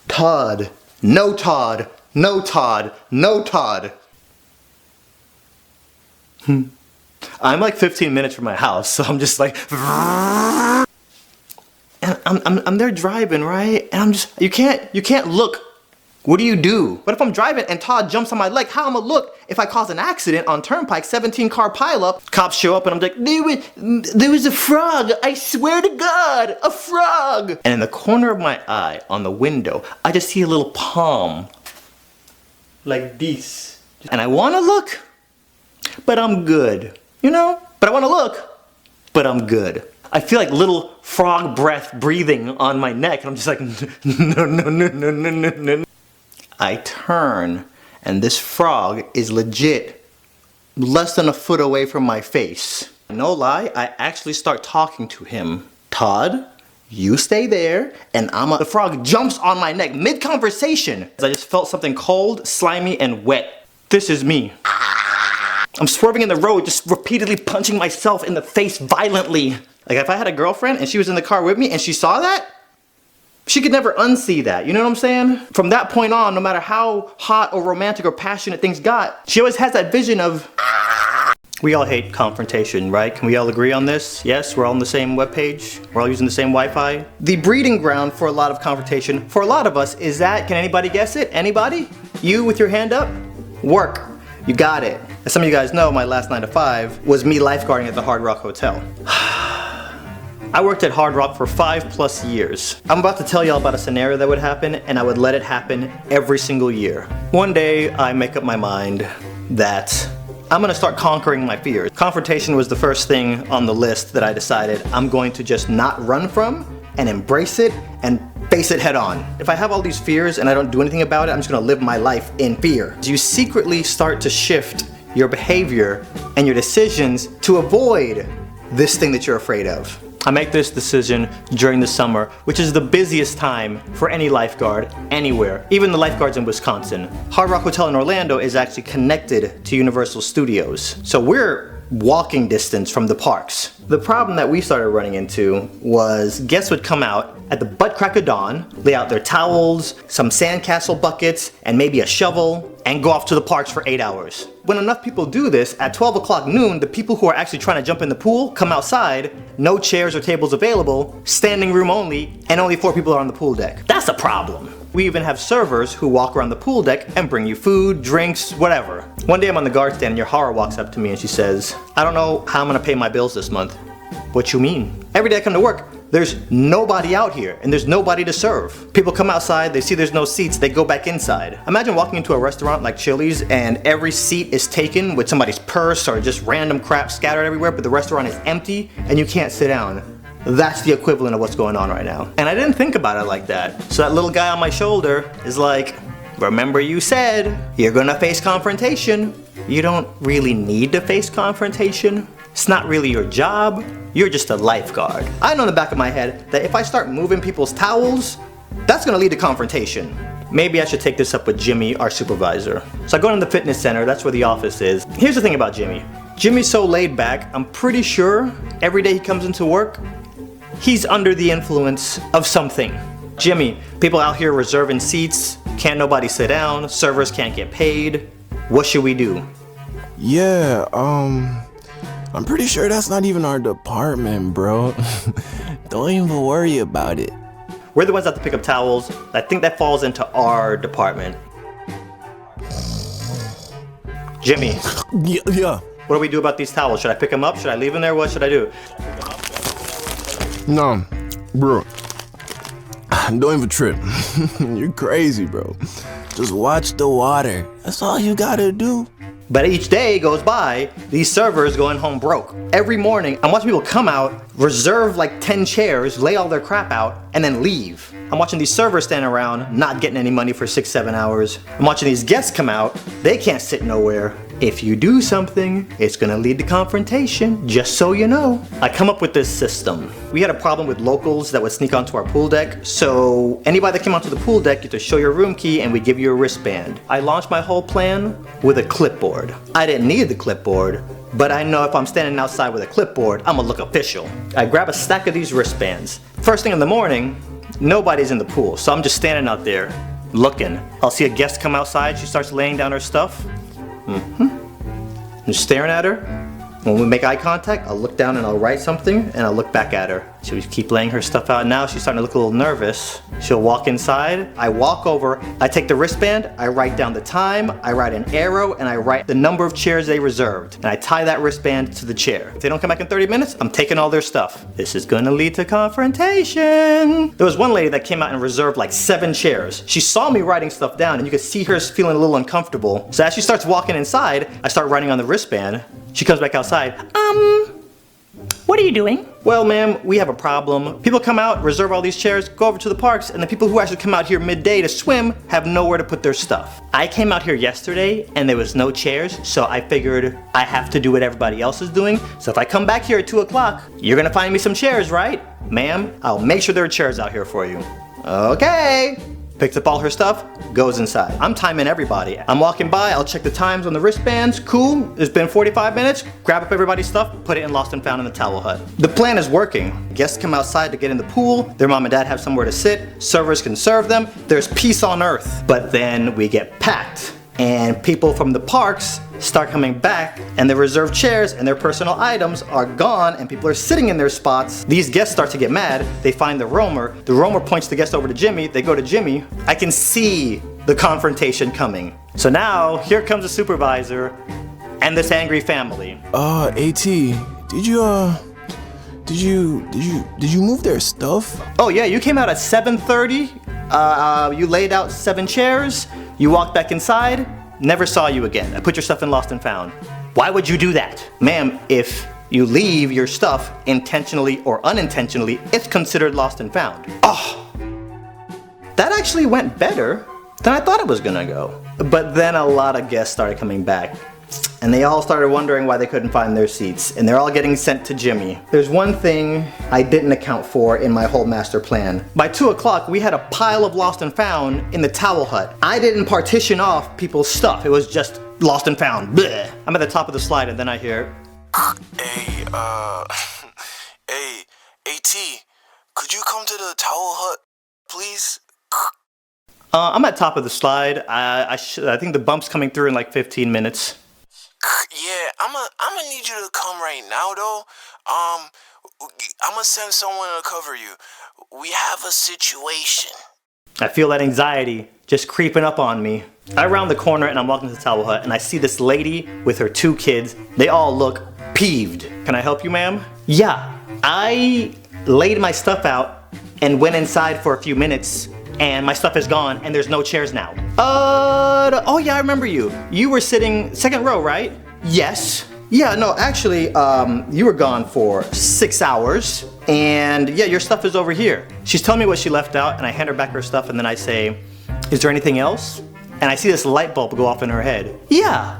Todd, no Todd, no Todd, no Todd. I'm like 15 minutes from my house, so I'm just like, and I'm there driving, right? And I'm just, you can't look. What do you do? What if I'm driving and Todd jumps on my leg? How am I look if I cause an accident on turnpike, 17 car pileup? Cops show up and I'm like, there was a frog. I swear to God, a frog. And in the corner of my eye on the window, I just see a little palm like this. And I want to look, but I'm good. You know? But I want to look, but I'm good. I feel like little frog breath breathing on my neck, and I'm just like, no, no, no, no, no, no, no. I turn, and this frog is legit less than a foot away from my face. No lie, I actually start talking to him. Todd, you stay there, and the frog jumps on my neck mid-conversation. I just felt something cold, slimy, and wet. This is me. I'm swerving in the road, just repeatedly punching myself in the face violently. Like if I had a girlfriend and she was in the car with me and she saw that, she could never unsee that, you know what I'm saying? From that point on, no matter how hot or romantic or passionate things got, she always has that vision of... We all hate confrontation, right? Can we all agree on this? Yes, we're all on the same webpage. We're all using the same Wi-Fi. The breeding ground for a lot of confrontation, for a lot of us, is that, can anybody guess it? Anybody? You with your hand up? Work. You got it. As some of you guys know, my last 9 to 5 was me lifeguarding at the Hard Rock Hotel. I worked at Hard Rock for 5+ years. I'm about to tell y'all about a scenario that would happen, and I would let it happen every single year. One day, I make up my mind that I'm gonna start conquering my fears. Confrontation was the first thing on the list that I decided I'm going to just not run from and embrace it and face it head on. If I have all these fears and I don't do anything about it, I'm just gonna live my life in fear. You secretly start to shift your behavior and your decisions to avoid this thing that you're afraid of. I make this decision during the summer, which is the busiest time for any lifeguard anywhere, even the lifeguards in Wisconsin. Hard Rock Hotel in Orlando is actually connected to Universal Studios, so we're walking distance from the parks. The problem that we started running into was guests would come out at the butt crack of dawn, lay out their towels, some sandcastle buckets, and maybe a shovel, and go off to the parks for 8 hours. When enough people do this, at 12 o'clock noon, the people who are actually trying to jump in the pool come outside, no chairs or tables available, standing room only, and only 4 people are on the pool deck. That's a problem. We even have servers who walk around the pool deck and bring you food, drinks, whatever. One day I'm on the guard stand and your horror walks up to me and she says, I don't know how I'm gonna pay my bills this month. What you mean? Every day I come to work, there's nobody out here and there's nobody to serve. People come outside, they see there's no seats, they go back inside. Imagine walking into a restaurant like Chili's and every seat is taken with somebody's purse or just random crap scattered everywhere, but the restaurant is empty and you can't sit down. That's the equivalent of what's going on right now. And I didn't think about it like that. So that little guy on my shoulder is like, remember you said you're gonna face confrontation. You don't really need to face confrontation. It's not really your job. You're just a lifeguard. I know in the back of my head that if I start moving people's towels, that's gonna lead to confrontation. Maybe I should take this up with Jimmy, our supervisor. So I go into the fitness center, that's where the office is. Here's the thing about Jimmy. Jimmy's so laid back, I'm pretty sure every day he comes into work, he's under the influence of something. Jimmy, people out here reserving seats, can't nobody sit down, servers can't get paid. What should we do? Yeah, I'm pretty sure that's not even our department, bro. Don't even worry about it. We're the ones that have to pick up towels. I think that falls into our department. Jimmy. Yeah. What do we do about these towels? Should I pick them up? Should I leave them there? What should I do? No, bro. Don't even trip. You're crazy, bro. Just watch the water. That's all you gotta do. But each day goes by, these servers going home broke. Every morning, I'm watching people come out, reserve like 10 chairs, lay all their crap out, and then leave. I'm watching these servers stand around, not getting any money for 6-7 hours. I'm watching these guests come out, they can't sit nowhere. If you do something, it's gonna lead to confrontation, just so you know. I come up with this system. We had a problem with locals that would sneak onto our pool deck, so anybody that came onto the pool deck, you have to show your room key and we give you a wristband. I launched my whole plan with a clipboard. I didn't need the clipboard, but I know if I'm standing outside with a clipboard, I'm gonna look official. I grab a stack of these wristbands. First thing in the morning, nobody's in the pool, so I'm just standing out there looking. I'll see a guest come outside, she starts laying down her stuff. I'm just staring at her. When we make eye contact, I'll look down and I'll write something and I'll look back at her. She'll keep laying her stuff out. Now she's starting to look a little nervous. She'll walk inside. I walk over, I take the wristband, I write down the time, I write an arrow, and I write the number of chairs they reserved. And I tie that wristband to the chair. If they don't come back in 30 minutes, I'm taking all their stuff. This is gonna lead to confrontation. There was one lady that came out and reserved like 7 chairs. She saw me writing stuff down and you could see her feeling a little uncomfortable. So as she starts walking inside, I start writing on the wristband. She comes back outside. What are you doing? Well, ma'am, we have a problem. People come out, reserve all these chairs, go over to the parks, and the people who actually come out here midday to swim have nowhere to put their stuff. I came out here yesterday and there was no chairs, so I figured I have to do what everybody else is doing. So if I come back here at 2 o'clock, you're gonna find me some chairs, right? Ma'am, I'll make sure there are chairs out here for you. Okay. Picks up all her stuff, goes inside. I'm timing everybody. I'm walking by, I'll check the times on the wristbands. Cool, it's been 45 minutes. Grab up everybody's stuff, put it in Lost and Found in the towel hut. The plan is working. Guests come outside to get in the pool. Their mom and dad have somewhere to sit. Servers can serve them. There's peace on earth. But then we get packed. And people from the parks start coming back, and the reserved chairs and their personal items are gone, and people are sitting in their spots. These guests start to get mad. They find the roamer. The roamer points the guest over to Jimmy. They go to Jimmy. I can see the confrontation coming. So now here comes the supervisor and this angry family. AT, did you move their stuff? Oh yeah, you came out at 7:30. You laid out 7 chairs. You walked back inside. Never saw you again. I put your stuff in Lost and Found. Why would you do that? Ma'am, if you leave your stuff intentionally or unintentionally, it's considered Lost and Found. Oh, that actually went better than I thought it was gonna go. But then a lot of guests started coming back, and they all started wondering why they couldn't find their seats, and they're all getting sent to Jimmy. There's one thing I didn't account for in my whole master plan. By 2 o'clock, we had a pile of Lost and Found in the towel hut. I didn't partition off people's stuff. It was just Lost and Found. Blech. I'm at the top of the slide, and then I hear, Hey, AT, could you come to the towel hut, please? I'm at top of the slide. I think the bump's coming through in like 15 minutes. Yeah, I'ma need you to come right now though. I'ma send someone to cover you. We have a situation. I feel that anxiety just creeping up on me. I round the corner and I'm walking to the towel hut and I see this lady with her 2 kids. They all look peeved. Can I help you, ma'am? Yeah, I laid my stuff out and went inside for a few minutes and my stuff is gone and there's no chairs now. Oh yeah, I remember you. You were sitting second row, right? Yes. Yeah, no, actually, you were gone for 6 hours, and yeah, your stuff is over here. She's telling me what she left out, and I hand her back her stuff, and then I say, is there anything else? And I see this light bulb go off in her head. Yeah,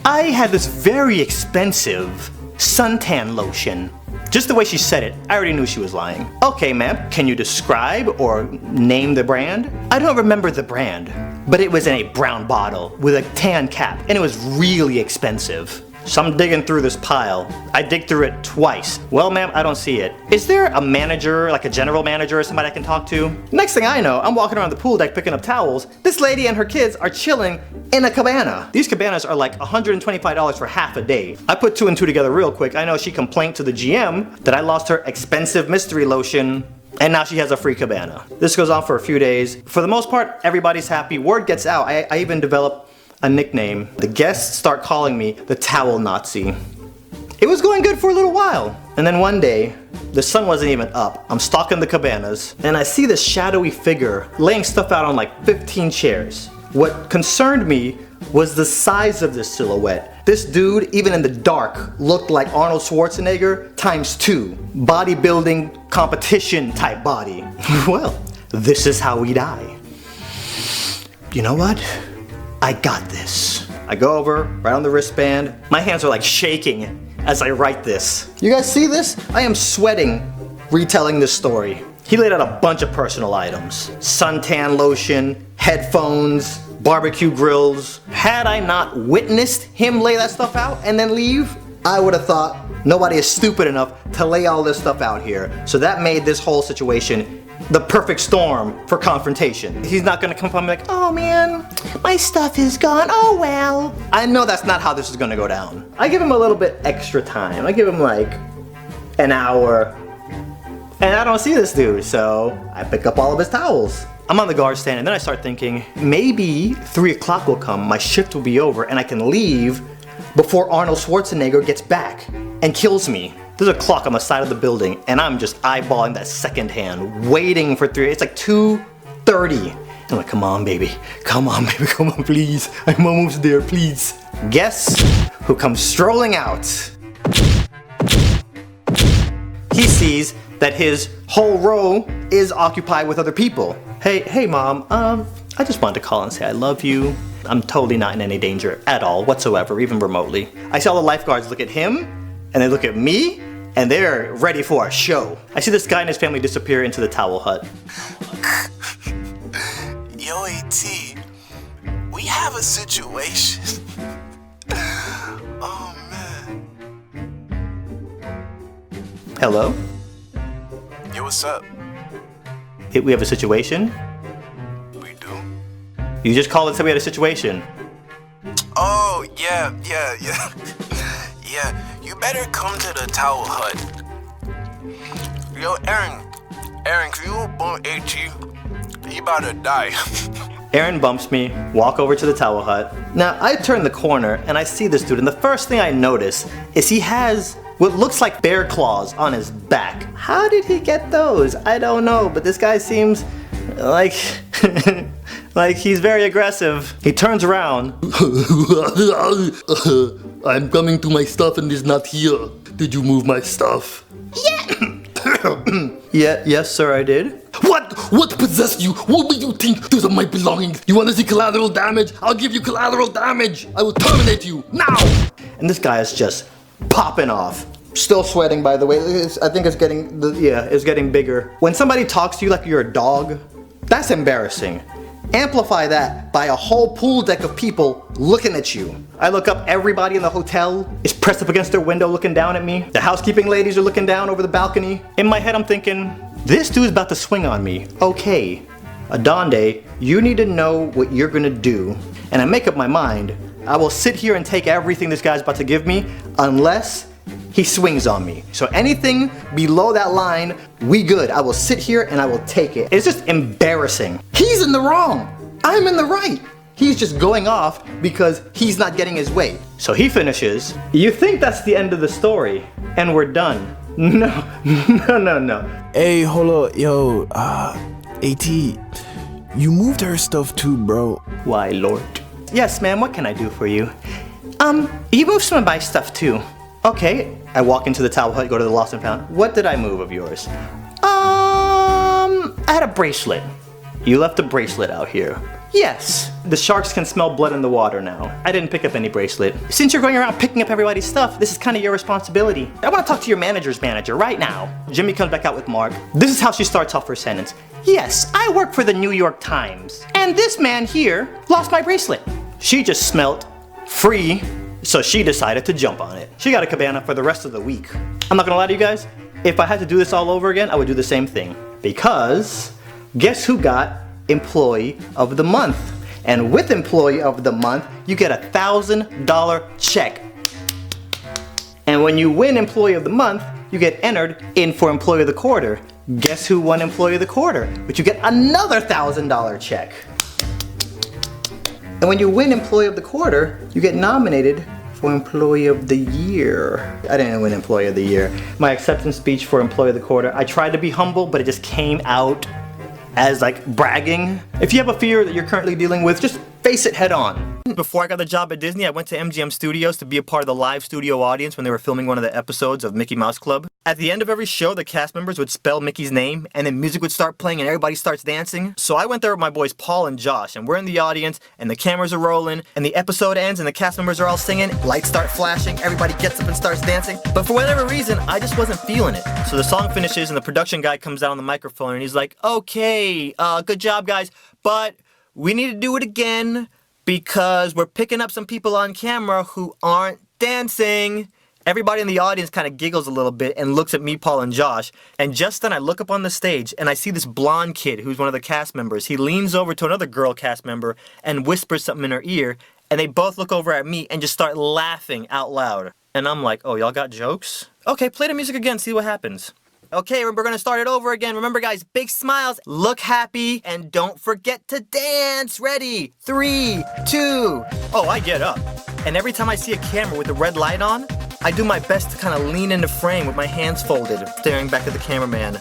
I had this very expensive suntan lotion. Just the way she said it, I already knew she was lying. Okay, ma'am, can you describe or name the brand? I don't remember the brand, but it was in a brown bottle with a tan cap, and it was really expensive. So I'm digging through this pile. I dig through it twice. Well, ma'am, I don't see it. Is there a manager, like a general manager or somebody I can talk to? Next thing I know, I'm walking around the pool deck picking up towels. This lady and her kids are chilling in a cabana. These cabanas are like $125 for half a day. I put 2 and 2 together real quick. I know she complained to the GM that I lost her expensive mystery lotion, and now she has a free cabana. This goes on for a few days. For the most part, everybody's happy. Word gets out. I even developed a nickname. The guests start calling me the Towel Nazi. It was going good for a little while. And then one day, the sun wasn't even up. I'm stalking the cabanas, and I see this shadowy figure laying stuff out on like 15 chairs. What concerned me was the size of this silhouette. This dude, even in the dark, looked like Arnold Schwarzenegger ×2. Bodybuilding competition type body. Well, this is how we die. You know what? I got this. I go over, right on the wristband. My hands are like shaking as I write this. You guys see this? I am sweating retelling this story. He laid out a bunch of personal items. Suntan lotion, headphones, barbecue grills. Had I not witnessed him lay that stuff out and then leave, I would have thought nobody is stupid enough to lay all this stuff out here. So that made this whole situation the perfect storm for confrontation. He's not gonna come up and be like, oh man, my stuff is gone, oh well. I know that's not how this is gonna go down. I give him a little bit extra time. I give him like an hour, and I don't see this dude, so I pick up all of his towels. I'm on the guard stand, and then I start thinking, maybe 3 o'clock will come, my shift will be over, and I can leave before Arnold Schwarzenegger gets back and kills me. There's a clock on the side of the building, and I'm just eyeballing that second hand, waiting for 3. It's like 2:30. I'm like, come on, baby, come on, please. I'm almost there, please. Guess who comes strolling out? He sees that his whole row is occupied with other people. Hey, mom, I just wanted to call and say I love you. I'm totally not in any danger at all, whatsoever, even remotely. I see all the lifeguards look at him, and they look at me, and they're ready for a show. I see this guy and his family disappear into the towel hut. Yo, AT, we have a situation. Oh, man. Hello? Yo, what's up? We have a situation? We do? You just called and said we had a situation. Oh, yeah. Yeah, you better come to the towel hut. Yo, Aaron, can you bump AT? He about to die. Aaron bumps me, walk over to the towel hut. Now, I turn the corner and I see this dude, and the first thing I notice is he has what looks like bear claws on his back. How did he get those? I don't know, but this guy seems like like he's very aggressive. He turns around. I'm coming to my stuff and it's not here. Did you move my stuff? Yes, sir, I did. What possessed you? What do you think? Those are my belongings. You want to see collateral damage? I'll give you collateral damage. I will terminate you now. And this guy is just popping off. Still sweating, by the way. I think it's getting bigger. When somebody talks to you like you're a dog, that's embarrassing. Amplify that by a whole pool deck of people looking at you. I look up, everybody in the hotel is pressed up against their window looking down at me. The housekeeping ladies are looking down over the balcony. In my head I'm thinking, this dude's about to swing on me. Okay, Adonde, you need to know what you're gonna do. And I make up my mind, I will sit here and take everything this guy's about to give me unless he swings on me. So anything below that line, we good. I will sit here and I will take it. It's just embarrassing. He's in the wrong. I'm in the right. He's just going off because he's not getting his way. So he finishes. You think that's the end of the story and we're done. No. Hey, hold up, yo, AT, you moved her stuff too, bro. Why, Lord. Yes, ma'am, what can I do for you? You moved some of my stuff too. Okay, I walk into the towel hut, go to the lost and found. What did I move of yours? I had a bracelet. You left a bracelet out here. Yes. The sharks can smell blood in the water now. I didn't pick up any bracelet. Since you're going around picking up everybody's stuff, this is kind of your responsibility. I want to talk to your manager's manager right now. Jimmy comes back out with Mark. This is how she starts off her sentence. Yes, I work for the New York Times. And this man here lost my bracelet. She just smelt free, so she decided to jump on it. She got a cabana for the rest of the week. I'm not gonna lie to you guys, if I had to do this all over again, I would do the same thing. Because guess who got Employee of the Month? And with Employee of the Month, you get a $1,000 check. And when you win Employee of the Month, you get entered in for Employee of the Quarter. Guess who won Employee of the Quarter? But you get another $1,000 check. And when you win Employee of the Quarter, you get nominated for Employee of the Year. I didn't win Employee of the Year. My acceptance speech for Employee of the Quarter, I tried to be humble, but it just came out as like bragging. If you have a fear that you're currently dealing with, just face it head on. Before I got the job at Disney, I went to MGM Studios to be a part of the live studio audience when they were filming one of the episodes of Mickey Mouse Club. At the end of every show, the cast members would spell Mickey's name, and then music would start playing and everybody starts dancing. So I went there with my boys Paul and Josh, and we're in the audience, and the cameras are rolling, and the episode ends, and the cast members are all singing, lights start flashing, everybody gets up and starts dancing. But for whatever reason, I just wasn't feeling it. So the song finishes, and the production guy comes out on the microphone, and he's like, okay, good job, guys, but we need to do it again, because we're picking up some people on camera who aren't dancing. Everybody in the audience kind of giggles a little bit and looks at me, Paul, and Josh. And just then I look up on the stage and I see this blonde kid who's one of the cast members. He leans over to another girl cast member and whispers something in her ear. And they both look over at me and just start laughing out loud. And I'm like, oh, y'all got jokes? Okay, play the music again, see what happens. Okay, we're gonna start it over again. Remember, guys, big smiles, look happy, and don't forget to dance. Ready? 3, 2. Oh, I get up. And every time I see a camera with the red light on, I do my best to kind of lean into frame with my hands folded, staring back at the cameraman,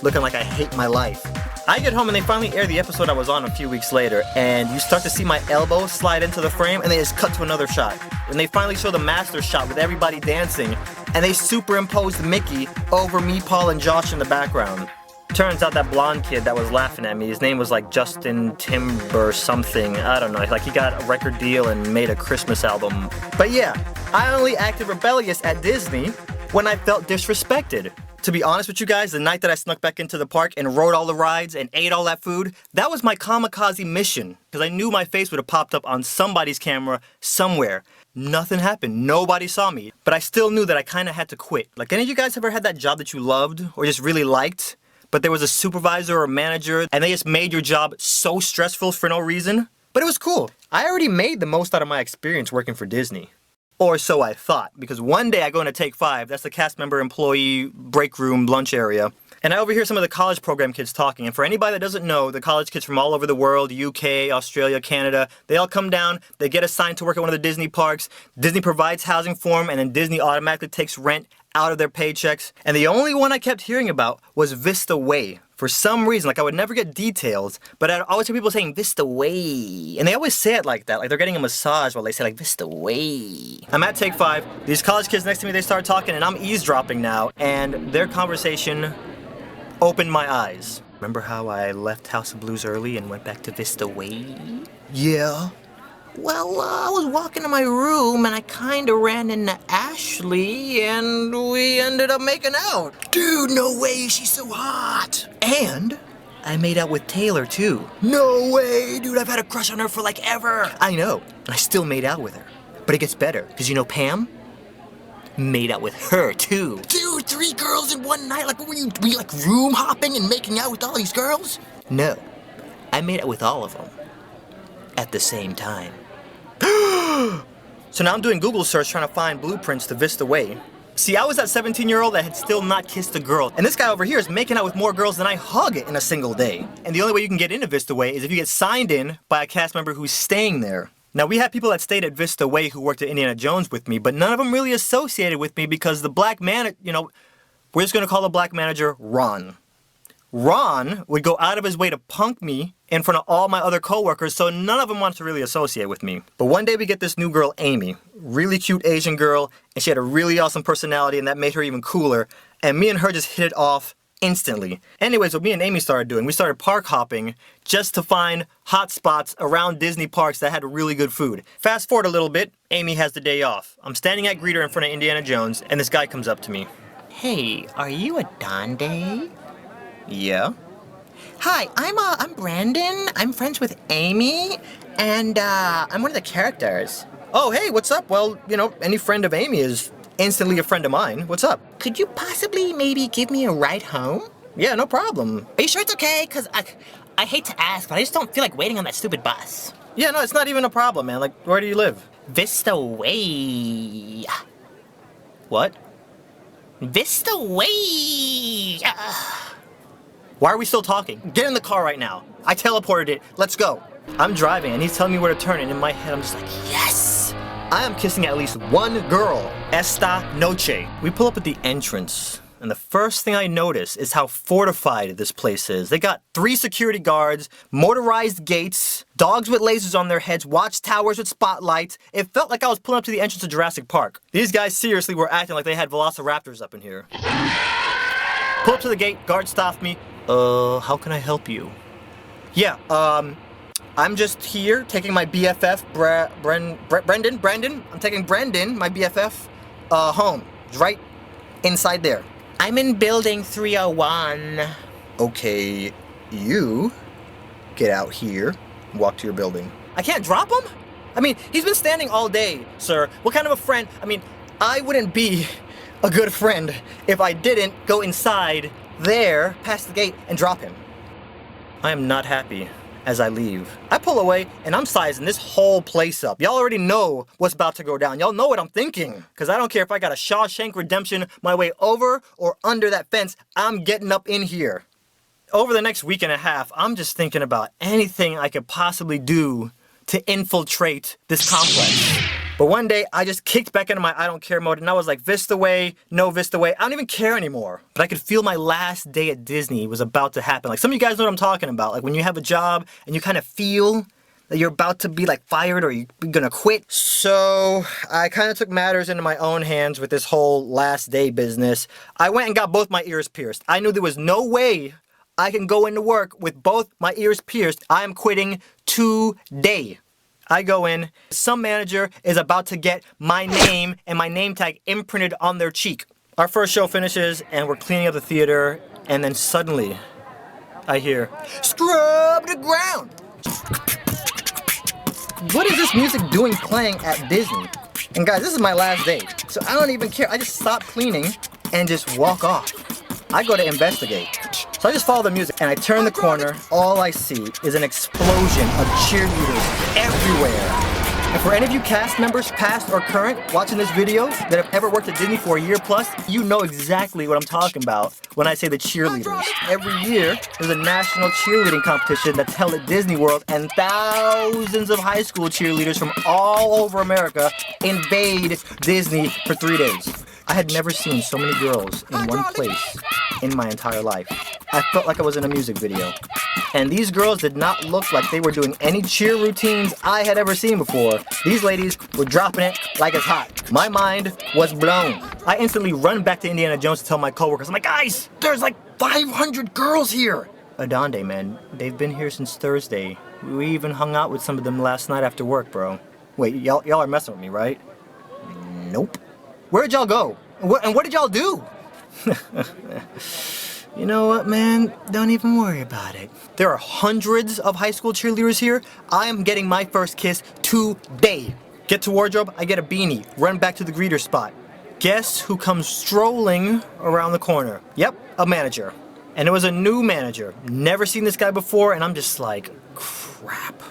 looking like I hate my life. I get home and they finally air the episode I was on a few weeks later, and you start to see my elbow slide into the frame, and they just cut to another shot. And they finally show the master shot with everybody dancing, and they superimposed Mickey over me, Paul, and Josh in the background. Turns out that blonde kid that was laughing at me, his name was like Justin Timber something, I don't know, like he got a record deal and made a Christmas album. But yeah, I only acted rebellious at Disney when I felt disrespected. To be honest with you guys, the night that I snuck back into the park and rode all the rides and ate all that food, that was my kamikaze mission. Because I knew my face would have popped up on somebody's camera somewhere. Nothing happened. Nobody saw me. But I still knew that I kind of had to quit. Like, any of you guys ever had that job that you loved or just really liked, but there was a supervisor or manager and they just made your job so stressful for no reason? But it was cool. I already made the most out of my experience working for Disney. Or so I thought, because one day I go into Take 5, that's the cast member employee break room lunch area, and I overhear some of the college program kids talking. And for anybody that doesn't know, the college kids from all over the world, UK, Australia, Canada, they all come down, they get assigned to work at one of the Disney parks, Disney provides housing for them, and then Disney automatically takes rent out of their paychecks. And the only one I kept hearing about was Vista Way. For some reason, like I would never get details, but I'd always hear people saying Vista Way. And they always say it like that, like they're getting a massage while they say like Vista Way. I'm at Take 5, these college kids next to me, they start talking and I'm eavesdropping now, and their conversation opened my eyes. Remember how I left House of Blues early and went back to Vista Way? Yeah. Well, I was walking to my room and I kinda ran into Ashley and we ended up making out. Dude, no way, she's so hot. And I made out with Taylor too. No way, dude, I've had a crush on her for like ever. I know, and I still made out with her. But it gets better, because you know Pam? Made out with her too. Dude, 3 girls in one night? Like, what were you like room hopping and making out with all these girls? No, I made out with all of them. At the same time. So now I'm doing Google search trying to find blueprints to Vista Way. See, I was that 17-year-old that had still not kissed a girl, and this guy over here is making out with more girls than I hug in a single day. And the only way you can get into Vista Way is if you get signed in by a cast member who's staying there. Now, we had people that stayed at Vista Way who worked at Indiana Jones with me, but none of them really associated with me because the black man, we're just gonna call the black manager Ron. Ron would go out of his way to punk me in front of all my other coworkers, so none of them wanted to really associate with me. But one day we get this new girl, Amy, really cute Asian girl, and she had a really awesome personality, and that made her even cooler. And me and her just hit it off instantly. Anyways, what me and Amy started doing, we started park hopping just to find hot spots around Disney parks that had really good food. Fast forward a little bit, Amy has the day off. I'm standing at Greeter in front of Indiana Jones, and this guy comes up to me. Hey, are you a Donde? Yeah. Hi, I'm Brandon. I'm friends with Amy, and I'm one of the characters. Oh, hey, what's up? Well, any friend of Amy is instantly a friend of mine. What's up? Could you possibly maybe give me a ride home? Yeah, no problem. Are you sure it's okay? Because I hate to ask, but I just don't feel like waiting on that stupid bus. Yeah, no, it's not even a problem, man. Like, where do you live? Vista Way. What? Vista Way. Why are we still talking? Get in the car right now. I teleported it. Let's go. I'm driving and he's telling me where to turn, and in my head I'm just like, yes! I am kissing at least one girl. Esta noche. We pull up at the entrance And the first thing I notice is how fortified this place is. They got 3 security guards, motorized gates, dogs with lasers on their heads, watchtowers with spotlights. It felt like I was pulling up to the entrance of Jurassic Park. These guys seriously were acting like they had velociraptors up in here. Pull up to the gate, guard stopped me. How can I help you? Yeah, I'm just here taking my BFF, Brendan. I'm taking Brendan, my BFF, home. It's right inside there. I'm in building 301. Okay, you get out here and walk to your building. I can't drop him? I mean, he's been standing all day, sir. What kind of a friend? I mean, I wouldn't be a good friend if I didn't go inside there, past the gate, and drop him. I am not happy as I leave. I pull away and I'm sizing this whole place up. Y'all already know what's about to go down. Y'all know what I'm thinking. Because I don't care if I got a Shawshank Redemption my way over or under that fence, I'm getting up in here. Over the next week and a half, I'm just thinking about anything I could possibly do to infiltrate this complex. But one day, I just kicked back into my I don't care mode and I was like, Vista way, no Vista way. I don't even care anymore. But I could feel my last day at Disney was about to happen. Like some of you guys know what I'm talking about. Like when you have a job and you kind of feel that you're about to be like fired or you're gonna quit. So I kind of took matters into my own hands with this whole last day business. I went and got both my ears pierced. I knew there was no way I can go into work with both my ears pierced. I am quitting today. I go in, some manager is about to get my name and my name tag imprinted on their cheek. Our first show finishes and we're cleaning up the theater and then suddenly I hear, scrub the ground. What is this music doing playing at Disney? And guys, this is my last day, so I don't even care. I just stop cleaning and just walk off. I go to investigate. So I just follow the music and I turn the corner. All I see is an explosion of cheerleaders everywhere. And for any of you cast members, past or current, watching this video that have ever worked at Disney for a year plus, you know exactly what I'm talking about when I say the cheerleaders. Every year, there's a national cheerleading competition that's held at Disney World, and thousands of high school cheerleaders from all over America invade Disney for 3 days. I had never seen so many girls in one place in my entire life. I felt like I was in a music video. And these girls did not look like they were doing any cheer routines I had ever seen before. These ladies were dropping it like it's hot. My mind was blown. I instantly run back to Indiana Jones to tell my coworkers, I'm like, guys, there's like 500 girls here. Adonde, man, they've been here since Thursday. We even hung out with some of them last night after work, bro. Wait, y'all are messing with me, right? Nope. Where'd y'all go? And what did y'all do? You know what, man? Don't even worry about it. There are hundreds of high school cheerleaders here. I am getting my first kiss today. Get to wardrobe, I get a beanie. Run back to the greeter spot. Guess who comes strolling around the corner? Yep, a manager. And it was a new manager. Never seen this guy before, and I'm just like, crap.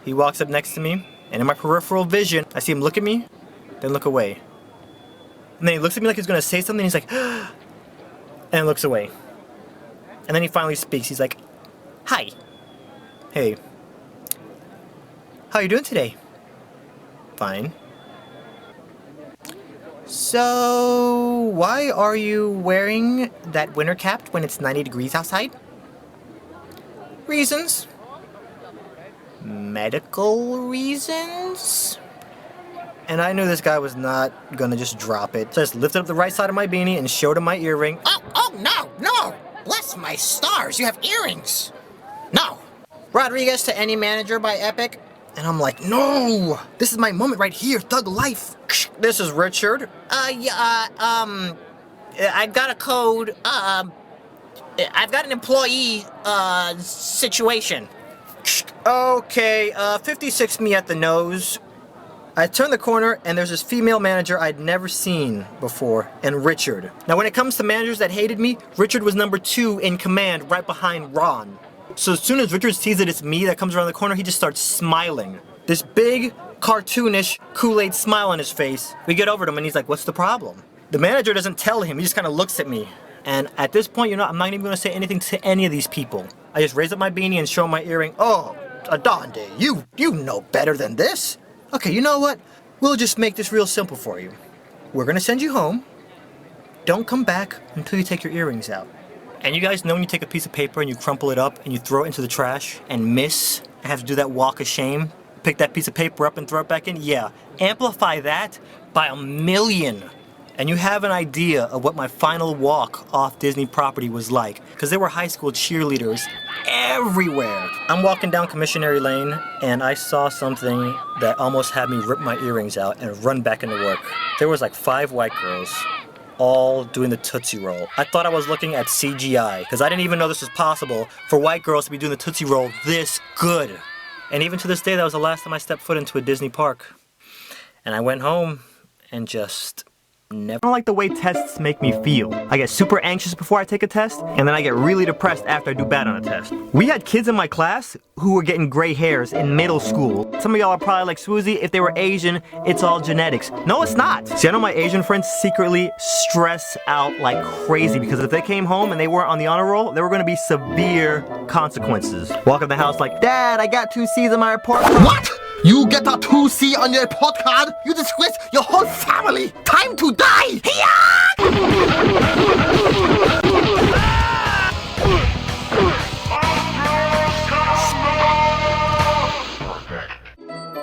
He walks up next to me, and in my peripheral vision, I see him look at me, then look away. And then he looks at me like he's gonna say something, he's like, and looks away. And then he finally speaks, he's like, hi. Hey. How you doing today? Fine. So, why are you wearing that winter cap when it's 90 degrees outside? Reasons. Medical reasons? And I knew this guy was not gonna just drop it. So I just lifted up the right side of my beanie and showed him my earring. Oh, no. Bless my stars, you have earrings. No. Rodriguez to any manager by Epic. And I'm like, no, this is my moment right here, thug life. This is Richard. I've got a code, I've got an employee, situation. Okay, 56 me at the nose. I turn the corner and there's this female manager I'd never seen before, and Richard. Now when it comes to managers that hated me, Richard was number 2 in command right behind Ron. So as soon as Richard sees that it's me that comes around the corner, he just starts smiling. This big, cartoonish Kool-Aid smile on his face. We get over to him and he's like, what's the problem? The manager doesn't tell him, he just kind of looks at me. And at this point, I'm not even gonna say anything to any of these people. I just raise up my beanie and show him my earring. Oh, Adonde, you know better than this. Okay, you know what? We'll just make this real simple for you. We're gonna send you home. don't come back until you take your earrings out. And you guys know when you take a piece of paper and you crumple it up and you throw it into the trash and miss and have to do that walk of shame, pick that piece of paper up and throw it back in? Yeah, amplify that by 1,000,000. And you have an idea of what my final walk off Disney property was like, because there were high school cheerleaders everywhere. I'm walking down Commissionary Lane and I saw something that almost had me rip my earrings out and run back into work. There was like 5 white girls, all doing the Tootsie Roll. I thought I was looking at CGI, because I didn't even know this was possible for white girls to be doing the Tootsie Roll this good. And even to this day, that was the last time I stepped foot into a Disney park. And I went home and just never. I don't like the way tests make me feel. I get super anxious before I take a test, and then I get really depressed after I do bad on a test. We had kids in my class who were getting gray hairs in middle school. Some of y'all are probably like, sWooZie, if they were Asian, it's all genetics. No, it's not. See, I know my Asian friends secretly stress out like crazy because if they came home and they weren't on the honor roll, there were gonna be severe consequences. Walk in the house like, Dad, I got 2 C's in my report. What? You get a 2C on your report card? You disgrace your whole family! Time to die!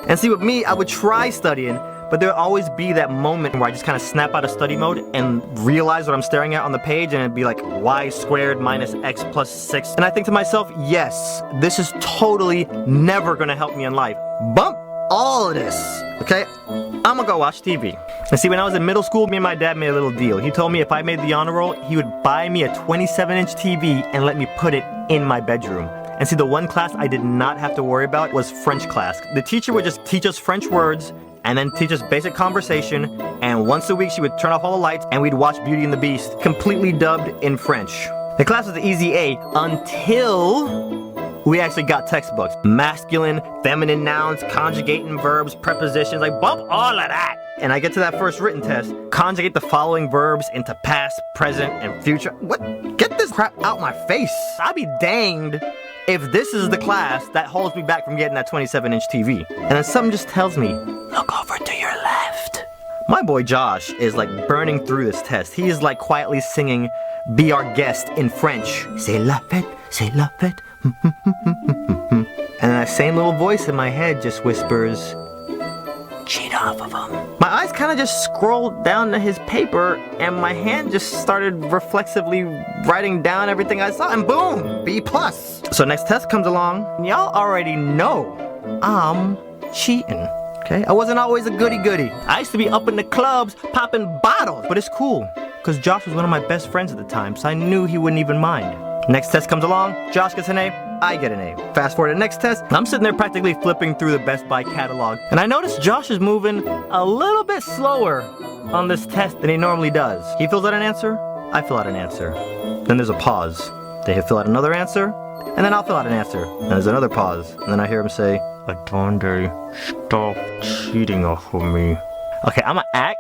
And see, with me, I would try studying, but there'll always be that moment where I just kind of snap out of study mode and realize what I'm staring at on the page, and it'd be like y squared minus x plus 6. And I think to myself, yes, this is totally never gonna help me in life. Bump all of this, okay? I'm gonna go watch TV. And see, when I was in middle school, me and my dad made a little deal. He told me if I made the honor roll, he would buy me a 27-inch TV and let me put it in my bedroom. And see, the one class I did not have to worry about was French class. The teacher would just teach us French words and then teach us basic conversation, and once a week she would turn off all the lights and we'd watch Beauty and the Beast, completely dubbed in French. The class was the easy A until we actually got textbooks. Masculine, feminine nouns, conjugating verbs, prepositions, like bump all of that. And I get to that first written test, conjugate the following verbs into past, present, and future. What? Get this crap out my face. I'll be danged if this is the class that holds me back from getting that 27-inch TV. And then something just tells me, look over to your left. My boy Josh is like burning through this test. He is like quietly singing Be Our Guest in French. C'est la fête, c'est la fête. And then that same little voice in my head just whispers, cheat off of him. My eyes kind of just scrolled down to his paper and my hand just started reflexively writing down everything I saw, and boom, B+. So next test comes along, and y'all already know I'm cheating. Okay, I wasn't always a goody-goody. I used to be up in the clubs popping bottles, but it's cool because Josh was one of my best friends at the time, so I knew he wouldn't even mind. Next test comes along, Josh gets an A, I get an A. Fast forward to the next test, I'm sitting there practically flipping through the Best Buy catalog, and I notice Josh is moving a little bit slower on this test than he normally does. He fills out an answer, I fill out an answer. Then there's a pause. They fill out another answer, and then I'll fill out an answer. And there's another pause, and then I hear him say, Adonde, stop cheating off of me. Okay, I'm gonna act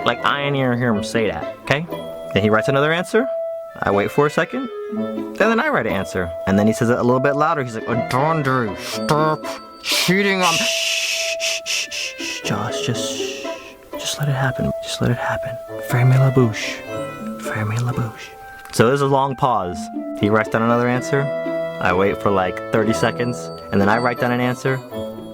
like I ain't even hear him say that, okay? Then he writes another answer. I wait for a second, and then I write an answer. And then he says it a little bit louder. He's like, Adonde, stop cheating on me. Shh, Josh, just let it happen. Just let it happen. Ferme la bouche. Ferme la bouche. So there's a long pause. He writes down another answer. I wait for like 30 seconds, and then I write down an answer.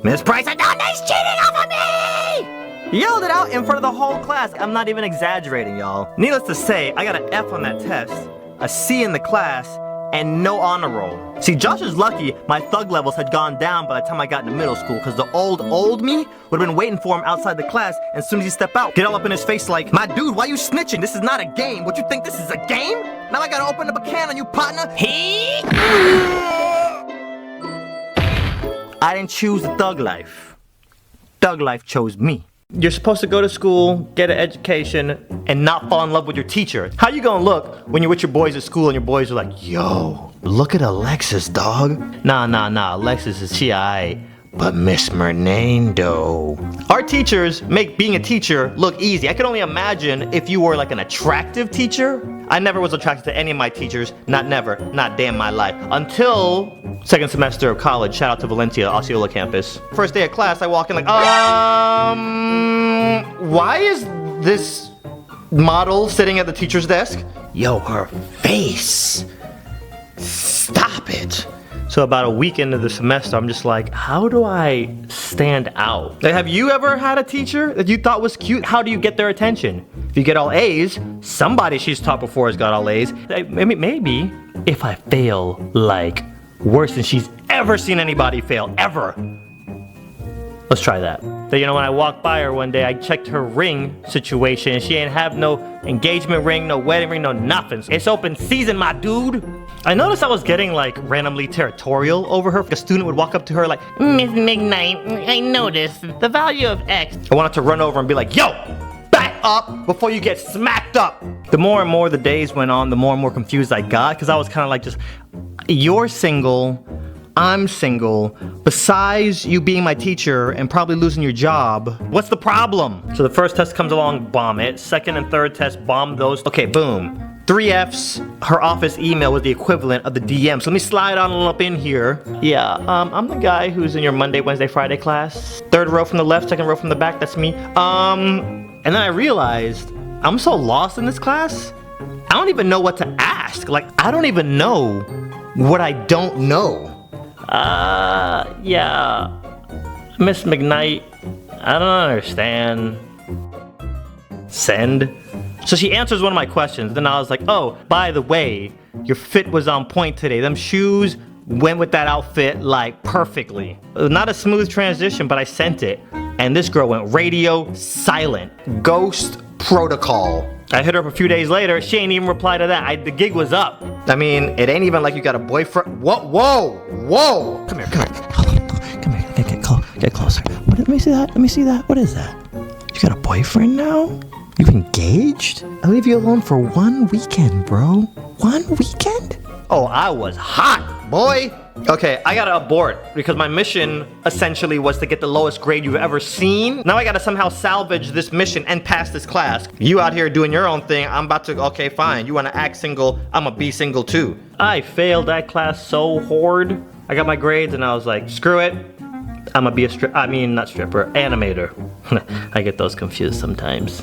Miss Price, Adonde's cheating off of me! Yelled it out in front of the whole class. I'm not even exaggerating, y'all. Needless to say, I got an F on that test, a C in the class, and no honor roll. See, Josh is lucky my thug levels had gone down by the time I got into middle school, because the old me would have been waiting for him outside the class, and as soon as he stepped out, get all up in his face like, my dude, why you snitching? This is not a game. What, you think this is a game? Now I gotta open up a can on you, partner. I didn't choose the thug life. Thug life chose me. You're supposed to go to school, get an education, and not fall in love with your teacher. How you gonna look when you're with your boys at school and your boys are like, yo, look at Alexis, dog. Nah, Alexis is she aight, but Miss Mernando. Our teachers make being a teacher look easy. I could only imagine if you were like an attractive teacher. I never was attracted to any of my teachers, not day in my life. Until second semester of college, shout out to Valencia, Osceola campus. First day of class, I walk in like, why is this model sitting at the teacher's desk. Yo, her face. Stop it. So about a week into the semester, I'm just like, how do I stand out? Like, have you ever had a teacher that you thought was cute? How do you get their attention? If you get all A's, somebody she's taught before has got all A's. Maybe if I fail, like, worse than she's ever seen anybody fail, ever. Let's try that. Then, you know, when I walked by her one day, I checked her ring situation, and she ain't have no engagement ring, no wedding ring, no nothing. It's open season, my dude. I noticed I was getting, like, randomly territorial over her. A student would walk up to her like, Miss McKnight, I noticed the value of X. I wanted to run over and be like, yo, back up before you get smacked up. the more and more the days went on, the more and more confused I got, because I was kind of like just, you're single, I'm single. Besides you being my teacher and probably losing your job, what's the problem? So the first test comes along, bomb it. Second and third test, bomb those. Okay, boom. 3 Fs. Her office email was the equivalent of the DM. So let me slide on up in here. Yeah, I'm the guy who's in your Monday, Wednesday, Friday class. 3rd row from the left, 2nd row from the back, that's me. And then I realized I'm so lost in this class, I don't even know what to ask. Like, I don't even know what I don't know. Yeah, Miss McKnight, I don't understand. Send. So she answers one of my questions, then I was like, oh, by the way, your fit was on point today. Them shoes went with that outfit, like, perfectly. Not a smooth transition, but I sent it. And this girl went radio silent. Ghost protocol. I hit her up a few days later, she ain't even replied to that. The gig was up. I mean, it ain't even like you got a boyfriend. Whoa. Come here. Come here, get closer. Let me see that. What is that? You got a boyfriend now? You engaged? I'll leave you alone for 1 weekend, bro. 1 weekend? Oh, I was hot, boy. Okay, I gotta abort because my mission essentially was to get the lowest grade you've ever seen. Now I gotta somehow salvage this mission and pass this class. You out here doing your own thing, I'm about to, okay, fine. You wanna act single, I'ma be single too. I failed that class so hard. I got my grades and I was like, screw it. I'ma be not stripper, animator. I get those confused sometimes.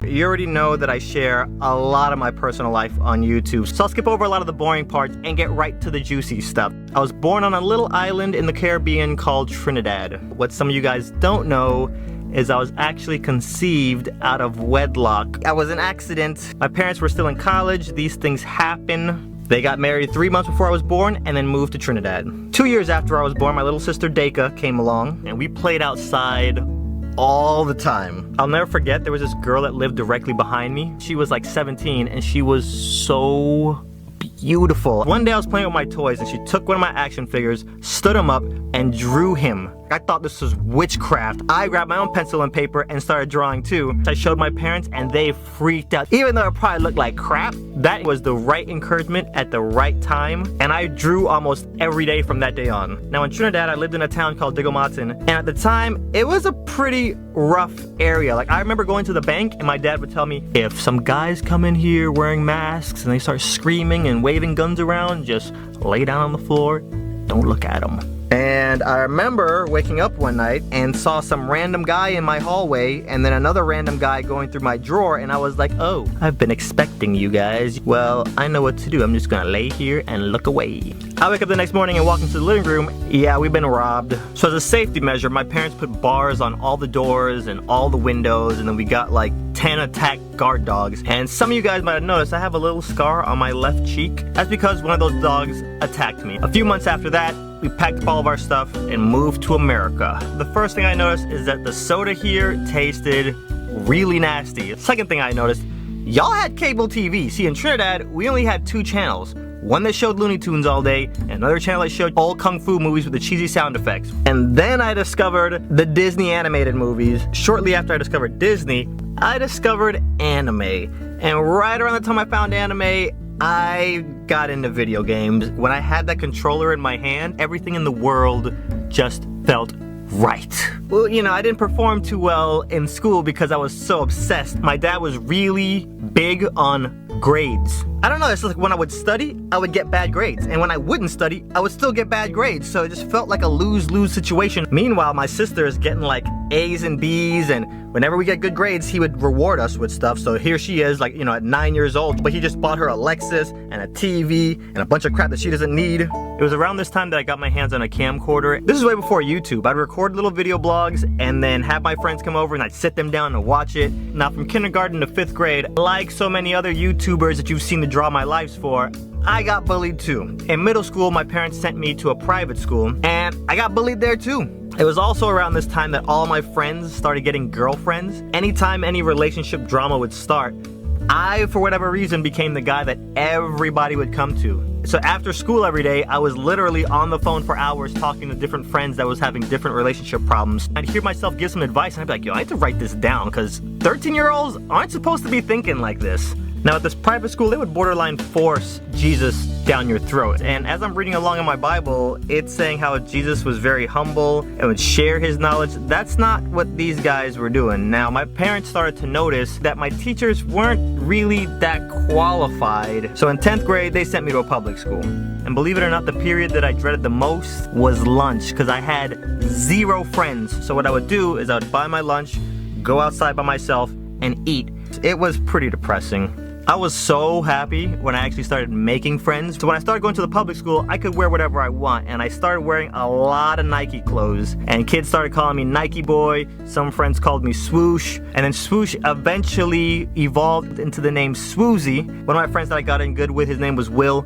You already know that I share a lot of my personal life on YouTube, so I'll skip over a lot of the boring parts and get right to the juicy stuff. I was born on a little island in the Caribbean called Trinidad. What some of you guys don't know is I was actually conceived out of wedlock. I was an accident. My parents were still in college. These things happen. They got married 3 months before I was born and then moved to Trinidad. 2 years after I was born, my little sister Deka came along and we played outside all the time. I'll never forget, there was this girl that lived directly behind me. She was like 17 and she was so beautiful. One day I was playing with my toys and she took one of my action figures, stood him up, and drew him. I thought this was witchcraft. I grabbed my own pencil and paper and started drawing too. I showed my parents and they freaked out. Even though it probably looked like crap, that was the right encouragement at the right time, and I drew almost every day from that day on. Now in Trinidad, I lived in a town called Digomatin, and at the time, it was a pretty rough area. Like, I remember going to the bank and my dad would tell me, if some guys come in here wearing masks and they start screaming and waving guns around, just lay down on the floor, don't look at them. And I remember waking up one night and saw some random guy in my hallway and then another random guy going through my drawer, and I was like, oh, I've been expecting you guys. Well, I know what to do. I'm just gonna lay here and look away. I wake up the next morning and walk into the living room. Yeah, we've been robbed. So as a safety measure, my parents put bars on all the doors and all the windows, and then we got like 10 attack guard dogs. And some of you guys might have noticed I have a little scar on my left cheek. That's because one of those dogs attacked me. A few months after that, we packed up all of our stuff and moved to America. The first thing I noticed is that the soda here tasted really nasty. The second thing I noticed, y'all had cable TV. See, in Trinidad, we only had 2 channels. One that showed Looney Tunes all day, and another channel that showed old kung fu movies with the cheesy sound effects. And then I discovered the Disney animated movies. Shortly after I discovered Disney, I discovered anime. And right around the time I found anime, I got into video games. When I had that controller in my hand, everything in the world just felt right. Well, you know, I didn't perform too well in school because I was so obsessed. My dad was really big on grades. I don't know, it's like when I would study, I would get bad grades. And when I wouldn't study, I would still get bad grades. So it just felt like a lose-lose situation. Meanwhile, my sister is getting like A's and B's, and whenever we get good grades, he would reward us with stuff. So here she is, like, you know, at 9 years old, but he just bought her a Lexus and a TV and a bunch of crap that she doesn't need. It was around this time that I got my hands on a camcorder. This is way before YouTube. I'd record little video blogs and then have my friends come over and I'd sit them down and watch it. Now, from kindergarten to 5th grade, like so many other YouTubers that you've seen to draw my lives for, I got bullied too. In middle school, my parents sent me to a private school, and I got bullied there too. It was also around this time that all my friends started getting girlfriends. Anytime any relationship drama would start, I, for whatever reason, became the guy that everybody would come to. So after school every day, I was literally on the phone for hours talking to different friends that was having different relationship problems. I'd hear myself give some advice, and I'd be like, yo, I have to write this down, because 13-year-olds aren't supposed to be thinking like this. Now, at this private school, they would borderline force Jesus down your throat. And as I'm reading along in my Bible, it's saying how Jesus was very humble and would share his knowledge. That's not what these guys were doing. Now, my parents started to notice that my teachers weren't really that qualified. So in 10th grade, they sent me to a public school. And believe it or not, the period that I dreaded the most was lunch, because I had 0 friends. So what I would do is I would buy my lunch, go outside by myself, and eat. It was pretty depressing. I was so happy when I actually started making friends. So when I started going to the public school, I could wear whatever I want, and I started wearing a lot of Nike clothes. And kids started calling me Nike Boy, some friends called me Swoosh, and then Swoosh eventually evolved into the name sWooZie. One of my friends that I got in good with, his name was Will.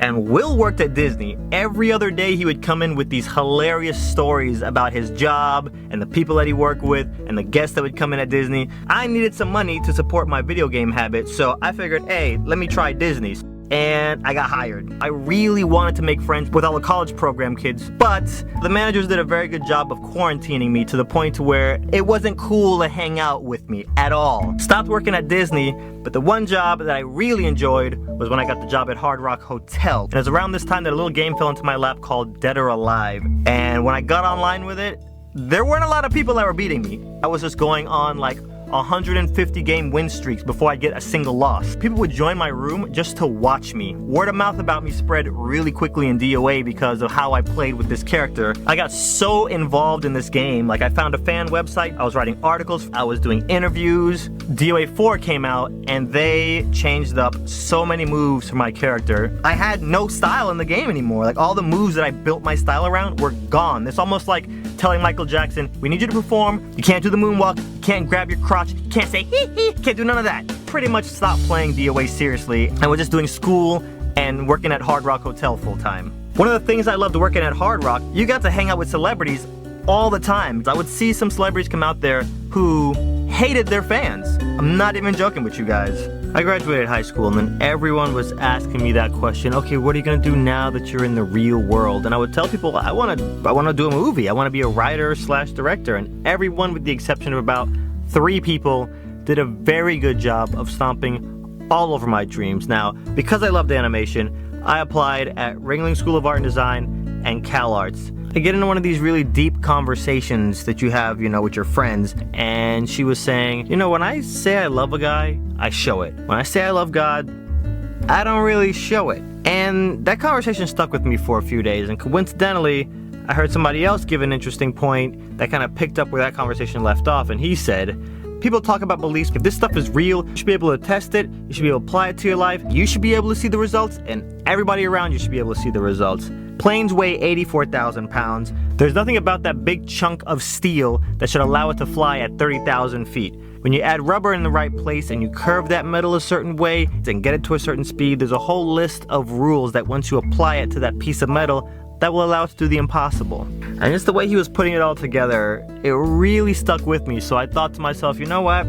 And Will worked at Disney. Every other day he would come in with these hilarious stories about his job and the people that he worked with and the guests that would come in at Disney. I needed some money to support my video game habit, so I figured, hey, let me try Disney's. And I got hired. I really wanted to make friends with all the college program kids, but the managers did a very good job of quarantining me to the point to where it wasn't cool to hang out with me at all. Stopped working at Disney, but the one job that I really enjoyed was when I got the job at Hard Rock Hotel. And it was around this time that a little game fell into my lap called Dead or Alive. And when I got online with it, there weren't a lot of people that were beating me. I was just going on like 150 game win streaks before I get a single loss. People would join my room just to watch me. Word of mouth about me spread really quickly in DOA because of how I played with this character. I got so involved in this game, like I found a fan website, I was writing articles, I was doing interviews. DOA 4 came out and they changed up so many moves for my character. I had no style in the game anymore. Like all the moves that I built my style around were gone. It's almost like telling Michael Jackson, we need you to perform, you can't do the moonwalk, you can't grab your crotch, you can't say hee hee, can't do none of that. Pretty much stopped playing DOA seriously and was just doing school and working at Hard Rock Hotel full time. One of the things I loved working at Hard Rock, you got to hang out with celebrities all the time. I would see some celebrities come out there who hated their fans. I'm not even joking with you guys. I graduated high school and then everyone was asking me that question, okay, what are you gonna do now that you're in the real world? And I would tell people, I wanna do a movie. I wanna be a writer / director. And everyone, with the exception of about 3 people, did a very good job of stomping all over my dreams. Now, because I loved animation, I applied at Ringling School of Art and Design and CalArts. I get into one of these really deep conversations that you have, with your friends, and she was saying, when I say I love a guy, I show it. When I say I love God, I don't really show it. And that conversation stuck with me for a few days, and coincidentally, I heard somebody else give an interesting point that kind of picked up where that conversation left off, and he said, people talk about beliefs. If this stuff is real, you should be able to test it, you should be able to apply it to your life, you should be able to see the results, and everybody around you should be able to see the results. Planes weigh 84,000 pounds. There's nothing about that big chunk of steel that should allow it to fly at 30,000 feet. When you add rubber in the right place and you curve that metal a certain way and get it to a certain speed, there's a whole list of rules that once you apply it to that piece of metal, that will allow us to do the impossible. And just the way he was putting it all together, it really stuck with me. So I thought to myself, you know what?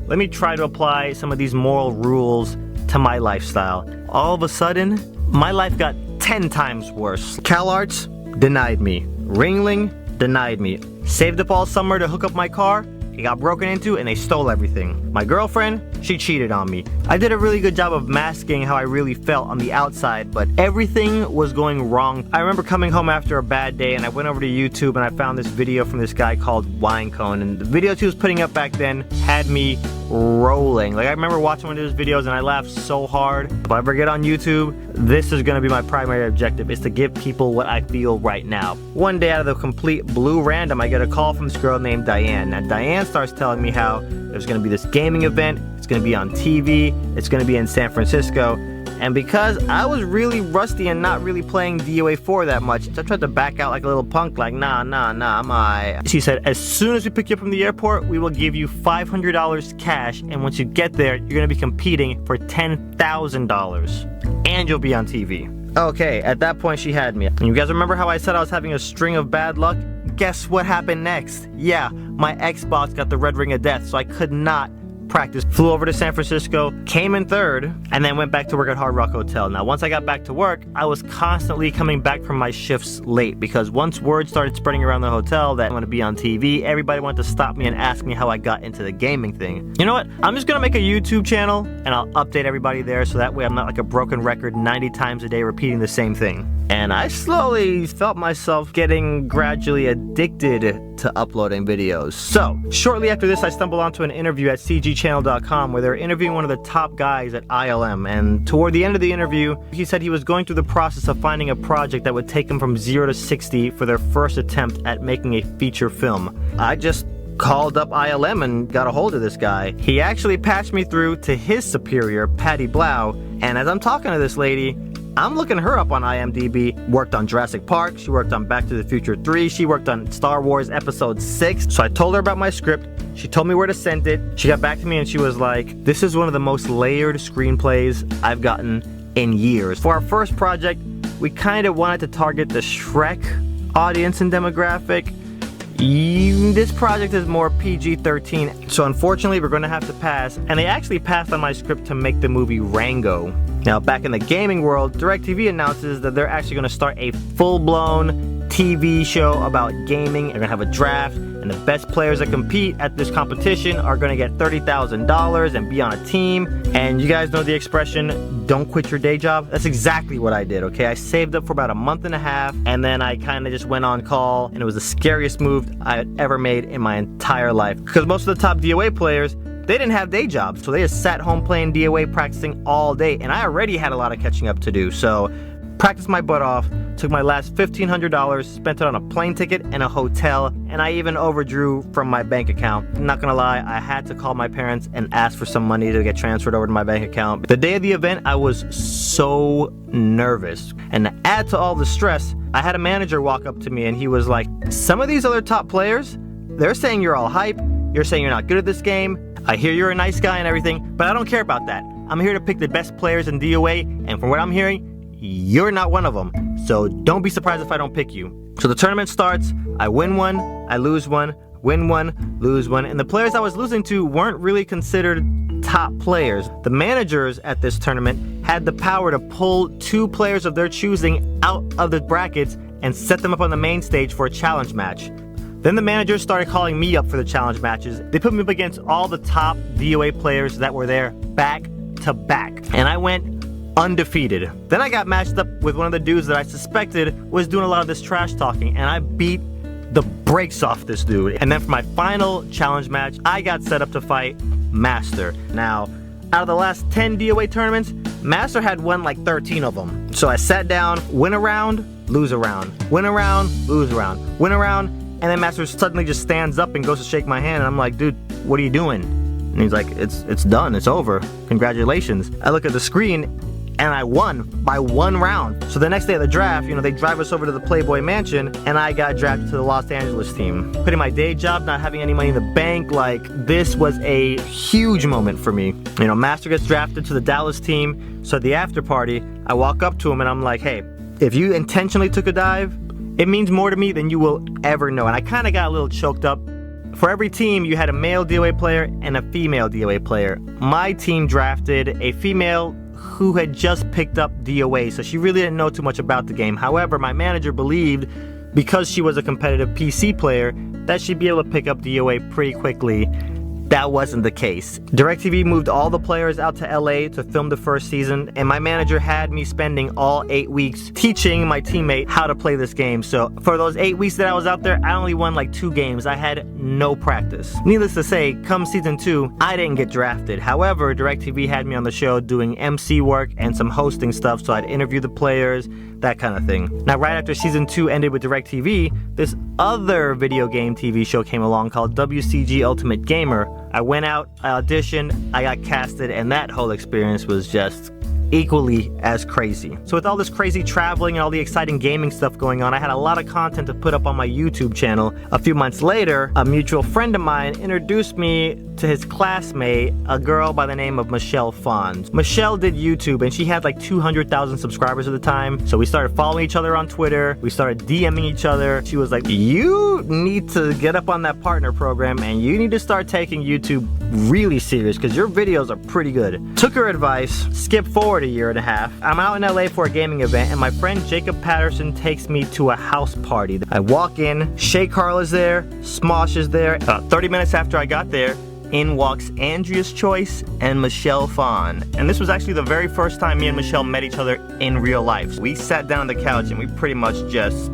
Let me try to apply some of these moral rules to my lifestyle. All of a sudden, my life got 10 times worse. CalArts denied me. Ringling denied me. Saved up all summer to hook up my car. It got broken into and they stole everything. My girlfriend, she cheated on me. I did a really good job of masking how I really felt on the outside, but everything was going wrong. I remember coming home after a bad day and I went over to YouTube and I found this video from this guy called Winecone, and the videos he was putting up back then had me rolling. Like, I remember watching one of his videos and I laughed so hard. If I ever get on YouTube, this is gonna be my primary objective, is to give people what I feel right now. One day out of the complete blue random, I get a call from this girl named Diane. Now, Diane starts telling me how there's gonna be this gaming event, it's gonna be on TV, it's gonna be in San Francisco. And because I was really rusty and not really playing DOA 4 that much, I tried to back out like a little punk, like, nah, She said, as soon as we pick you up from the airport, we will give you $500 cash, and once you get there, you're gonna be competing for $10,000. And you'll be on TV. Okay, at that point, she had me. And you guys remember how I said I was having a string of bad luck? Guess what happened next? Yeah, my Xbox got the red ring of death, so I could not practice. Flew over to San Francisco, came in third, and then went back to work at Hard Rock Hotel. Now, once I got back to work, I was constantly coming back from my shifts late, because once word started spreading around the hotel that I'm gonna be on TV, everybody wanted to stop me and ask me how I got into the gaming thing. You know what? I'm just gonna make a YouTube channel, and I'll update everybody there, so that way I'm not like a broken record 90 times a day repeating the same thing. And I slowly felt myself getting gradually addicted to uploading videos. So, shortly after this, I stumbled onto an interview at cgchannel.com where they were interviewing one of the top guys at ILM. And toward the end of the interview, he said he was going through the process of finding a project that would take him from 0 to 60 for their first attempt at making a feature film. I just called up ILM and got a hold of this guy. He actually patched me through to his superior, Patty Blau. And as I'm talking to this lady, I'm looking her up on IMDb. Worked on Jurassic Park, she worked on Back to the Future 3, she worked on Star Wars Episode 6. So I told her about my script, she told me where to send it, she got back to me and she was like, this is one of the most layered screenplays I've gotten in years. For our first project, we kind of wanted to target the Shrek audience and demographic. This project is more PG-13, so unfortunately we're going to have to pass, and they actually passed on my script to make the movie Rango. Now, back in the gaming world, DirecTV announces that they're actually going to start a full-blown TV show about gaming. They're going to have a draft, and the best players that compete at this competition are going to get $30,000 and be on a team. And you guys know the expression, don't quit your day job? That's exactly what I did, okay? I saved up for about a month and a half, and then I kind of just went on call, and it was the scariest move I had ever made in my entire life. Because most of the top DOA players, they didn't have day jobs, so they just sat home playing DOA, practicing all day, and I already had a lot of catching up to do. So, practiced my butt off, took my last $1,500, spent it on a plane ticket and a hotel, and I even overdrew from my bank account. Not gonna lie, I had to call my parents and ask for some money to get transferred over to my bank account. The day of the event, I was so nervous. And to add to all the stress, I had a manager walk up to me and he was like, some of these other top players, they're saying you're all hype, you're saying you're not good at this game, I hear you're a nice guy and everything, but I don't care about that. I'm here to pick the best players in DOA, and from what I'm hearing, you're not one of them. So don't be surprised if I don't pick you. So the tournament starts, I win one, I lose one, win one, lose one, and the players I was losing to weren't really considered top players. The managers at this tournament had the power to pull 2 players of their choosing out of the brackets and set them up on the main stage for a challenge match. Then the managers started calling me up for the challenge matches. They put me up against all the top DOA players that were there back to back. And I went undefeated. Then I got matched up with one of the dudes that I suspected was doing a lot of this trash talking, and I beat the brakes off this dude. And then for my final challenge match, I got set up to fight Master. Now, out of the last 10 DOA tournaments, Master had won like 13 of them. So I sat down, win a round, lose a round, win a round, lose a round, win a round, and then Master suddenly just stands up and goes to shake my hand, and I'm like, dude, what are you doing? And he's like, it's done, it's over, congratulations. I look at the screen, and I won by 1 round. So the next day of the draft, they drive us over to the Playboy Mansion, and I got drafted to the Los Angeles team. Quitting my day job, not having any money in the bank, like, this was a huge moment for me. Master gets drafted to the Dallas team, so at the after party, I walk up to him and I'm like, hey, if you intentionally took a dive, it means more to me than you will ever know. And I kind of got a little choked up. For every team, you had a male DOA player and a female DOA player. My team drafted a female who had just picked up DOA, so she really didn't know too much about the game. However, my manager believed, because she was a competitive PC player, that she'd be able to pick up DOA pretty quickly. that wasn't the case. DirecTV moved all the players out to LA to film the first season, and my manager had me spending all 8 weeks teaching my teammate how to play this game. So for those 8 weeks that I was out there, I only won like 2 games. I had no practice. Needless to say, come season 2, I didn't get drafted. However, DirecTV had me on the show doing MC work and some hosting stuff, so I'd interview the players, that kind of thing. Now, right after season 2 ended with DirecTV, this other video game TV show came along called WCG Ultimate Gamer. I went out, I auditioned, I got casted, and that whole experience was just equally as crazy. So with all this crazy traveling and all the exciting gaming stuff going on, I had a lot of content to put up on my YouTube channel. A few months later, a mutual friend of mine introduced me to his classmate, a girl by the name of Michelle Fons. Michelle did YouTube and she had like 200,000 subscribers at the time. So we started following each other on Twitter. We started DMing each other. She was like, you need to get up on that partner program and you need to start taking YouTube really serious because your videos are pretty good. Took her advice, skipped forward a year and a half. I'm out in LA for a gaming event and my friend Jacob Patterson takes me to a house party. I walk in, Shay Carla's there, Smosh is there. About 30 minutes after I got there, in walks Andrea's Choice and Michelle Fawn. And this was actually the very first time me and Michelle met each other in real life. We sat down on the couch and we pretty much just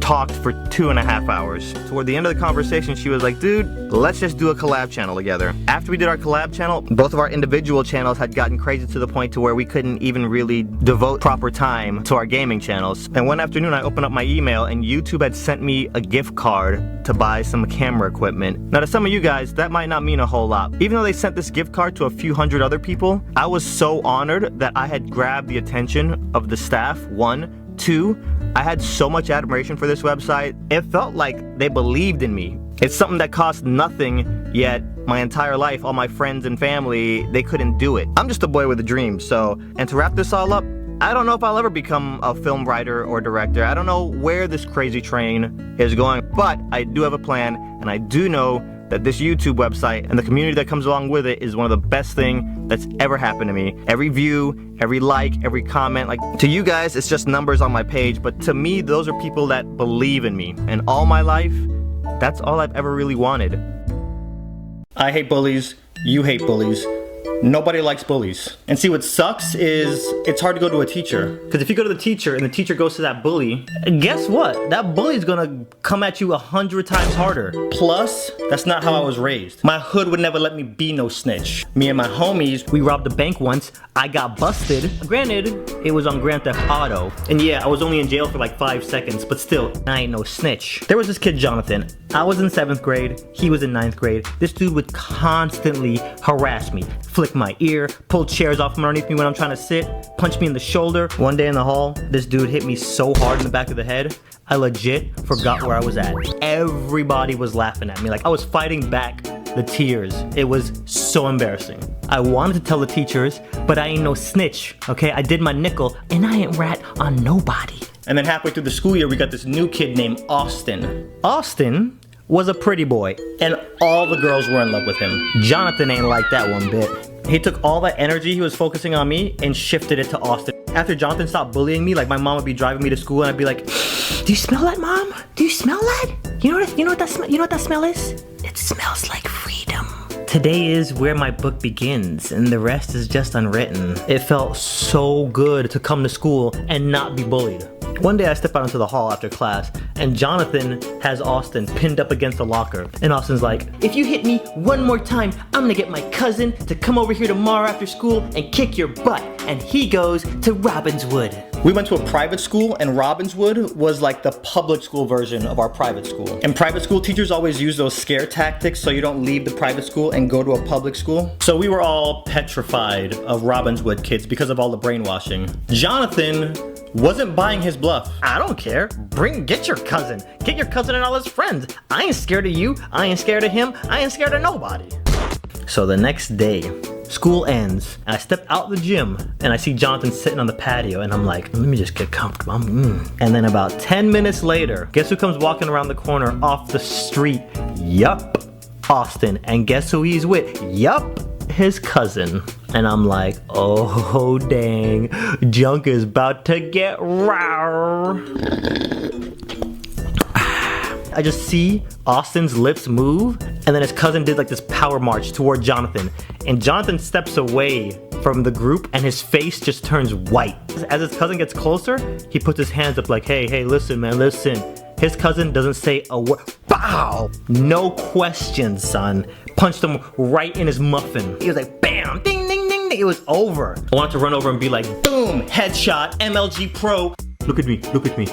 talked for 2.5 hours. Toward the end of the conversation, she was like, dude, let's just do a collab channel together. After we did our collab channel, both of our individual channels had gotten crazy to the point to where we couldn't even really devote proper time to our gaming channels. And one afternoon, I opened up my email and YouTube had sent me a gift card to buy some camera equipment. Now to some of you guys, that might not mean a whole lot. Even though they sent this gift card to a few hundred other people, I was so honored that I had grabbed the attention of the staff, 1. 2, I had so much admiration for this website. It felt like they believed in me. It's something that cost nothing, yet my entire life, all my friends and family, they couldn't do it. I'm just a boy with a dream, so, and to wrap this all up, I don't know if I'll ever become a film writer or director. I don't know where this crazy train is going, but I do have a plan, and I do know that this YouTube website and the community that comes along with it is one of the best things that's ever happened to me. Every view, every like, every comment, like to you guys, it's just numbers on my page, but to me, those are people that believe in me. And all my life, that's all I've ever really wanted. I hate bullies, you hate bullies. Nobody likes bullies. And see, what sucks is it's hard to go to a teacher. Because if you go to the teacher and the teacher goes to that bully, guess what? That bully's gonna come at you 100 times harder. Plus, that's not how I was raised. My hood would never let me be no snitch. Me and my homies, we robbed a bank once. I got busted. Granted, it was on Grand Theft Auto. And yeah, I was only in jail for like 5 seconds, but still, I ain't no snitch. There was this kid, Jonathan. I was in 7th grade, he was in 9th grade. This dude would constantly harass me, flick my ear, pull chairs off from underneath me when I'm trying to sit, punch me in the shoulder. One day in the hall, this dude hit me so hard in the back of the head, I legit forgot where I was at. Everybody was laughing at me, like I was fighting back the tears. It was so embarrassing. I wanted to tell the teachers, but I ain't no snitch, okay? I did my nickel, and I ain't rat on nobody. And then halfway through the school year, we got this new kid named Austin. Austin was a pretty boy, and all the girls were in love with him. Jonathan ain't like that one bit. He took all that energy he was focusing on me and shifted it to Austin. After Jonathan stopped bullying me, like my mom would be driving me to school and I'd be like, do you smell that, Mom? Do you smell that? You know what that smell is? It smells like freedom. Today is where my book begins, and the rest is just unwritten. It felt so good to come to school and not be bullied. One day I step out into the hall after class, and Jonathan has Austin pinned up against a locker. And Austin's like, if you hit me one more time, I'm gonna get my cousin to come over here tomorrow after school and kick your butt. And he goes to Robbinswood. We went to a private school, and Robbinswood was like the public school version of our private school. And private school teachers always use those scare tactics so you don't leave the private school and go to a public school. So we were all petrified of Robbinswood kids because of all the brainwashing. Jonathan wasn't buying his bluff. I don't care. Get your cousin. Get your cousin and all his friends. I ain't scared of you. I ain't scared of him. I ain't scared of nobody. So the next day, school ends, and I step out the gym, and I see Jonathan sitting on the patio, and I'm like, let me just get comfortable. And then about 10 minutes later, guess who comes walking around the corner off the street? Yup, Austin. And guess who he's with? Yup, his cousin. And I'm like, oh dang, junk is about to get raw. I just see Austin's lips move, and then his cousin did like this power march toward Jonathan, and Jonathan steps away from the group and his face just turns white. As his cousin gets closer, he puts his hands up like, hey, listen, man, listen. His cousin doesn't say a word. Bow! No questions, son. Punched him right in his muffin. He was like, bam, ding, ding, ding, ding. It was over. I wanted to run over and be like, boom, headshot, MLG Pro. Look at me, look at me.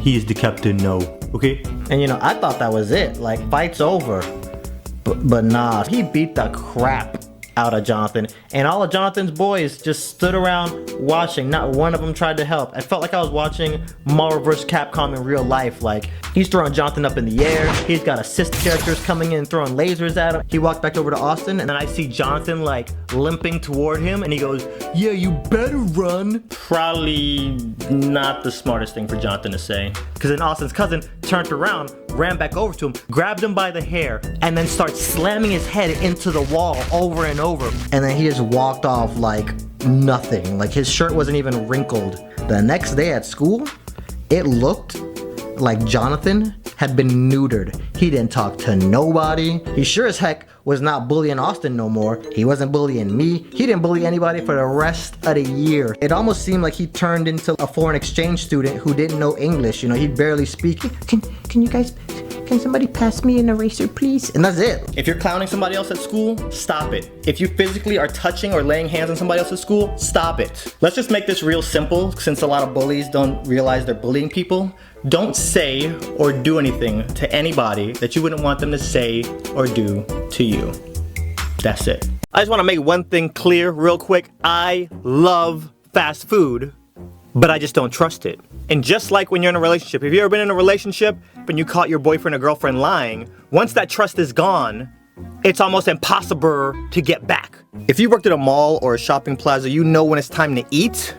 He is the captain now, okay? And you know, I thought that was it. Like, fight's over. But nah, he beat the crap out of Jonathan, and all of Jonathan's boys just stood around watching. Not one of them tried to help. I felt like I was watching Marvel vs. Capcom in real life. Like, he's throwing Jonathan up in the air, he's got assist characters coming in and throwing lasers at him. He walked back over to Austin, and then I see Jonathan like limping toward him, and he goes, yeah, you better run. Probably not the smartest thing for Jonathan to say, because then Austin's cousin turned around, ran back over to him, grabbed him by the hair, and then starts slamming his head into the wall over and over. And then he just walked off like nothing. Like, his shirt wasn't even wrinkled. The next day at school, it looked like Jonathan had been neutered. He didn't talk to nobody. He sure as heck was not bullying Austin no more. He wasn't bullying me. He didn't bully anybody for the rest of the year. It almost seemed like he turned into a foreign exchange student who didn't know English. You know, he'd barely speak. Can you guys, can somebody pass me an eraser, please? And that's it. If you're clowning somebody else at school, stop it. If you physically are touching or laying hands on somebody else at school, stop it. Let's just make this real simple, since a lot of bullies don't realize they're bullying people. Don't say or do anything to anybody that you wouldn't want them to say or do to you. That's it. I just want to make one thing clear real quick. I love fast food, but I just don't trust it. And just like when you're in a relationship, if you've ever been in a relationship and you caught your boyfriend or girlfriend lying, once that trust is gone, it's almost impossible to get back. If you worked at a mall or a shopping plaza, you know when it's time to eat.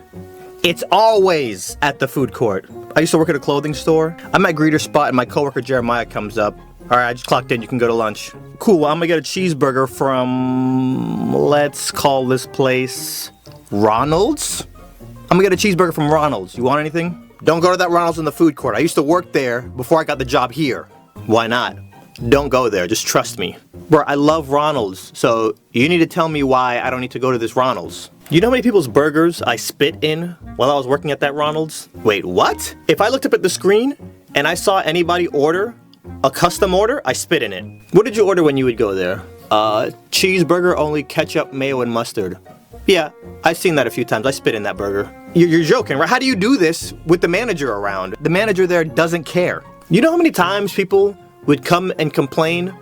It's always at the food court. I used to work at a clothing store. I'm at greeter spot and my coworker Jeremiah comes up. All right, I just clocked in, you can go to lunch. Cool, well, I'm gonna get a cheeseburger from, let's call this place Ronald's. I'm gonna get a cheeseburger from Ronald's. You want anything? Don't go to that Ronald's in the food court. I used to work there before I got the job here. Why not? Don't go there, just trust me. Bro, I love Ronald's, so you need to tell me why I don't need to go to this Ronald's. You know how many people's burgers I spit in while I was working at that Ronald's? Wait, what? If I looked up at the screen and I saw anybody order a custom order, I spit in it. What did you order when you would go there? Cheeseburger, only ketchup, mayo, and mustard. Yeah, I've seen that a few times. I spit in that burger. You're joking, right? How do you do this with the manager around? The manager there doesn't care. You know how many times people would come and complain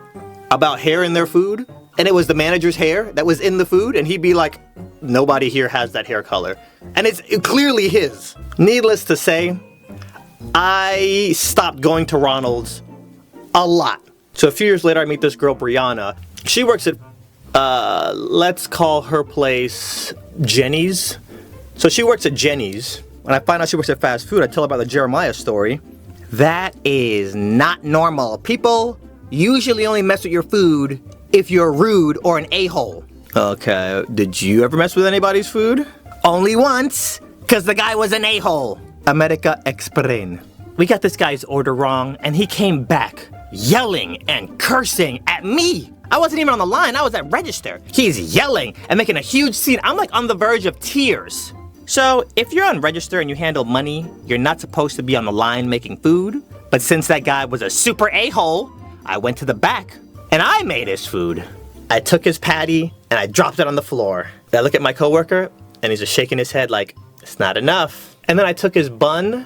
about hair in their food? And it was the manager's hair that was in the food, and he'd be like, nobody here has that hair color. And it's clearly his. Needless to say, I stopped going to Ronald's a lot. So a few years later, I meet this girl, Brianna. She works at, let's call her place Jenny's. So she works at Jenny's. When I find out she works at fast food, I tell her about the Jeremiah story. That is not normal. People usually only mess with your food if you're rude or an a-hole. Okay, did you ever mess with anybody's food? Only once, because the guy was an a-hole. America Explain. We got this guy's order wrong, and he came back yelling and cursing at me. I wasn't even on the line, I was at register. He's yelling and making a huge scene. I'm like on the verge of tears. So, if you're on register and you handle money, you're not supposed to be on the line making food. But since that guy was a super a-hole, I went to the back and I made his food. I took his patty and I dropped it on the floor. I look at my coworker and he's just shaking his head like, it's not enough. And then I took his bun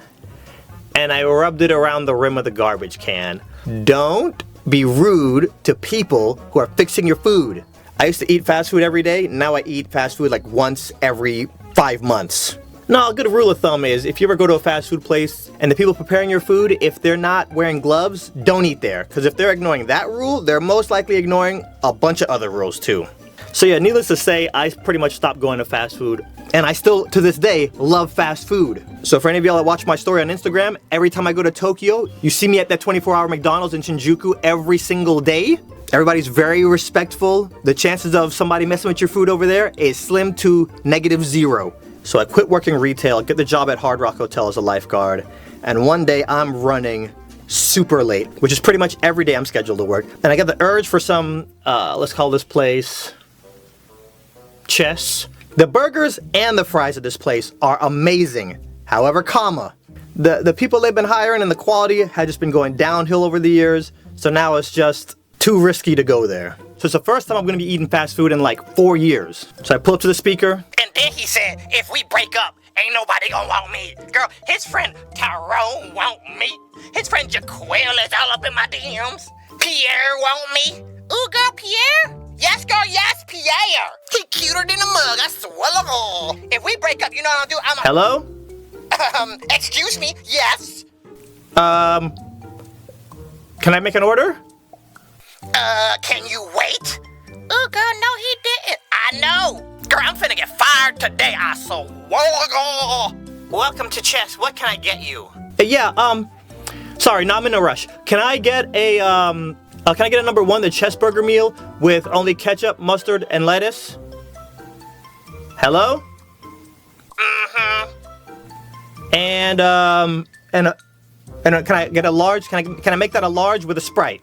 and I rubbed it around the rim of the garbage can. Don't be rude to people who are fixing your food. I used to eat fast food every day. Now I eat fast food like once every 5 months. No, a good rule of thumb is if you ever go to a fast food place and the people preparing your food, if they're not wearing gloves, don't eat there. Because if they're ignoring that rule, they're most likely ignoring a bunch of other rules too. So yeah, needless to say, I pretty much stopped going to fast food. And I still, to this day, love fast food. So for any of y'all that watch my story on Instagram, every time I go to Tokyo, you see me at that 24-hour McDonald's in Shinjuku every single day. Everybody's very respectful. The chances of somebody messing with your food over there is slim to -0. So I quit working retail, get the job at Hard Rock Hotel as a lifeguard, and one day I'm running super late, which is pretty much every day I'm scheduled to work. And I got the urge for some, let's call this place Chess. The burgers and the fries at this place are amazing. However, the people they've been hiring and the quality had just been going downhill over the years. So now it's just too risky to go there. So it's the first time I'm gonna be eating fast food in like 4 years. So I pull up to the speaker. And then he said, if we break up, ain't nobody gonna want me. Girl, his friend Tyrone want me. His friend Jaquel is all up in my DMs. Pierre want me. Ooh, girl, Pierre? Yes, girl, yes, Pierre. He cuter than a mug, I swear. If we break up, you know what I'll do? Hello? Excuse me, yes. Can I make an order? Can you wait? Oh, girl, no, he didn't. I know. Girl, I'm finna get fired today, I swear. Welcome to Chess. What can I get you? Sorry, no, I'm in a rush. Can I get a, can I get a number 1, the Chess burger meal with only ketchup, mustard, and lettuce? Hello? Mm-hmm. And can I get a large? Can I make that a large with a Sprite?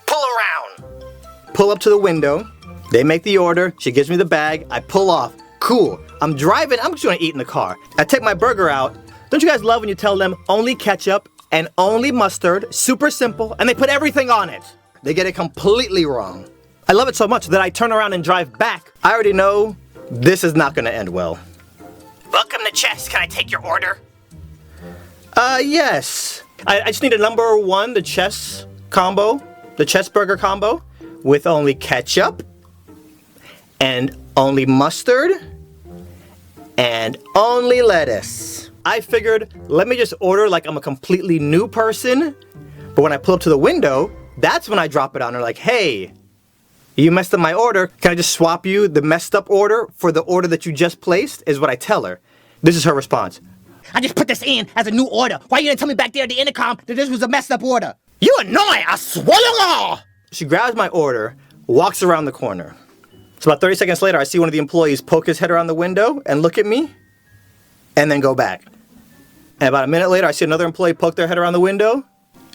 Pull around. Pull up to the window. They make the order. She gives me the bag. I pull off. Cool. I'm driving. I'm just gonna eat in the car. I take my burger out. Don't you guys love when you tell them only ketchup and only mustard? Super simple. And they put everything on it. They get it completely wrong. I love it so much that I turn around and drive back. I already know this is not gonna end well. Welcome to Chess. Can I take your order? Yes. I just need a number 1, the Chess combo, the Chess burger combo with only ketchup and only mustard and only lettuce. I figured, let me just order like I'm a completely new person. But when I pull up to the window, that's when I drop it on her like, hey, you messed up my order. Can I just swap you the messed up order for the order that you just placed? Is what I tell her. This is her response. I just put this in as a new order. Why you didn't tell me back there at the intercom that this was a messed up order? You annoying, I swallow. She grabs my order, walks around the corner. So about 30 seconds later, I see one of the employees poke his head around the window and look at me, and then go back. And about a minute later, I see another employee poke their head around the window,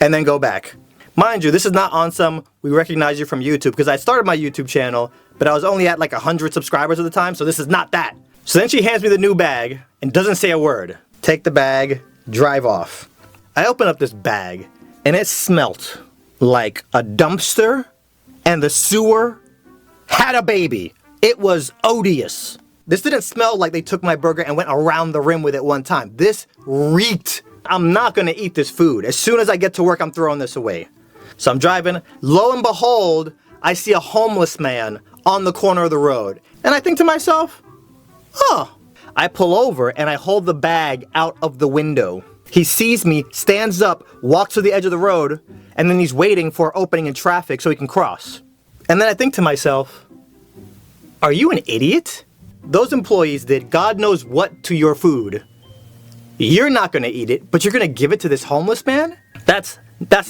and then go back. Mind you, this is not on some, we recognize you from YouTube, because I started my YouTube channel, but I was only at like 100 subscribers at the time, so this is not that. So then she hands me the new bag, and doesn't say a word. Take the bag, drive off. I open up this bag, and it smelt like a dumpster, and the sewer had a baby. It was odious. This didn't smell like they took my burger and went around the rim with it one time. This reeked. I'm not gonna eat this food. As soon as I get to work, I'm throwing this away. So I'm driving. Lo and behold, I see a homeless man on the corner of the road. And I think to myself, oh. I pull over and I hold the bag out of the window. He sees me, stands up, walks to the edge of the road, and then he's waiting for an opening in traffic so he can cross. And then I think to myself, are you an idiot? Those employees did God knows what to your food. You're not gonna eat it, but you're gonna give it to this homeless man? That's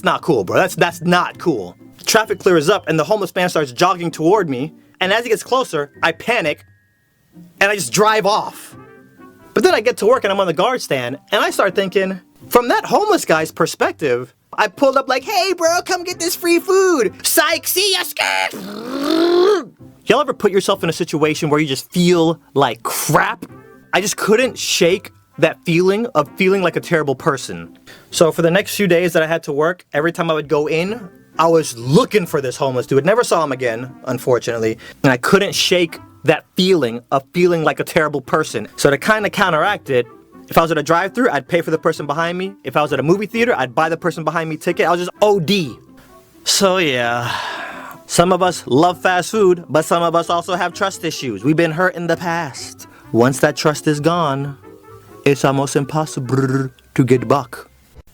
not cool, bro. That's not cool. Traffic clears up and the homeless man starts jogging toward me, and as he gets closer, I panic, and I just drive off. But then I get to work and I'm on the guard stand, and I start thinking, from that homeless guy's perspective, I pulled up like, hey bro, come get this free food. Psych, see ya, skirt. Y'all ever put yourself in a situation where you just feel like crap? I just couldn't shake that feeling of feeling like a terrible person. So for the next few days that I had to work, every time I would go in, I was looking for this homeless dude. Never saw him again, unfortunately. And I couldn't shake that feeling of feeling like a terrible person. So to kind of counteract it, if I was at a drive-thru, I'd pay for the person behind me. If I was at a movie theater, I'd buy the person behind me ticket. I was just OD. So yeah, some of us love fast food, but some of us also have trust issues. We've been hurt in the past. Once that trust is gone, it's almost impossible to get back.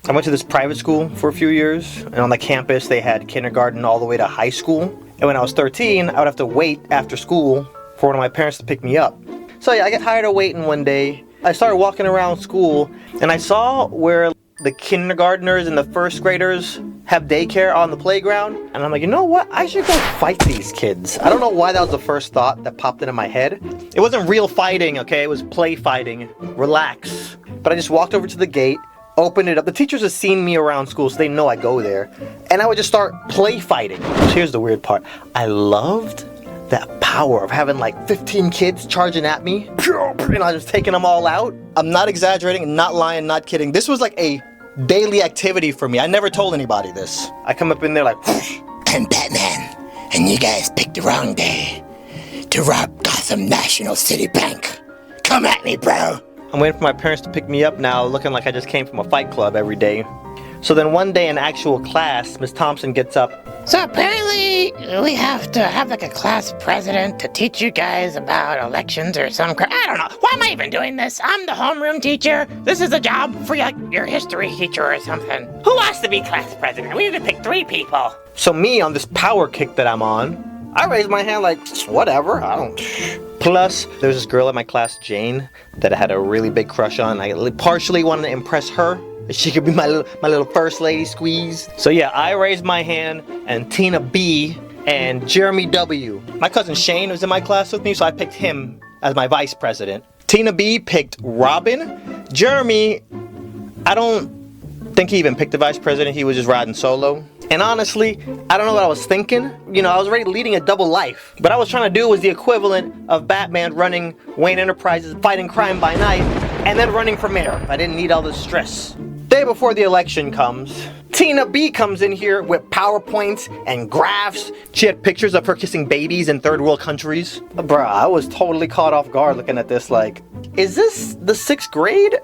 I went to this private school for a few years, and on the campus they had kindergarten all the way to high school. And when I was 13, I would have to wait after school for one of my parents to pick me up. So yeah, I got tired of waiting one day. I started walking around school, and I saw where the kindergartners and the first graders have daycare on the playground. And I'm like, you know what? I should go fight these kids. I don't know why that was the first thought that popped into my head. It wasn't real fighting, okay? It was play fighting. Relax. but I just walked over to the gate, opened it up. The teachers have seen me around school, so they know I go there. And I would just start play fighting. Here's the weird part. I loved that power of having like 15 kids charging at me. And I was just taking them all out. I'm not exaggerating, not lying, not kidding. This was like a daily activity for me. I never told anybody this. I come up in there like, I'm Batman, and you guys picked the wrong day to rob Gotham National City Bank. Come at me, bro. I'm waiting for my parents to pick me up now, looking like I just came from a fight club every day. So then one day in actual class, Miss Thompson gets up. So apparently we have to have like a class president to teach you guys about elections or some crap. I don't know. Why am I even doing this? I'm the homeroom teacher. This is a job for like your history teacher or something. Who wants to be class president? We need to pick 3 people. So me, on this power kick that I'm on, I raise my hand like, whatever, I don't... Plus, there was this girl in my class, Jane, that I had a really big crush on. I partially wanted to impress her. She could be my little first lady squeeze. So yeah, I raised my hand, and Tina B and Jeremy W. My cousin Shane was in my class with me, so I picked him as my vice president. Tina B picked Robin. Jeremy, I don't think he even picked the vice president. He was just riding solo. And honestly, I don't know what I was thinking. You know, I was already leading a double life. What I was trying to do was the equivalent of Batman running Wayne Enterprises, fighting crime by night, and then running for mayor. I didn't need all this stress. Day before the election comes, Tina B comes in here with PowerPoints and graphs. She had pictures of her kissing babies in third world countries. Bruh, I was totally caught off guard looking at this like, is this the 6th grade?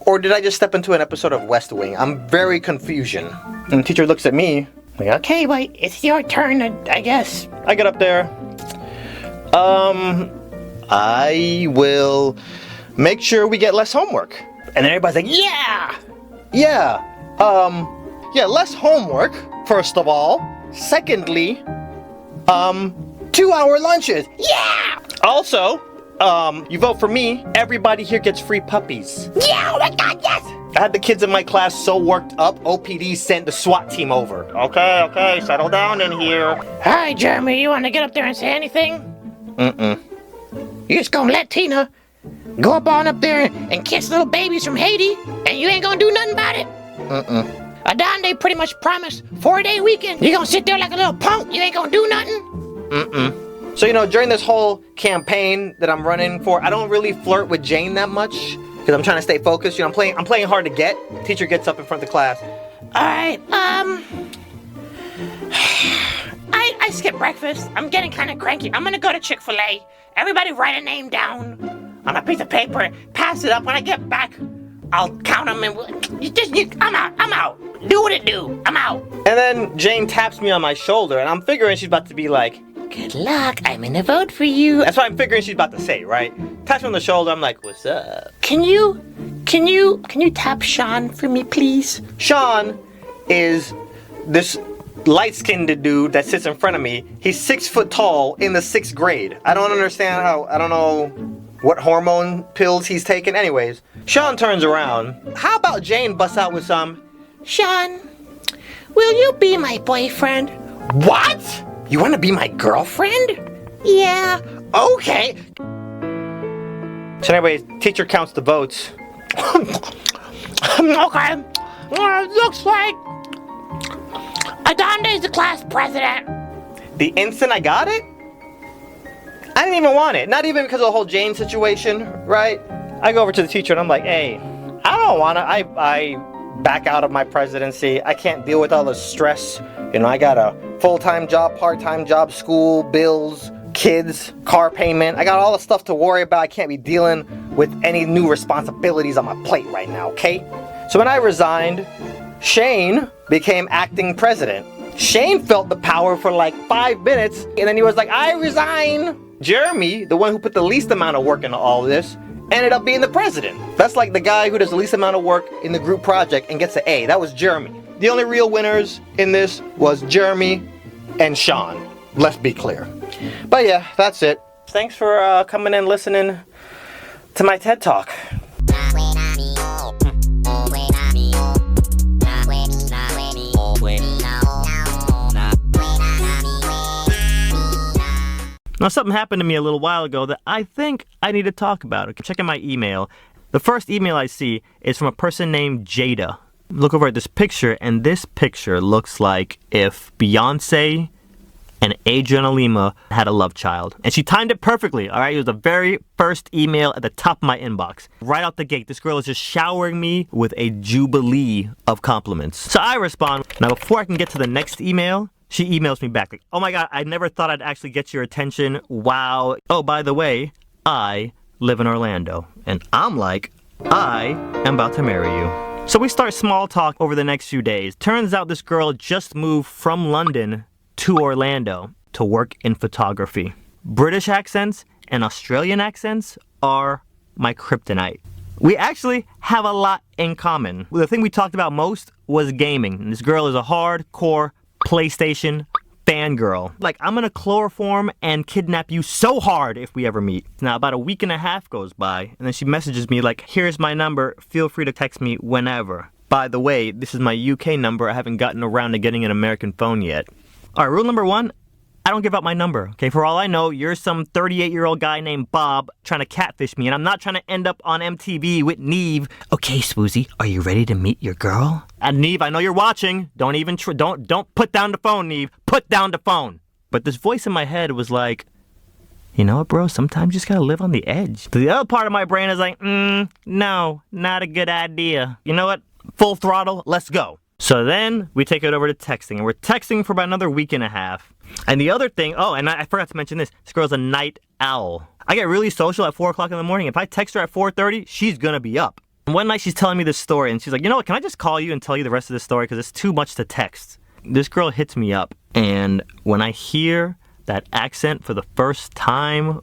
Or did I just step into an episode of West Wing? I'm very confusion. And the teacher looks at me, like, Okay, well, it's your turn, I guess. I get up there. I will make sure we get less homework. And then everybody's like, yeah! Yeah, less homework, first of all. Secondly, 2-hour lunches. Yeah! Also, you vote for me, everybody here gets free puppies. Yeah, oh my God, yes! I had the kids in my class so worked up, OPD sent the SWAT team over. Okay, settle down in here. Hi, Jeremy, you want to get up there and say anything? You just gonna let Tina go on up there and kiss little babies from Haiti, and you ain't gonna do nothing about it? Adonde pretty much promised 4-day weekend. You gonna sit there like a little punk? You ain't gonna do nothing? So, you know, during this whole campaign that I'm running for, I don't really flirt with Jane that much, because I'm trying to stay focused. You know, I'm playing hard to get. Teacher gets up in front of the class. Alright, I skipped breakfast. I'm getting kind of cranky. I'm gonna go to Chick-fil-A. Everybody write a name down on a piece of paper, pass it up. When I get back, I'll count them and I'm out. Do what it do. I'm out. And then Jane taps me on my shoulder, and I'm figuring she's about to be like, good luck, I'm gonna vote for you. That's what I'm figuring she's about to say, right? Taps me on the shoulder, I'm like, what's up? Can you tap Sean for me, please? Sean is this light-skinned dude that sits in front of me. He's 6 foot tall in the 6th grade. I don't understand I don't know what hormone pills he's taking. Anyways, Sean turns around. How about Jane busts out with some, Sean, will you be my boyfriend? what? You want to be my girlfriend? Yeah. Okay. So anyways, teacher counts the votes. Okay. Looks like Adonde's the class president. The instant I got it, I didn't even want it. Not even because of the whole Jane situation, right? I go over to the teacher and I'm like, hey, I don't want to. I back out of my presidency. I can't deal with all the stress. You know, I got a full-time job, part-time job, school, bills, kids, car payment. I got all the stuff to worry about. I can't be dealing with any new responsibilities on my plate right now, okay? So when I resigned, Shane became acting president. Shane felt the power for like 5 minutes, and then he was like, I resign. Jeremy, the one who put the least amount of work into all this, ended up being the president. That's like the guy who does the least amount of work in the group project and gets an A. That was Jeremy. The only real winners in this was Jeremy and Sean. Let's be clear. But yeah, that's it. Thanks for coming and listening to my TED Talk. Now, something happened to me a little while ago that I think I need to talk about. Checking my email. The first email I see is from a person named Jada. Look over at this picture, and this picture looks like if Beyonce and Adriana Lima had a love child. And she timed it perfectly, all right? It was the very first email at the top of my inbox. Right out the gate, this girl is just showering me with a jubilee of compliments. So I respond. Now, before I can get to the next email, she emails me back like, oh my God, I never thought I'd actually get your attention. Wow. Oh, by the way, I live in Orlando. And I'm like, I am about to marry you. So we start small talk over the next few days. Turns out this girl just moved from London to Orlando to work in photography. British accents and Australian accents are my kryptonite. We actually have a lot in common. The thing we talked about most was gaming. And this girl is a hardcore PlayStation fangirl. Like, I'm gonna chloroform and kidnap you so hard if we ever meet. Now, about a week and a half goes by, and then she messages me like, here's my number, feel free to text me whenever. By the way, this is my UK number. I haven't gotten around to getting an American phone yet. All right, rule number 1, I don't give out my number, okay? For all I know, you're some 38-year-old guy named Bob trying to catfish me, and I'm not trying to end up on MTV with Neve. Okay, sWooZie, are you ready to meet your girl? And Neve, I know you're watching. Don't even don't put down the phone, Neve. Put down the phone. But this voice in my head was like, you know what, bro? Sometimes you just gotta live on the edge. The other part of my brain is like, no, not a good idea. You know what? Full throttle, let's go. So then we take it over to texting, and we're texting for about another week and a half. And the other thing, oh, and I forgot to mention this girl's a night owl. I get really social at 4 o'clock in the morning. If I text her at 4:30, she's gonna be up. And one night she's telling me this story, and she's like, you know what, can I just call you and tell you the rest of the story, because it's too much to text. This girl hits me up, and when I hear that accent for the first time,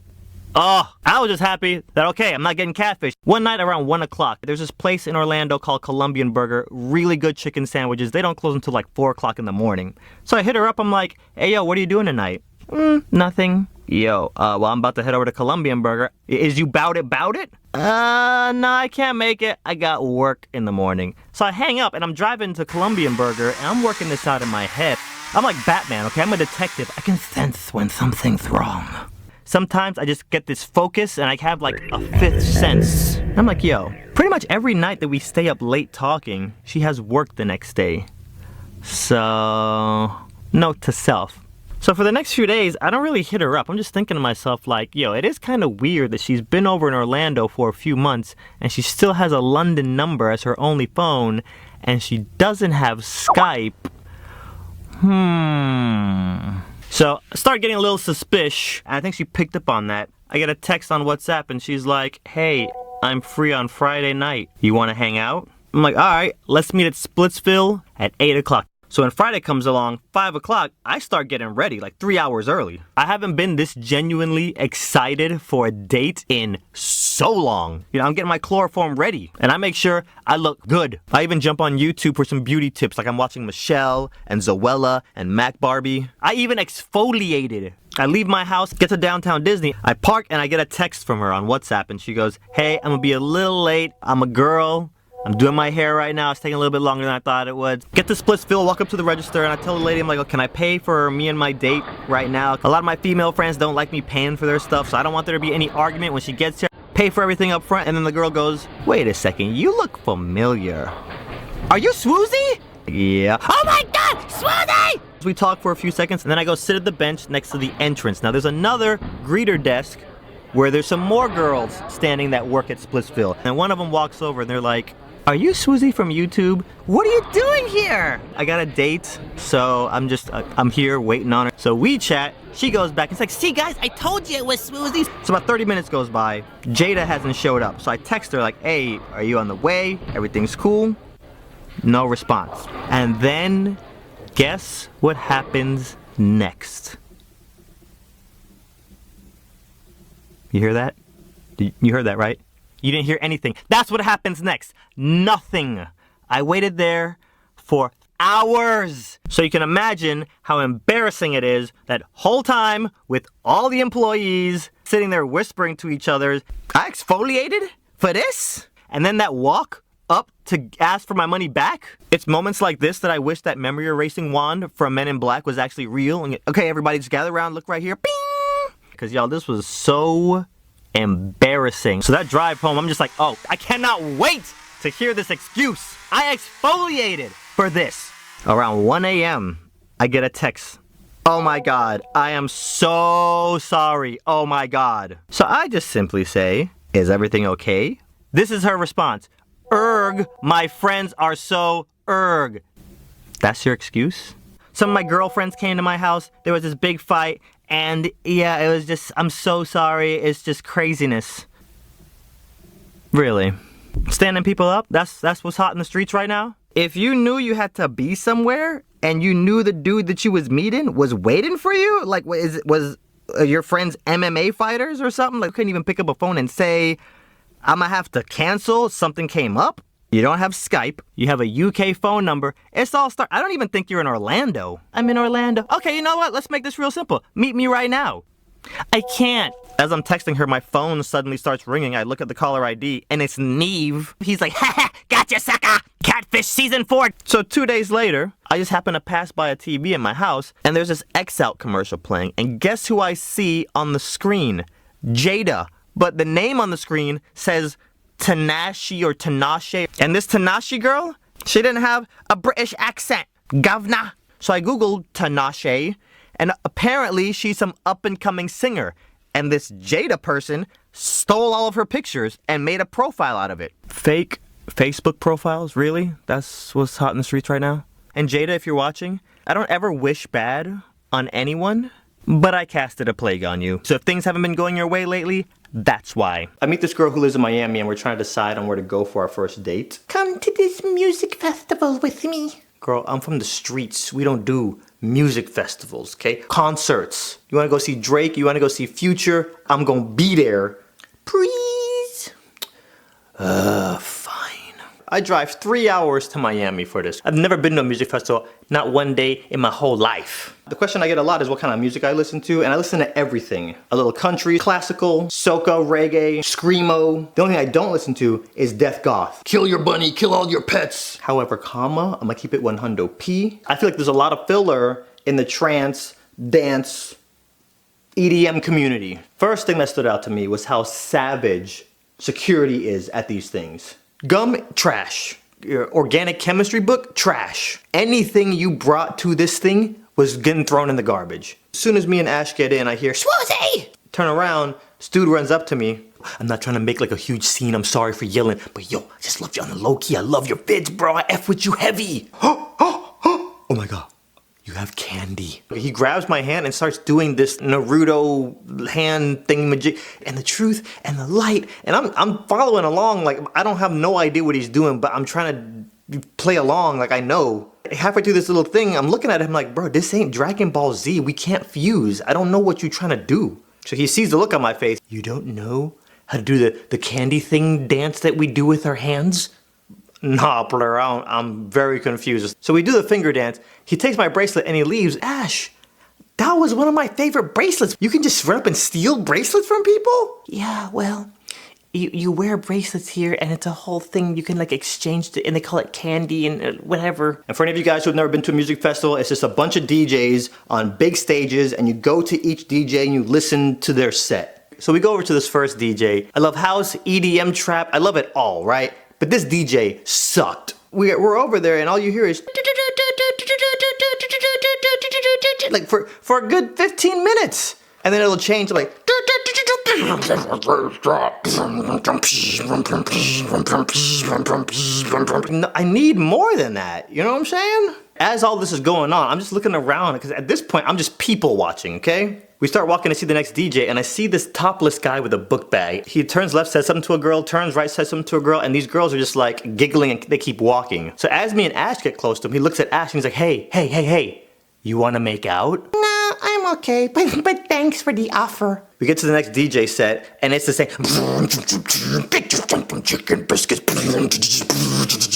oh, I was just happy that, okay, I'm not getting catfished. One night around 1 o'clock, there's this place in Orlando called Colombian Burger. Really good chicken sandwiches. They don't close until like 4 o'clock in the morning. So I hit her up. I'm like, hey, yo, what are you doing tonight? Nothing. Yo, well, I'm about to head over to Colombian Burger. Is you bout it? No, I can't make it. I got work in the morning. So I hang up, and I'm driving to Colombian Burger, and I'm working this out in my head. I'm like Batman, okay? I'm a detective. I can sense when something's wrong. Sometimes I just get this focus and I have like a fifth sense. I'm like, yo, pretty much every night that we stay up late talking, she has work the next day. So, note to self. So for the next few days, I don't really hit her up. I'm just thinking to myself like, yo, it is kind of weird that she's been over in Orlando for a few months and she still has a London number as her only phone and she doesn't have Skype. So I start getting a little suspicious, and I think she picked up on that. I get a text on WhatsApp, and she's like, hey, I'm free on Friday night. You want to hang out? I'm like, all right, let's meet at Splitsville at 8 o'clock. So when Friday comes along, 5 o'clock, I start getting ready, like 3 hours early. I haven't been this genuinely excited for a date in so long. You know, I'm getting my chloroform ready, and I make sure I look good. I even jump on YouTube for some beauty tips, like I'm watching Michelle and Zoella and Mac Barbie. I even exfoliated. I leave my house, get to downtown Disney, I park, and I get a text from her on WhatsApp, and she goes, hey, I'm gonna be a little late. I'm a girl. I'm doing my hair right now. It's taking a little bit longer than I thought it would. Get to Splitsville, walk up to the register, and I tell the lady, I'm like, oh, can I pay for me and my date right now? A lot of my female friends don't like me paying for their stuff, so I don't want there to be any argument when she gets here. Pay for everything up front, and then the girl goes, wait a second, you look familiar. Are you sWooZie? Yeah. Oh my God, sWooZie! We talk for a few seconds, and then I go sit at the bench next to the entrance. Now, there's another greeter desk where there's some more girls standing that work at Splitsville. And one of them walks over, and they're like, are you sWooZie from YouTube? What are you doing here? I got a date, so I'm here waiting on her. So we chat, she goes back, and it's like, see guys, I told you it was sWooZie. So about 30 minutes goes by, Jada hasn't showed up. So I text her like, hey, are you on the way? Everything's cool? No response. And then, guess what happens next? You hear that? You heard that, right? You didn't hear anything. That's what happens next. Nothing. I waited there for hours. So you can imagine how embarrassing it is that whole time with all the employees sitting there whispering to each other, I exfoliated for this? And then that walk up to ask for my money back? It's moments like this that I wish that memory erasing wand from Men in Black was actually real. And okay, everybody just gather around, look right here. Bing! Because y'all, this was so embarrassing. So that drive home, I'm just like, oh, I cannot wait to hear this excuse. I exfoliated for this. Around 1 a.m., I get a text. Oh my God, I am so sorry. Oh my God. So I just simply say, is everything okay? This is her response. Erg, my friends are so erg. That's your excuse? Some of my girlfriends came to my house. There was this big fight. And yeah, it was just, I'm so sorry. It's just craziness. Really? Standing people up? That's what's hot in the streets right now? If you knew you had to be somewhere and you knew the dude that you was meeting was waiting for you, like was your friends MMA fighters or something? Like couldn't even pick up a phone and say, I'm gonna have to cancel, something came up? You don't have Skype, you have a UK phone number, it's all I don't even think you're in Orlando. I'm in Orlando. Okay, you know what? Let's make this real simple. Meet me right now. I can't. As I'm texting her, my phone suddenly starts ringing. I look at the caller ID, and it's Neve. He's like, ha, gotcha, sucker! Catfish Season 4! So 2 days later, I just happen to pass by a TV in my house, and there's this X-Out commercial playing, and guess who I see on the screen? Jada. But the name on the screen says Tanashi or Tinashe. And this Tanashi girl, she didn't have a British accent. Governor. So I Googled Tinashe, and apparently she's some up-and-coming singer. And this Jada person stole all of her pictures and made a profile out of it. Fake Facebook profiles? Really? That's what's hot in the streets right now? And Jada, if you're watching, I don't ever wish bad on anyone, but I casted a plague on you. So if things haven't been going your way lately, that's why. I meet this girl who lives in Miami and we're trying to decide on where to go for our first date. Come to this music festival with me. Girl, I'm from the streets. We don't do music festivals, okay? Concerts. You wanna go see Drake? You wanna go see Future? I'm gonna be there. Please? Fine. I drive 3 hours to Miami for this. I've never been to a music festival, not one day in my whole life. The question I get a lot is what kind of music I listen to, and I listen to everything. A little country, classical, soca, reggae, screamo. The only thing I don't listen to is death goth. Kill your bunny, kill all your pets. However, I'm gonna keep it 100p. I feel like there's a lot of filler in the trance, dance, EDM community. First thing that stood out to me was how savage security is at these things. Gum, trash. Your organic chemistry book, trash. Anything you brought to this thing was getting thrown in the garbage. As soon as me and Ash get in, I hear, sWooZie! Turn around, this dude runs up to me. I'm not trying to make like a huge scene, I'm sorry for yelling, but yo, I just love you on the low key, I love your vids, bro, I F with you heavy. Oh my God. You have candy. He grabs my hand and starts doing this Naruto hand thingamajig, and the truth and the light, and I'm following along like I don't have no idea what he's doing, but I'm trying to play along like I know. Halfway through this little thing, I'm looking at him like, bro, this ain't Dragon Ball Z. We can't fuse. I don't know what you're trying to do. So he sees the look on my face. You don't know how to do the candy thing dance that we do with our hands? Nah, blur, I'm very confused. So we do the finger dance. He takes my bracelet and he leaves. Ash, that was one of my favorite bracelets. You can just run up and steal bracelets from people? Yeah, well, you wear bracelets here and it's a whole thing. You can like exchange it and they call it candy and whatever. And for any of you guys who have never been to a music festival, it's just a bunch of DJs on big stages and you go to each DJ and you listen to their set. So we go over to this first DJ. I love house, EDM, trap. I love it all, right? But this DJ sucked. We're over there and all you hear is like for a good 15 minutes. And then it'll change to like I need more than that. You know what I'm saying? As all this is going on, I'm just looking around because at this point I'm just people watching, okay? We start walking to see the next DJ and I see this topless guy with a book bag. He turns left, says something to a girl, turns right, says something to a girl, and these girls are just like giggling and they keep walking. So as me and Ash get close to him, he looks at Ash and he's like, hey, you wanna make out? Nah, I'm okay, but thanks for the offer. We get to the next DJ set and it's the same.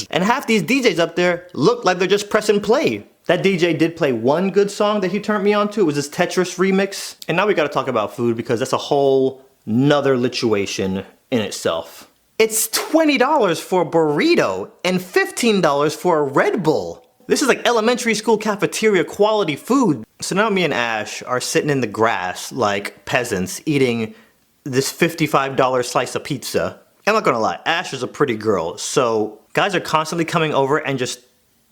And half these DJs up there look like they're just pressing play. That DJ did play one good song that he turned me on to. It was this Tetris remix. And now we gotta talk about food because that's a whole nother lituation in itself. It's $20 for a burrito and $15 for a Red Bull. This is like elementary school cafeteria quality food. So now me and Ash are sitting in the grass like peasants eating this $55 slice of pizza. I'm not gonna lie, Ash is a pretty girl, so guys are constantly coming over and just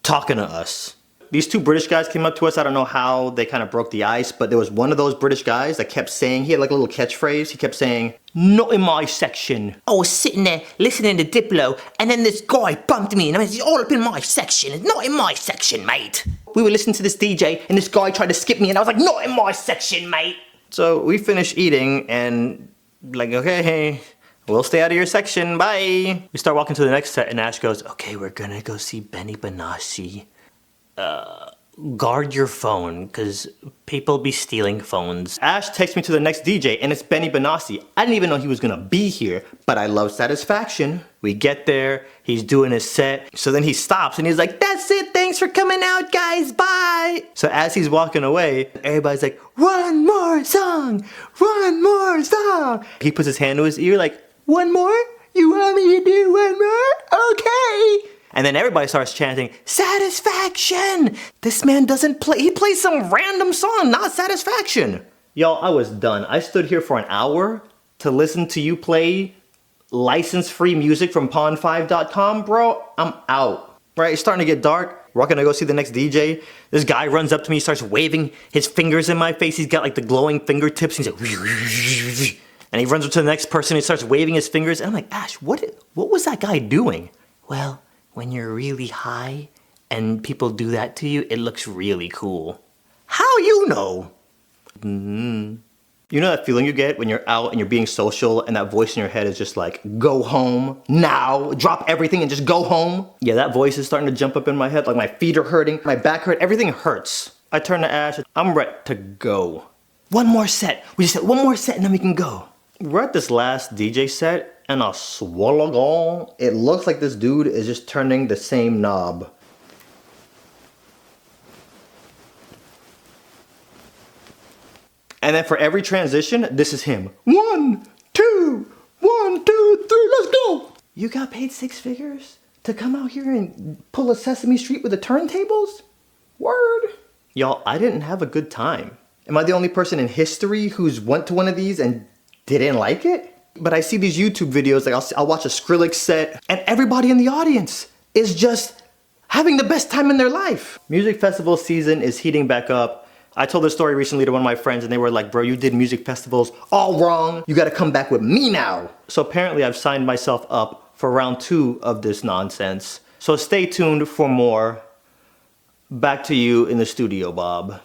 talking to us. These two British guys came up to us. I don't know how they kind of broke the ice, but there was one of those British guys that kept saying, he had like a little catchphrase. He kept saying, "Not in my section." I was sitting there listening to Diplo, and then this guy bumped me, and I mean, it's all up in my section. It's not in my section, mate. We were listening to this DJ, and this guy tried to skip me, and I was like, not in my section, mate. So we finished eating and like, okay, we'll stay out of your section, bye. We start walking to the next set and Ash goes, okay, we're gonna go see Benny Benassi. Guard your phone, cause people be stealing phones. Ash takes me to the next DJ and it's Benny Benassi. I didn't even know he was gonna be here, but I love Satisfaction. We get there, he's doing his set, so then he stops and he's like, that's it, thanks for coming out guys, bye! So as he's walking away, everybody's like, one more song! One more song! He puts his hand to his ear like, one more? You want me to do one more? Okay! And then everybody starts chanting, Satisfaction! This man doesn't play, he plays some random song, not Satisfaction. Y'all, I was done. I stood here for an hour to listen to you play license-free music from pawn5.com, bro. I'm out. Right, it's starting to get dark. We're gonna go see the next DJ. This guy runs up to me, starts waving his fingers in my face. He's got like the glowing fingertips. He's like, and he runs up to the next person and starts waving his fingers. And I'm like, Ash, what was that guy doing? Well, when you're really high and people do that to you, it looks really cool. How you know? You know that feeling you get when you're out and you're being social and that voice in your head is just like, go home now, drop everything and just go home? Yeah, that voice is starting to jump up in my head, like my feet are hurting, my back hurt, everything hurts. I turn to Ash, I'm ready to go. One more set, we just said one more set and then we can go. We're at this last DJ set and I swallow, it looks like this dude is just turning the same knob. And then for every transition, this is him. 1, 2, 1, 2, 3, let's go! You got paid 6 figures to come out here and pull a Sesame Street with the turntables? Word. Y'all, I didn't have a good time. Am I the only person in history who's went to one of these and didn't like it? But I see these YouTube videos, like I'll watch a Skrillex set, and everybody in the audience is just having the best time in their life. Music festival season is heating back up. I told this story recently to one of my friends and they were like, bro, you did music festivals all wrong. You gotta come back with me now. So apparently I've signed myself up for round 2 of this nonsense. So stay tuned for more. Back to you in the studio, Bob.